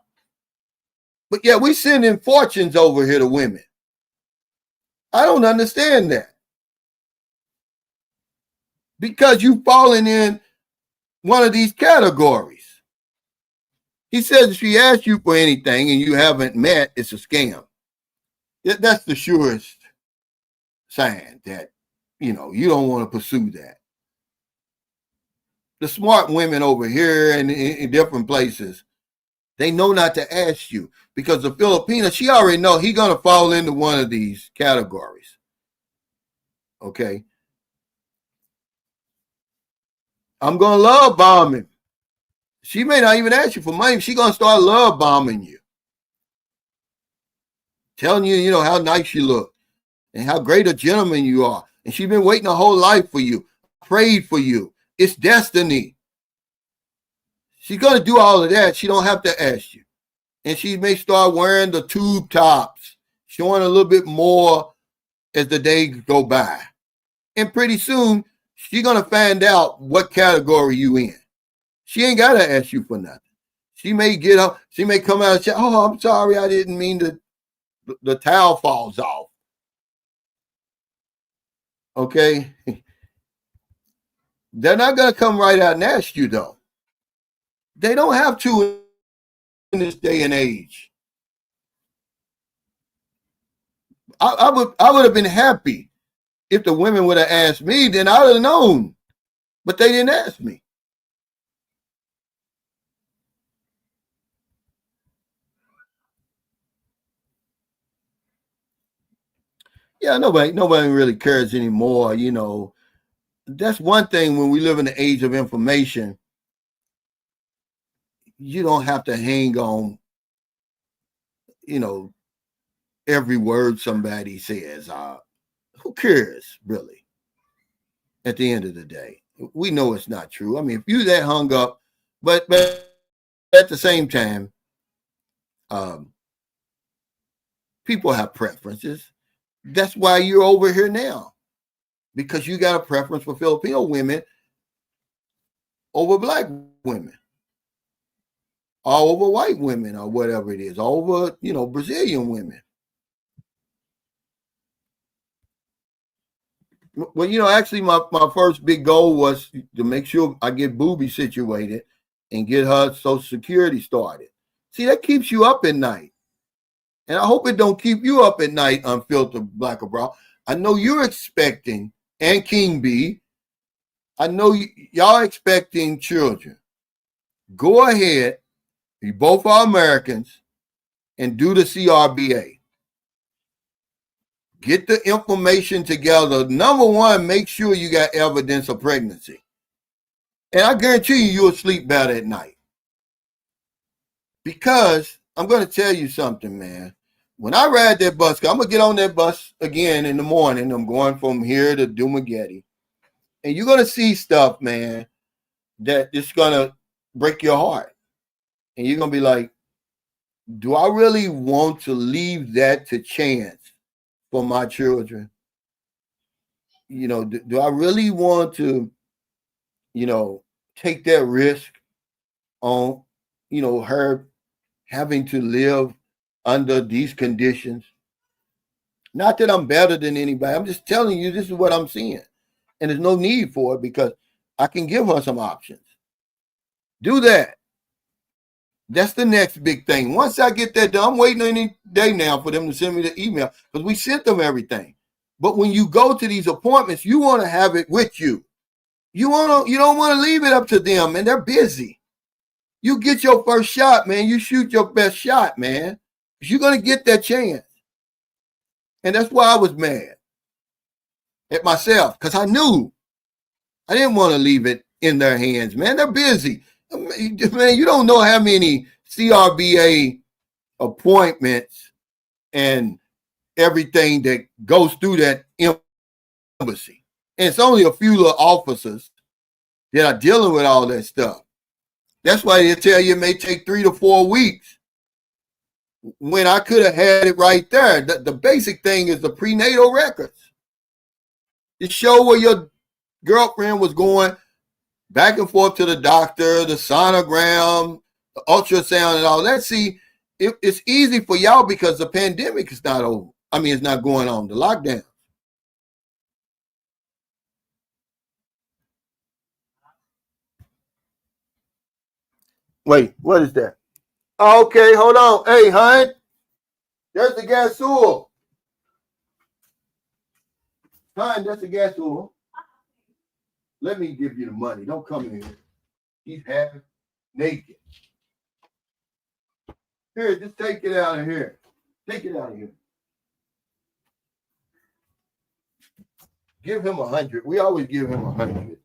But yeah, we sending fortunes over here to women. I don't understand that. Because you've fallen in one of these categories. He says if she asks you for anything and you haven't met, it's a scam. That's the surest sign that, you don't want to pursue that. The smart women over here and in different places, they know not to ask you, because the Filipina, she already know he's going to fall into one of these categories. Okay. I'm going to love bomb him. She may not even ask you for money. She's going to start love bombing you. telling you, you know, how nice you look and how great a gentleman you are. And she's been waiting a whole life for you, prayed for you. It's destiny. She's going to do all of that. She don't have to ask you. And she may start wearing the tube tops, showing a little bit more as the days go by. And pretty soon, she's going to find out what category you in. She ain't got to ask you for nothing. She may get up, she may come out and say, oh, I'm sorry, I didn't mean to, the towel falls off. Okay? They're not going to come right out and ask you, though. They don't have to in this day and age. I would have been happy if the women would have asked me, then I would have known. But they didn't ask me. Yeah, nobody really cares anymore. You know, that's one thing when we live in the age of information. You don't have to hang on, you know, every word somebody says. Who cares, really? At the end of the day, we know it's not true. I mean, if you that hung up, but at the same time, people have preferences. That's why you're over here now, because you got a preference for Filipino women over black women, or over white women, or whatever it is, over, you know, Brazilian women. Well, you know, actually, my first big goal was to make sure I get Booby situated and get her Social Security started. See, that keeps you up at night. And I hope it don't keep you up at night, Unfiltered Black or Brown. I know you're expecting, and King B, I know y'all expecting children. Go ahead, you both are Americans, and do the CRBA. Get the information together. Number one, make sure you got evidence of pregnancy. And I guarantee you, you'll sleep better at night. Because I'm going to tell you something, man. When I ride that bus, I'm going to get on that bus again in the morning. I'm going from here to Dumaguete. And you're going to see stuff, man, that is going to break your heart. And you're going to be like, do I really want to leave that to chance for my children? You know, do I really want to, you know, take that risk on, you know, her having to live under these conditions? Not that I'm better than anybody. I'm just telling you, this is what I'm seeing. And there's no need for it because I can give her some options. Do that. That's the next big thing. Once I get that done, I'm waiting any day now for them to send me the email because we sent them everything. But when you go to these appointments, you want to have it with you. You don't want to leave it up to them, and they're busy. You get your first shot, man. You shoot your best shot, man. You're going to get that chance. And that's why I was mad at myself, because I knew I didn't want to leave it in their hands, man. They're busy. Man, you don't know how many CRBA appointments and everything that goes through that embassy. And it's only a few little officers that are dealing with all that stuff. That's why they tell you it may take 3 to 4 weeks. When I could have had it right there. The basic thing is the prenatal records. It show where your girlfriend was going back and forth to the doctor, the sonogram, the ultrasound, and all that. See, it's easy for y'all because the pandemic is not over. I mean, it's not going on, the lockdown. Wait, what is that? Okay, hold on. Hey, hon, there's the gasoil. Hon, that's the gasoil. Let me give you the money. Don't come in here. He's half naked. Here, just take it out of here. Take it out of here. Give him 100. We always give him 100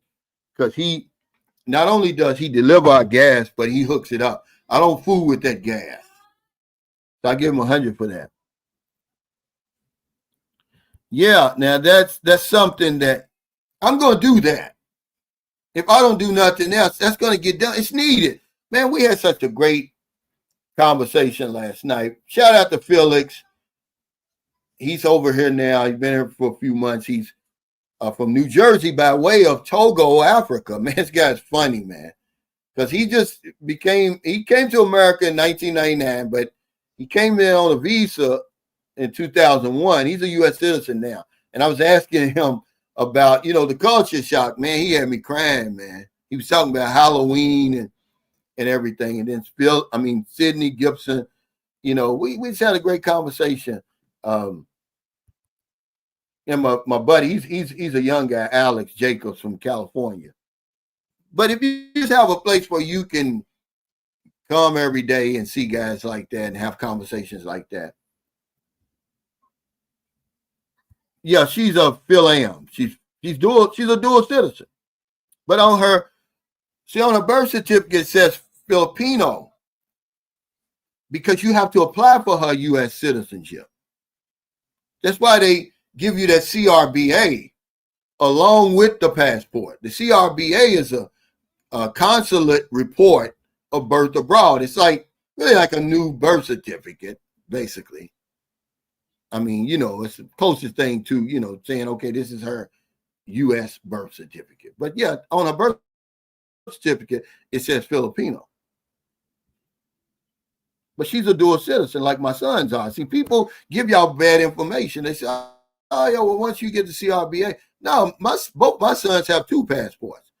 because he not only does he deliver our gas, but he hooks it up. I don't fool with that gas, so I give him 100 for that. Yeah, now that's something that I'm gonna do that. If I don't do nothing else, that's gonna get done. It's needed. Man, we had such a great conversation last night. Shout out to Felix. He's over here now. He's been here for a few months. He's from New Jersey by way of Togo, Africa. Man, this guy's funny, man. Because he came to America in 1999, but he came in on a visa in 2001. He's a U.S. citizen now. And I was asking him about, the culture shock. Man, he had me crying, man. He was talking about Halloween and everything. And then Sydney Gibson, we just had a great conversation. And my buddy, he's a young guy, Alex Jacobs from California. But if you just have a place where you can come every day and see guys like that and have conversations like that. Yeah, she's a Phil-Am. She's a dual citizen. But on her birth certificate it says Filipino because you have to apply for her U.S. citizenship. That's why they give you that CRBA along with the passport. The CRBA is a consulate report of birth abroad. It's really like a new birth certificate, basically. It's the closest thing to, saying, okay, this is her U.S. birth certificate. But yeah, on a birth certificate, it says Filipino. But she's a dual citizen like my sons are. See, people give y'all bad information. They say, oh, yeah, well, once you get the CRBA. No, both my sons have two passports.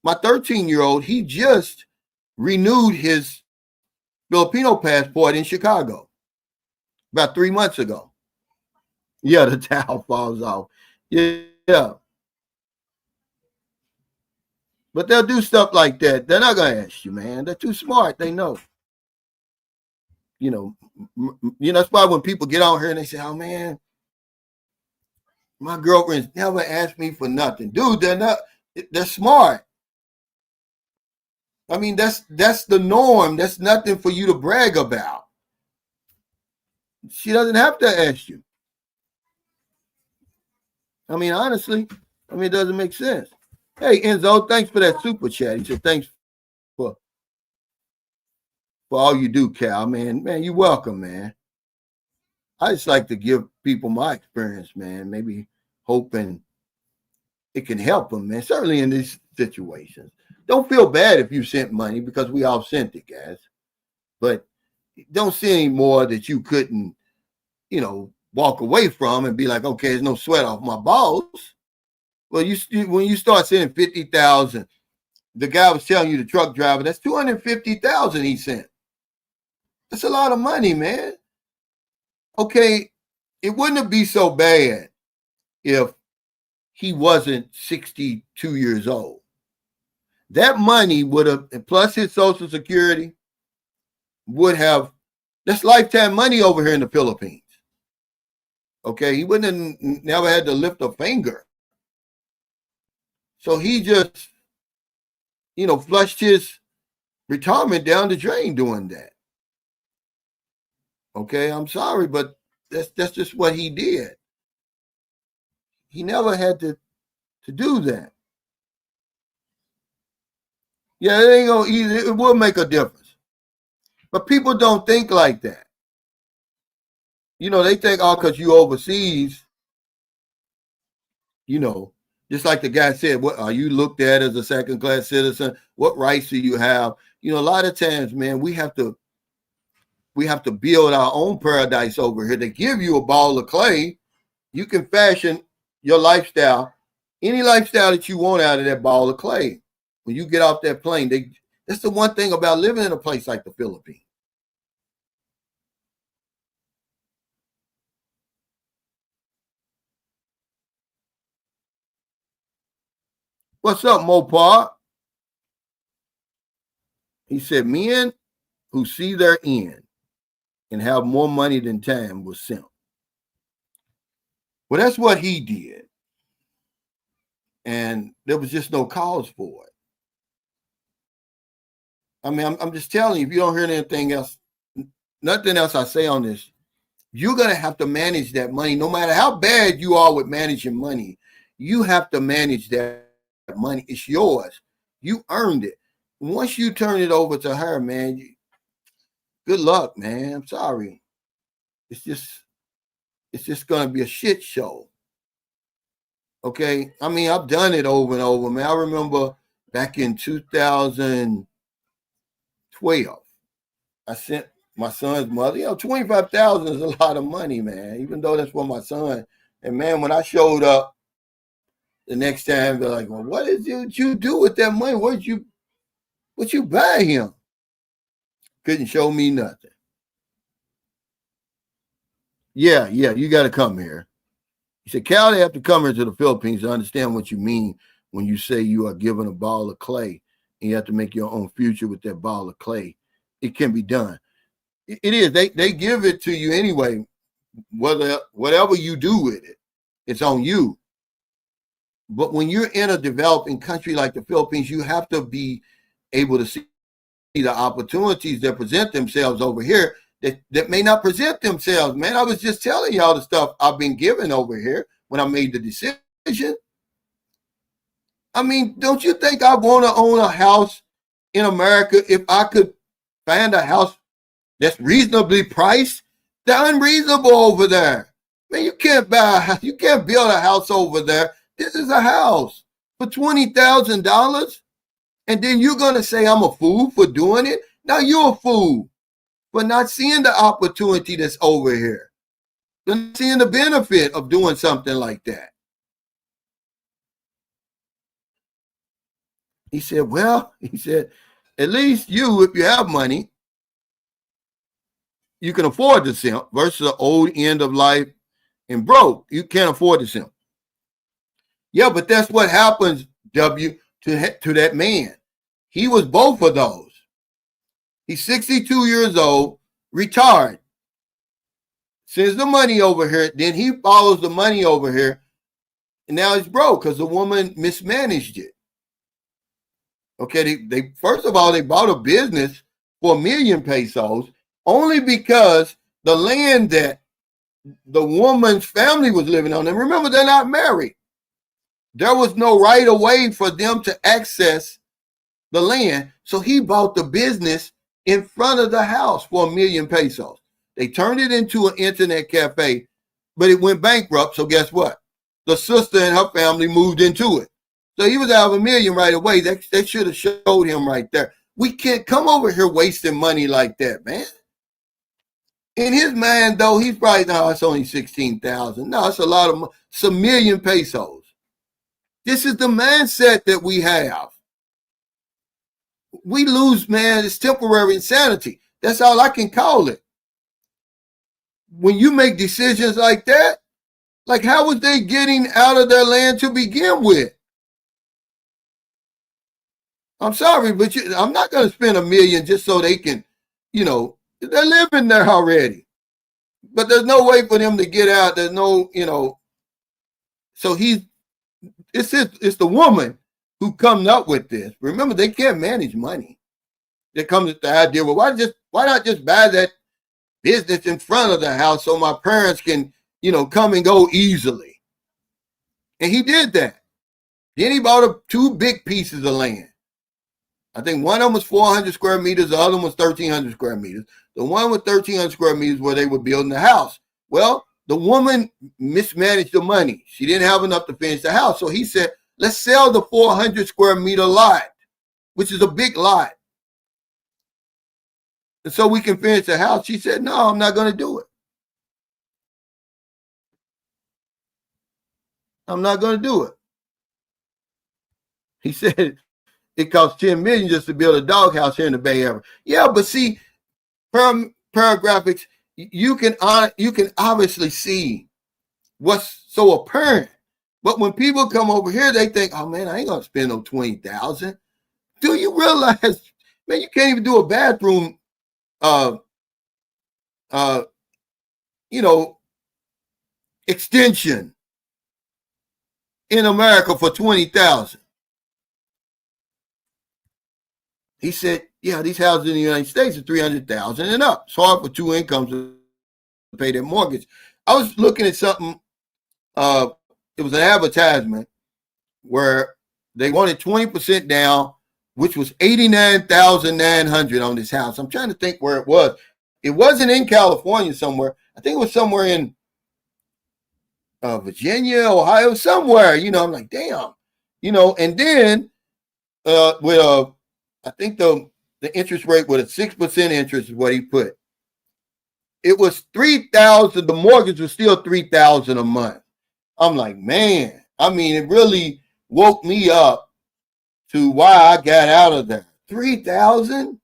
My 13-year-old, he just renewed his Filipino passport in Chicago about 3 months ago. Yeah, the towel falls off. Yeah. But they'll do stuff like that. They're not going to ask you, man. They're too smart. They know. That's why when people get on here and they say, oh, man, my girlfriend's never asked me for nothing. Dude, they're smart. That's the norm. That's nothing for you to brag about. She doesn't have to ask you. Honestly, it doesn't make sense. Hey, Enzo, thanks for that super chat. He said, thanks for all you do, Cal. Man, you're welcome, man. I just like to give people my experience, man. Maybe hoping it can help them, man. Certainly in these situations. Don't feel bad if you sent money because we all sent it, guys. But don't see any more that you couldn't, walk away from and be like, okay, there's no sweat off my balls. Well, when you start sending 50,000, the guy was telling you, the truck driver, that's 250,000 he sent. That's a lot of money, man. Okay, it wouldn't be so bad if he wasn't 62 years old. That money would have, plus his Social Security, would have, that's lifetime money over here in the Philippines. Okay, he wouldn't have never had to lift a finger. So he just, flushed his retirement down the drain doing that. Okay, I'm sorry, but that's just what he did. He never had to do that. Yeah, it ain't gonna easy. It will make a difference. But people don't think like that. They think, oh, because you overseas, just like the guy said, what are you looked at as a second-class citizen? What rights do you have? A lot of times, man, we have to build our own paradise over here. They give you a ball of clay. You can fashion your lifestyle, any lifestyle that you want out of that ball of clay. When you get off that plane, that's the one thing about living in a place like the Philippines. What's up, Mopar? He said, men who see their end and have more money than time will simp. Well, that's what he did. And there was just no cause for it. I'm just telling you, if you don't hear anything else, nothing else I say on this you're going to have to manage that money. No matter how bad you are with managing money, you have to manage that money. It's yours. You earned it. Once you turn it over to her, man, good luck, man. I'm sorry. It's just going to be a shit show. Okay? I mean, I've done it over and over, man. I remember back in 2012, I sent my son's mother, 25,000 is a lot of money, man, even though that's for my son. And man, when I showed up the next time, they're like, well, what did you do with that money? What you buy him? Couldn't show me nothing. Yeah, you got to come here. He said, Cal, they have to come here to the Philippines to understand what you mean when you say you are given a ball of clay and you have to make your own future with that ball of clay. It can be done. It is. They give it to you anyway. Whatever you do with it, it's on you. But when you're in a developing country like the Philippines, you have to be able to see the opportunities that present themselves over here that may not present themselves. Man, I was just telling y'all the stuff I've been given over here when I made the decision. I mean, don't you think I want to own a house in America if I could find a house that's reasonably priced? They're unreasonable over there. Man, you can't buy a house. You can't build a house over there. This is a house for $20,000. And then you're going to say I'm a fool for doing it? Now you're a fool for not seeing the opportunity that's over here. You're not seeing the benefit of doing something like that. He said, at least you, if you have money, you can afford to simp versus the old end of life and broke. You can't afford to simp. Yeah, but that's what happens, W, to that man. He was both of those. He's 62 years old, retired. Sends the money over here, then he follows the money over here, and now he's broke because the woman mismanaged it. Okay, they first of all, they bought a business for 1 million pesos only because the land that the woman's family was living on, and remember, they're not married. There was no right of way for them to access the land, so he bought the business in front of the house for 1 million pesos. They turned it into an internet cafe, but it went bankrupt, so guess what? The sister and her family moved into it. So he was out of 1 million right away. They should have showed him right there. We can't come over here wasting money like that, man. In his mind, though, he's probably, no, it's only 16,000. No, it's a lot of money. It's 1 million pesos. This is the mindset that we have. We lose, man, it's temporary insanity. That's all I can call it. When you make decisions like that, like how was they getting out of their land to begin with? I'm sorry, but I'm not going to spend 1 million just so they can, they're living there already. But there's no way for them to get out. There's no, so it's the woman who comes up with this. Remember, they can't manage money. They come to the idea, well, why not just buy that business in front of the house so my parents can, come and go easily? And he did that. Then he bought 2 big pieces of land. I think one of them was 400 square meters. The other one was 1,300 square meters. The one with 1,300 square meters where they were building the house. Well, the woman mismanaged the money. She didn't have enough to finish the house. So he said, let's sell the 400 square meter lot, which is a big lot, and so we can finish the house. She said, no, I'm not going to do it. I'm not going to do it. He said, it costs 10 million just to build a doghouse here in the Bay Area. Yeah, but see, paragraphics, you can obviously see what's so apparent. But when people come over here, they think, oh man, I ain't gonna spend no 20,000. Do you realize, man, you can't even do a bathroom extension in America for 20,000. He said, yeah, these houses in the United States are 300,000 and up. It's hard for 2 incomes pay their mortgage. I was looking at something. It was an advertisement where they wanted 20% down, which was $89,900 on this house. I'm trying to think where it was. It wasn't in California somewhere. I think it was somewhere in Virginia, Ohio, somewhere. I'm like, damn. And then with I think the interest rate with a 6% interest is what he put. It was $3,000. The mortgage was still $3,000 a month. I'm like, man. I mean, it really woke me up to why I got out of there. $3,000.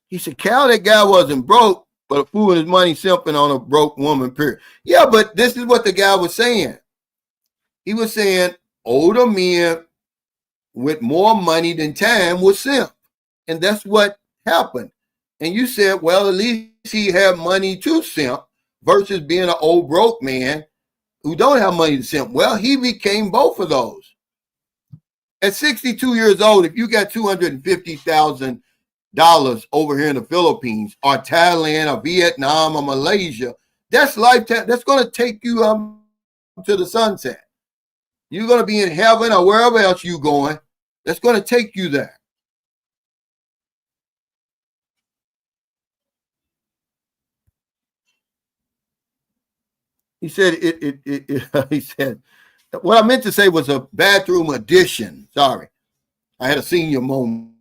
He said, Cal, that guy wasn't broke, but a fool with his money simping on a broke woman. Period. Yeah, but this is what the guy was saying. He was saying older men with more money than time was simp. And that's what happened. And you said, well, at least he had money to simp versus being an old broke man who don't have money to simp. Well, he became both of those. At 62 years old, if you got $250,000 over here in the Philippines or Thailand or Vietnam or Malaysia, that's lifetime. That's going to take you to the sunset. You're going to be in heaven or wherever else you're going. That's going to take you there. He said he said, what I meant to say was a bathroom addition. Sorry. I had a senior moment.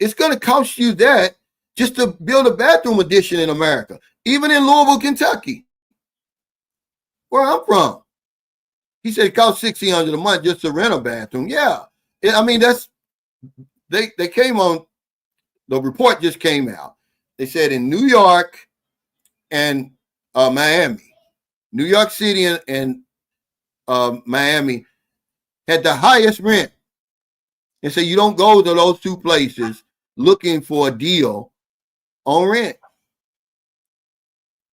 It's going to cost you that just to build a bathroom addition in America, even in Louisville, Kentucky, where I'm from. He said it costs $1,600 a month just to rent a bathroom. Yeah. I mean, they came on, the report just came out. They said in New York and Miami, New York City and Miami had the highest rent. And so you don't go to those two places looking for a deal on rent.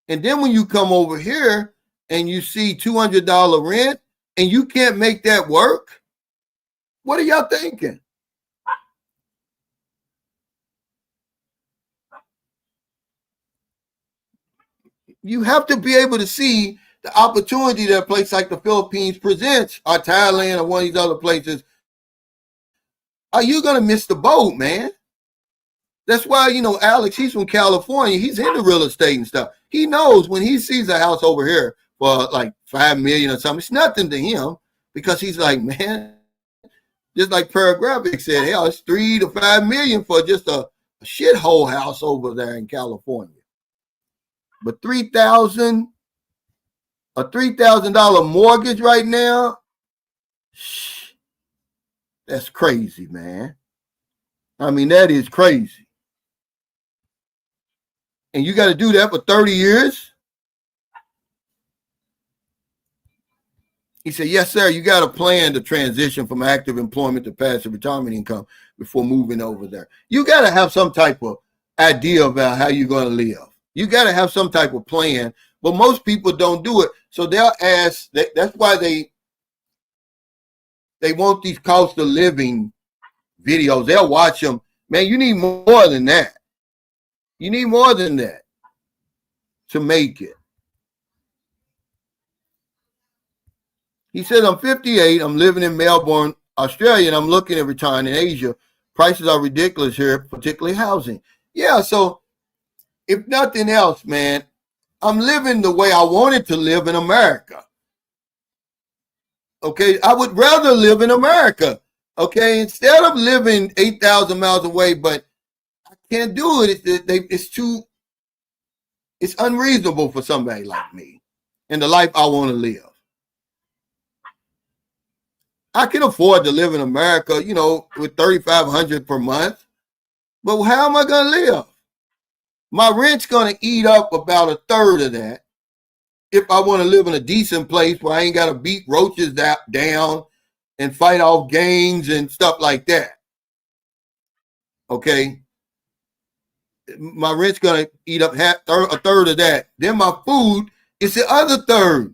And then when you come over here and you see $200 rent and you can't make that work, what are y'all thinking? You have to be able to see the opportunity that a place like the Philippines presents, or Thailand, or one of these other places. Are you going to miss the boat, man? That's why, Alex, he's from California. He's into real estate and stuff. He knows when he sees a house over here for like $5 million or something, it's nothing to him because he's like, man, just like Paragraphic said, hell, it's $3 to $5 million for just a shithole house over there in California. But $3,000, a $3,000 mortgage right now, that's crazy, man. I mean, that is crazy. And you got to do that for 30 years? He said, yes, sir, you got to plan to transition from active employment to passive retirement income before moving over there. You got to have some type of idea about how you're going to live. You got to have some type of plan, but most people don't do it. So they'll ask, that's why they want these cost of living videos. They'll watch them. Man, you need more than that. You need more than that to make it. He said, I'm 58. I'm living in Melbourne, Australia, and I'm looking at retiring in Asia. Prices are ridiculous here, particularly housing. Yeah, so if nothing else, man, I'm living the way I wanted to live in America. Okay, I would rather live in America. Okay, instead of living 8,000 miles away, but I can't do it. It's unreasonable for somebody like me in the life I want to live. I can afford to live in America, with $3,500 per month. But how am I going to live? My rent's going to eat up about a third of that if I want to live in a decent place where I ain't got to beat roaches down and fight off gangs and stuff like that. Okay? My rent's going to eat up a third of that. Then my food is the other third.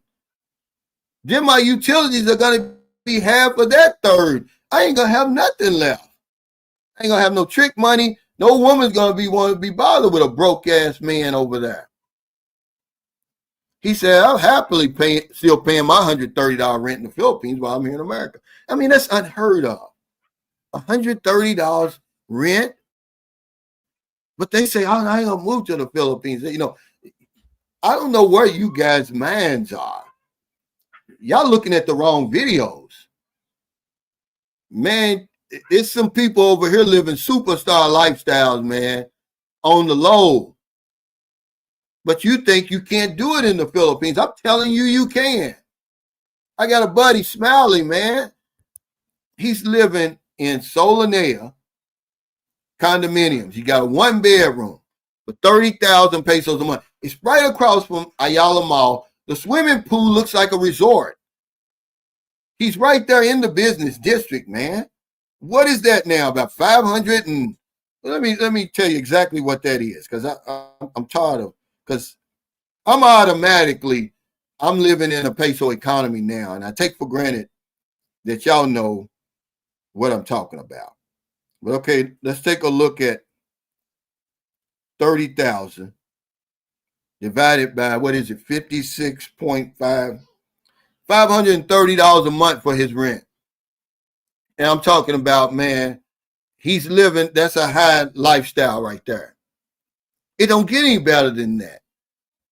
Then my utilities are going to be half of that third. I ain't going to have nothing left. I ain't going to have no trick money. No woman's gonna want to be bothered with a broke ass man over there. He said, I'm happily still paying my $130 rent in the Philippines while I'm here in America. I mean, that's unheard of. $130 rent. But they say, oh, I ain't gonna move to the Philippines. You know, I don't know where you guys' minds are. Y'all looking at the wrong videos. Man, there's some people over here living superstar lifestyles, man, on the low. But you think you can't do it in the Philippines. I'm telling you, you can. I got a buddy, Smiley, man. He's living in Solanea condominiums. He got a 1-bedroom for 30,000 pesos a month. It's right across from Ayala Mall. The swimming pool looks like a resort. He's right there in the business district, man. What is that now? About 500 and let me tell you exactly what that is, because I'm tired of, because I'm living in a peso economy now, and I take for granted that y'all know what I'm talking about. But okay, let's take a look at 30,000 divided by, what is it, 56.5, $530 a month for his rent. And I'm talking about, man, he's living, that's a high lifestyle right there. It don't get any better than that.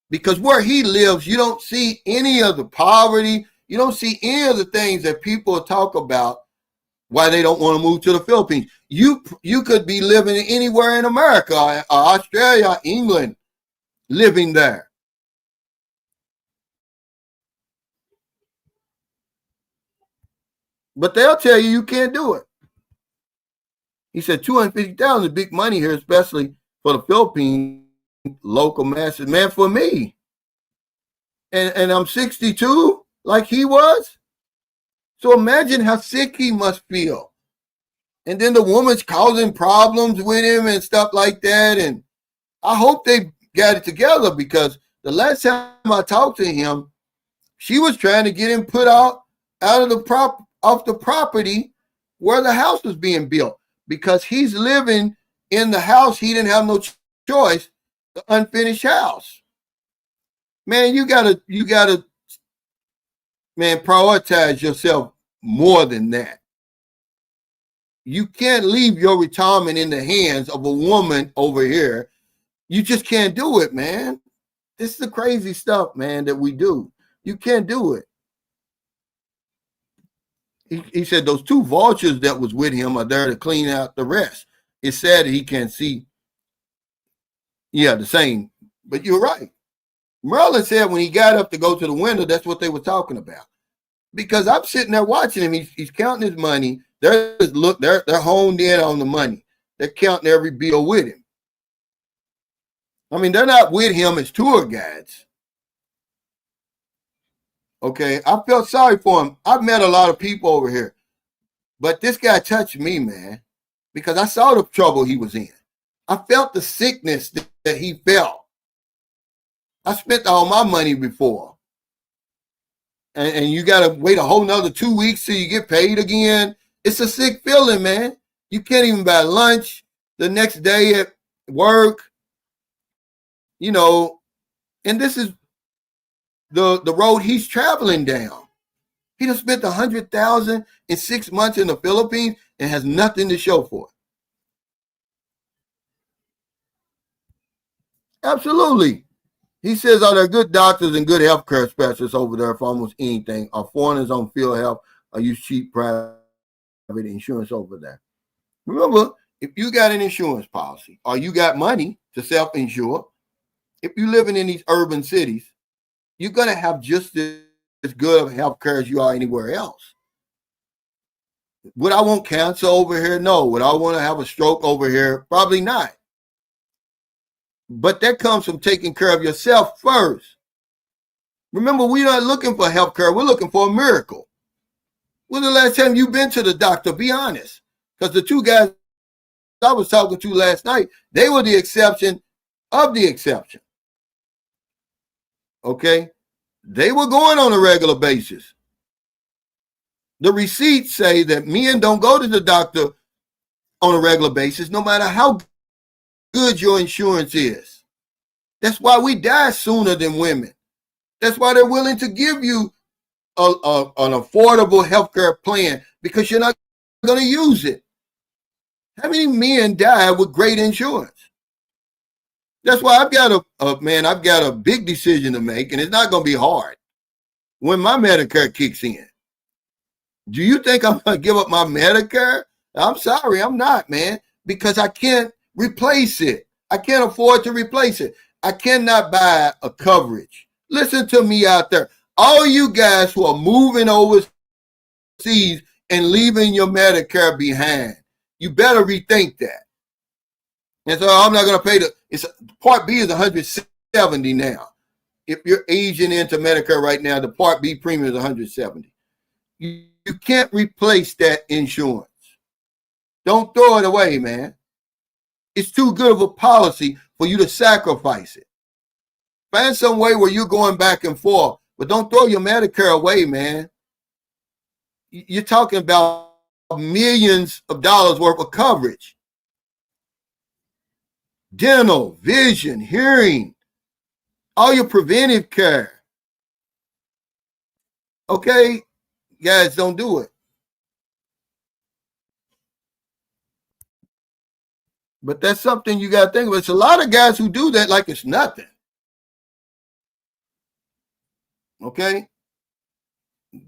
Because where he lives, you don't see any of the poverty. You don't see any of the things that people talk about why they don't want to move to the Philippines. You could be living anywhere in America, or Australia, England, living there. But they'll tell you can't do it. He said 250,000 is big money here, especially for the Philippines local masses. Man, for me, and I'm 62 like he was. So imagine how sick he must feel. And then the woman's causing problems with him and stuff like that. And I hope they got it together, because the last time I talked to him, she was trying to get him put out of the property where the house was being built, because he's living in the house. He didn't have no choice, the unfinished house. Man, you gotta, man, prioritize yourself more than that. You can't leave your retirement in the hands of a woman over here. You just can't do it, man. This is the crazy stuff, man, that we do. You can't do it. He said those 2 vultures that was with him are there to clean out the rest. It's sad that he can't see, the same. But you're right. Merlin said when he got up to go to the window, that's what they were talking about. Because I'm sitting there watching him. He's counting his money. They're honed in on the money. They're counting every bill with him. I mean, they're not with him as tour guides. Okay, I felt sorry for him. I've met a lot of people over here, but this guy touched me, man, because I saw the trouble he was in. I felt the sickness that he felt. I spent all my money before. And you got to wait a whole nother 2 weeks till you get paid again. It's a sick feeling, man. You can't even buy lunch the next day at work, and this is the road he's traveling down. He done spent $100,000 in 6 months in the Philippines and has nothing to show for it. Absolutely. He says, are there good doctors and good healthcare specialists over there for almost anything? Are foreigners on field health? Or use cheap private insurance over there? Remember, if you got an insurance policy or you got money to self-insure, if you're living in these urban cities, you're going to have just as good of health care as you are anywhere else. Would I want cancer over here? No. Would I want to have a stroke over here? Probably not. But that comes from taking care of yourself first. Remember, we're not looking for health care. We're looking for a miracle. When the last time you've been to the doctor? Be honest. Because the 2 guys I was talking to last night, they were the exception of the exception. Okay? They were going on a regular basis. The receipts say that men don't go to the doctor on a regular basis, no matter how good your insurance is. That's why we die sooner than women. That's why they're willing to give you an affordable healthcare plan, because you're not going to use it. How many men die with great insurance? That's why I've got a big decision to make, and it's not going to be hard when my Medicare kicks in. Do you think I'm going to give up my Medicare? I'm sorry, I'm not, man, because I can't replace it. I can't afford to replace it. I cannot buy a coverage. Listen to me out there. All you guys who are moving overseas and leaving your Medicare behind, you better rethink that. And so I'm not going to pay Part B is $170 now. If you're aging into Medicare right now, the Part B premium is $170. You can't replace that insurance. Don't throw it away, man. It's too good of a policy for you to sacrifice it. Find some way where you're going back and forth, but don't throw your Medicare away, man. You're talking about millions of dollars worth of coverage. Dental, vision, hearing, all your preventive care. Okay? Guys, don't do it. But that's something you got to think about. It's a lot of guys who do that like it's nothing. Okay?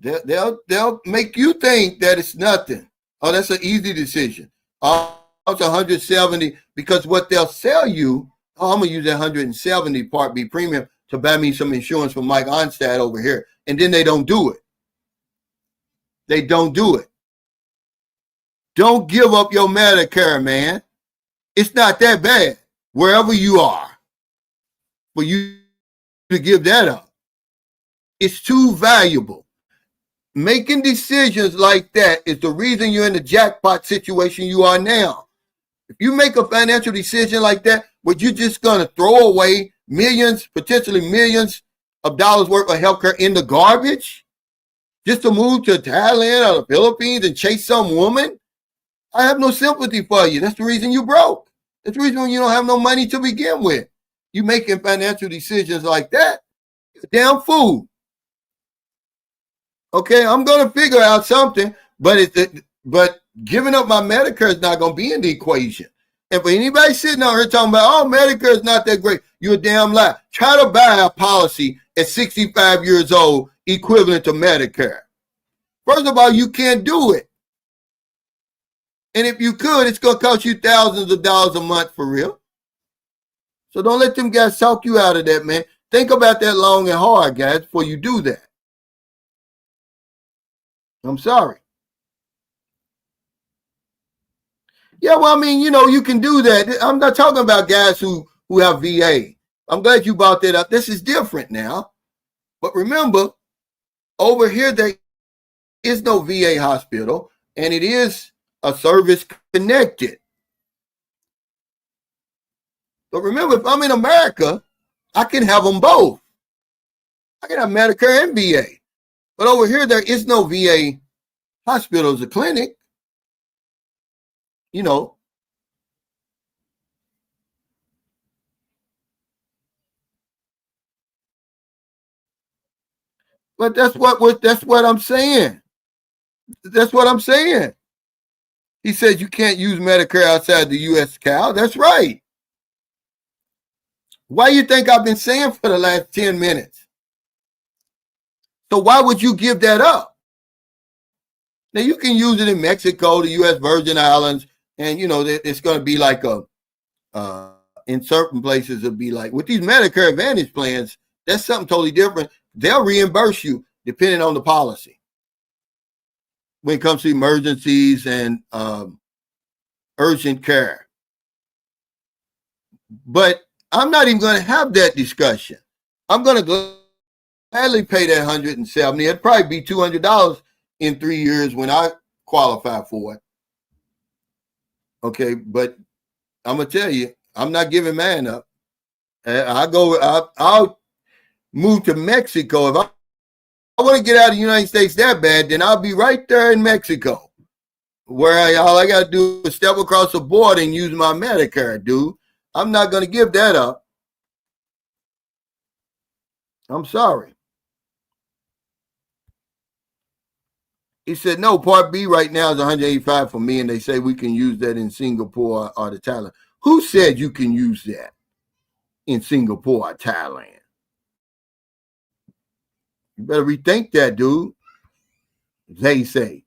They'll make you think that it's nothing. Oh, that's an easy decision. Oh, it's 170, because what they'll sell you, I'm going to use that 170 Part B premium to buy me some insurance from Mike Onstad over here. And then they don't do it. They don't do it. Don't give up your Medicare, man. It's not that bad, wherever you are, for you to give that up. It's too valuable. Making decisions like that is the reason you're in the jackpot situation you are now. If you make a financial decision like that, where you're just going to throw away millions, potentially millions of dollars worth of healthcare in the garbage, just to move to Thailand or the Philippines and chase some woman, I have no sympathy for you. That's the reason you broke. That's the reason you don't have no money to begin with. You making financial decisions like that, you're a damn fool. Okay, I'm going to figure out something, but giving up my Medicare is not going to be in the equation. And for anybody sitting out here talking about, oh, Medicare is not that great, you're a damn lie. Try to buy a policy at 65 years old equivalent to Medicare. First of all, you can't do it. And if you could, it's going to cost you thousands of dollars a month for real. So don't let them guys talk you out of that, man. Think about that long and hard, guys, before you do that. I'm sorry. Yeah, well, I mean, you can do that. I'm not talking about guys who have VA. I'm glad you brought that up. This is different now. But remember, over here, there is no VA hospital, and it is a service connected. But remember, if I'm in America, I can have them both. I can have Medicare and VA. But over here, there is no VA hospital as a clinic. But that's what I'm saying. That's what I'm saying. He says you can't use Medicare outside the U.S., Cal. That's right. Why you think I've been saying for the last 10 minutes? So why would you give that up? Now, you can use it in Mexico, the U.S. Virgin Islands, and, it's going to be like in certain places, it'll be like, with these Medicare Advantage plans, that's something totally different. They'll reimburse you depending on the policy when it comes to emergencies and urgent care. But I'm not even going to have that discussion. I'm going to gladly pay that $170. It'd probably be $200 in 3 years when I qualify for it. Okay, but I'm gonna tell you, I'm not giving mine up. I'll move to Mexico. If I want to get out of the United States that bad, then I'll be right there in Mexico, where all I got to do is step across the border and use my Medicare, dude. I'm not going to give that up. I'm sorry. He said, no, Part B right now is 185 for me, and they say we can use that in Singapore or the Thailand. Who said you can use that in Singapore or Thailand? You better rethink that, dude. They say.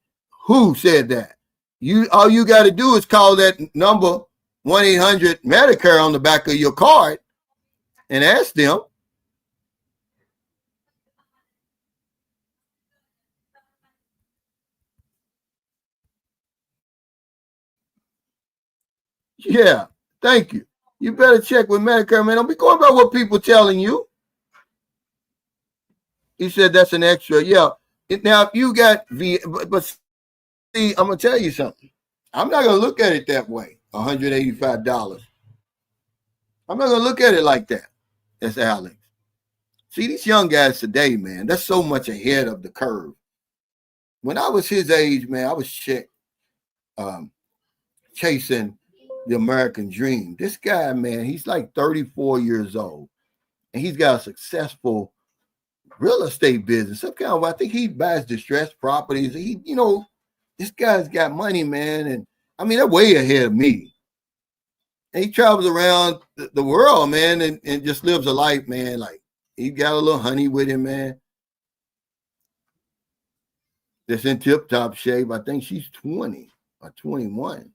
Who said that? All you got to do is call that number 1-800-Medicare on the back of your card and ask them. Yeah, thank you. You better check with Medicare, man. Don't be going by what people telling you. He said that's an extra. Yeah. Now, if you got but see, I'm gonna tell you something. I'm not gonna look at it that way. $185. I'm not gonna look at it like that. That's Alex. See, these young guys today, man, that's so much ahead of the curve. When I was his age, man, I was chasing the American dream. This guy, man, he's like 34 years old, and he's got a successful real estate business. Some kind of, I think he buys distressed properties. This guy's got money, man, and I mean, they're way ahead of me. And he travels around the world, man, and just lives a life, man. Like, he got a little honey with him, man. That's in tip-top shape. I think she's 20 or 21.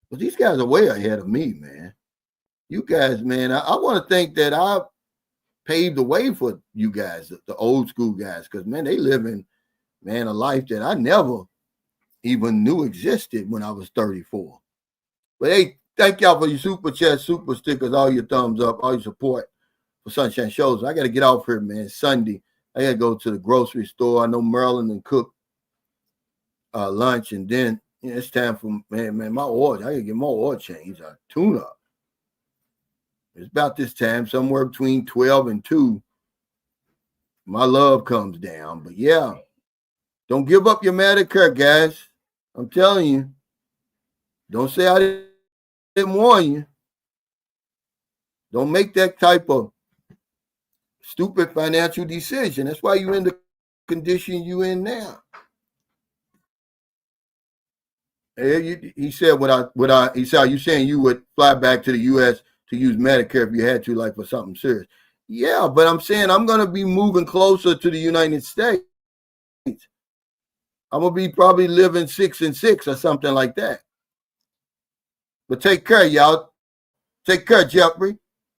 But these guys are way ahead of me, man. You guys, man, I want to think that I paved the way for you guys, the old school guys, because, man, they living, man, a life that I never even knew existed when I was 34. But, hey, thank y'all for your super chat, super stickers, all your thumbs up, all your support for Sunshine Shows. I got to get off here, man. Sunday. I got to go to the grocery store. I know Maryland and cook lunch, and then it's time for, man, my oil. I got to get more oil change, tune up. It's about this time, somewhere between 12 and 2. My love comes down. But, yeah, don't give up your Medicare, guys. I'm telling you. Don't say I didn't warn you. Don't make that type of stupid financial decision. That's why you're in the condition you're in now. He said, he said, are you saying you would fly back to the U.S. to use Medicare if you had to, like for something serious? Yeah, but I'm saying I'm going to be moving closer to the United States. I'm going to be probably living 6 and 6 or something like that. But take care, y'all. Take care, Jeffrey.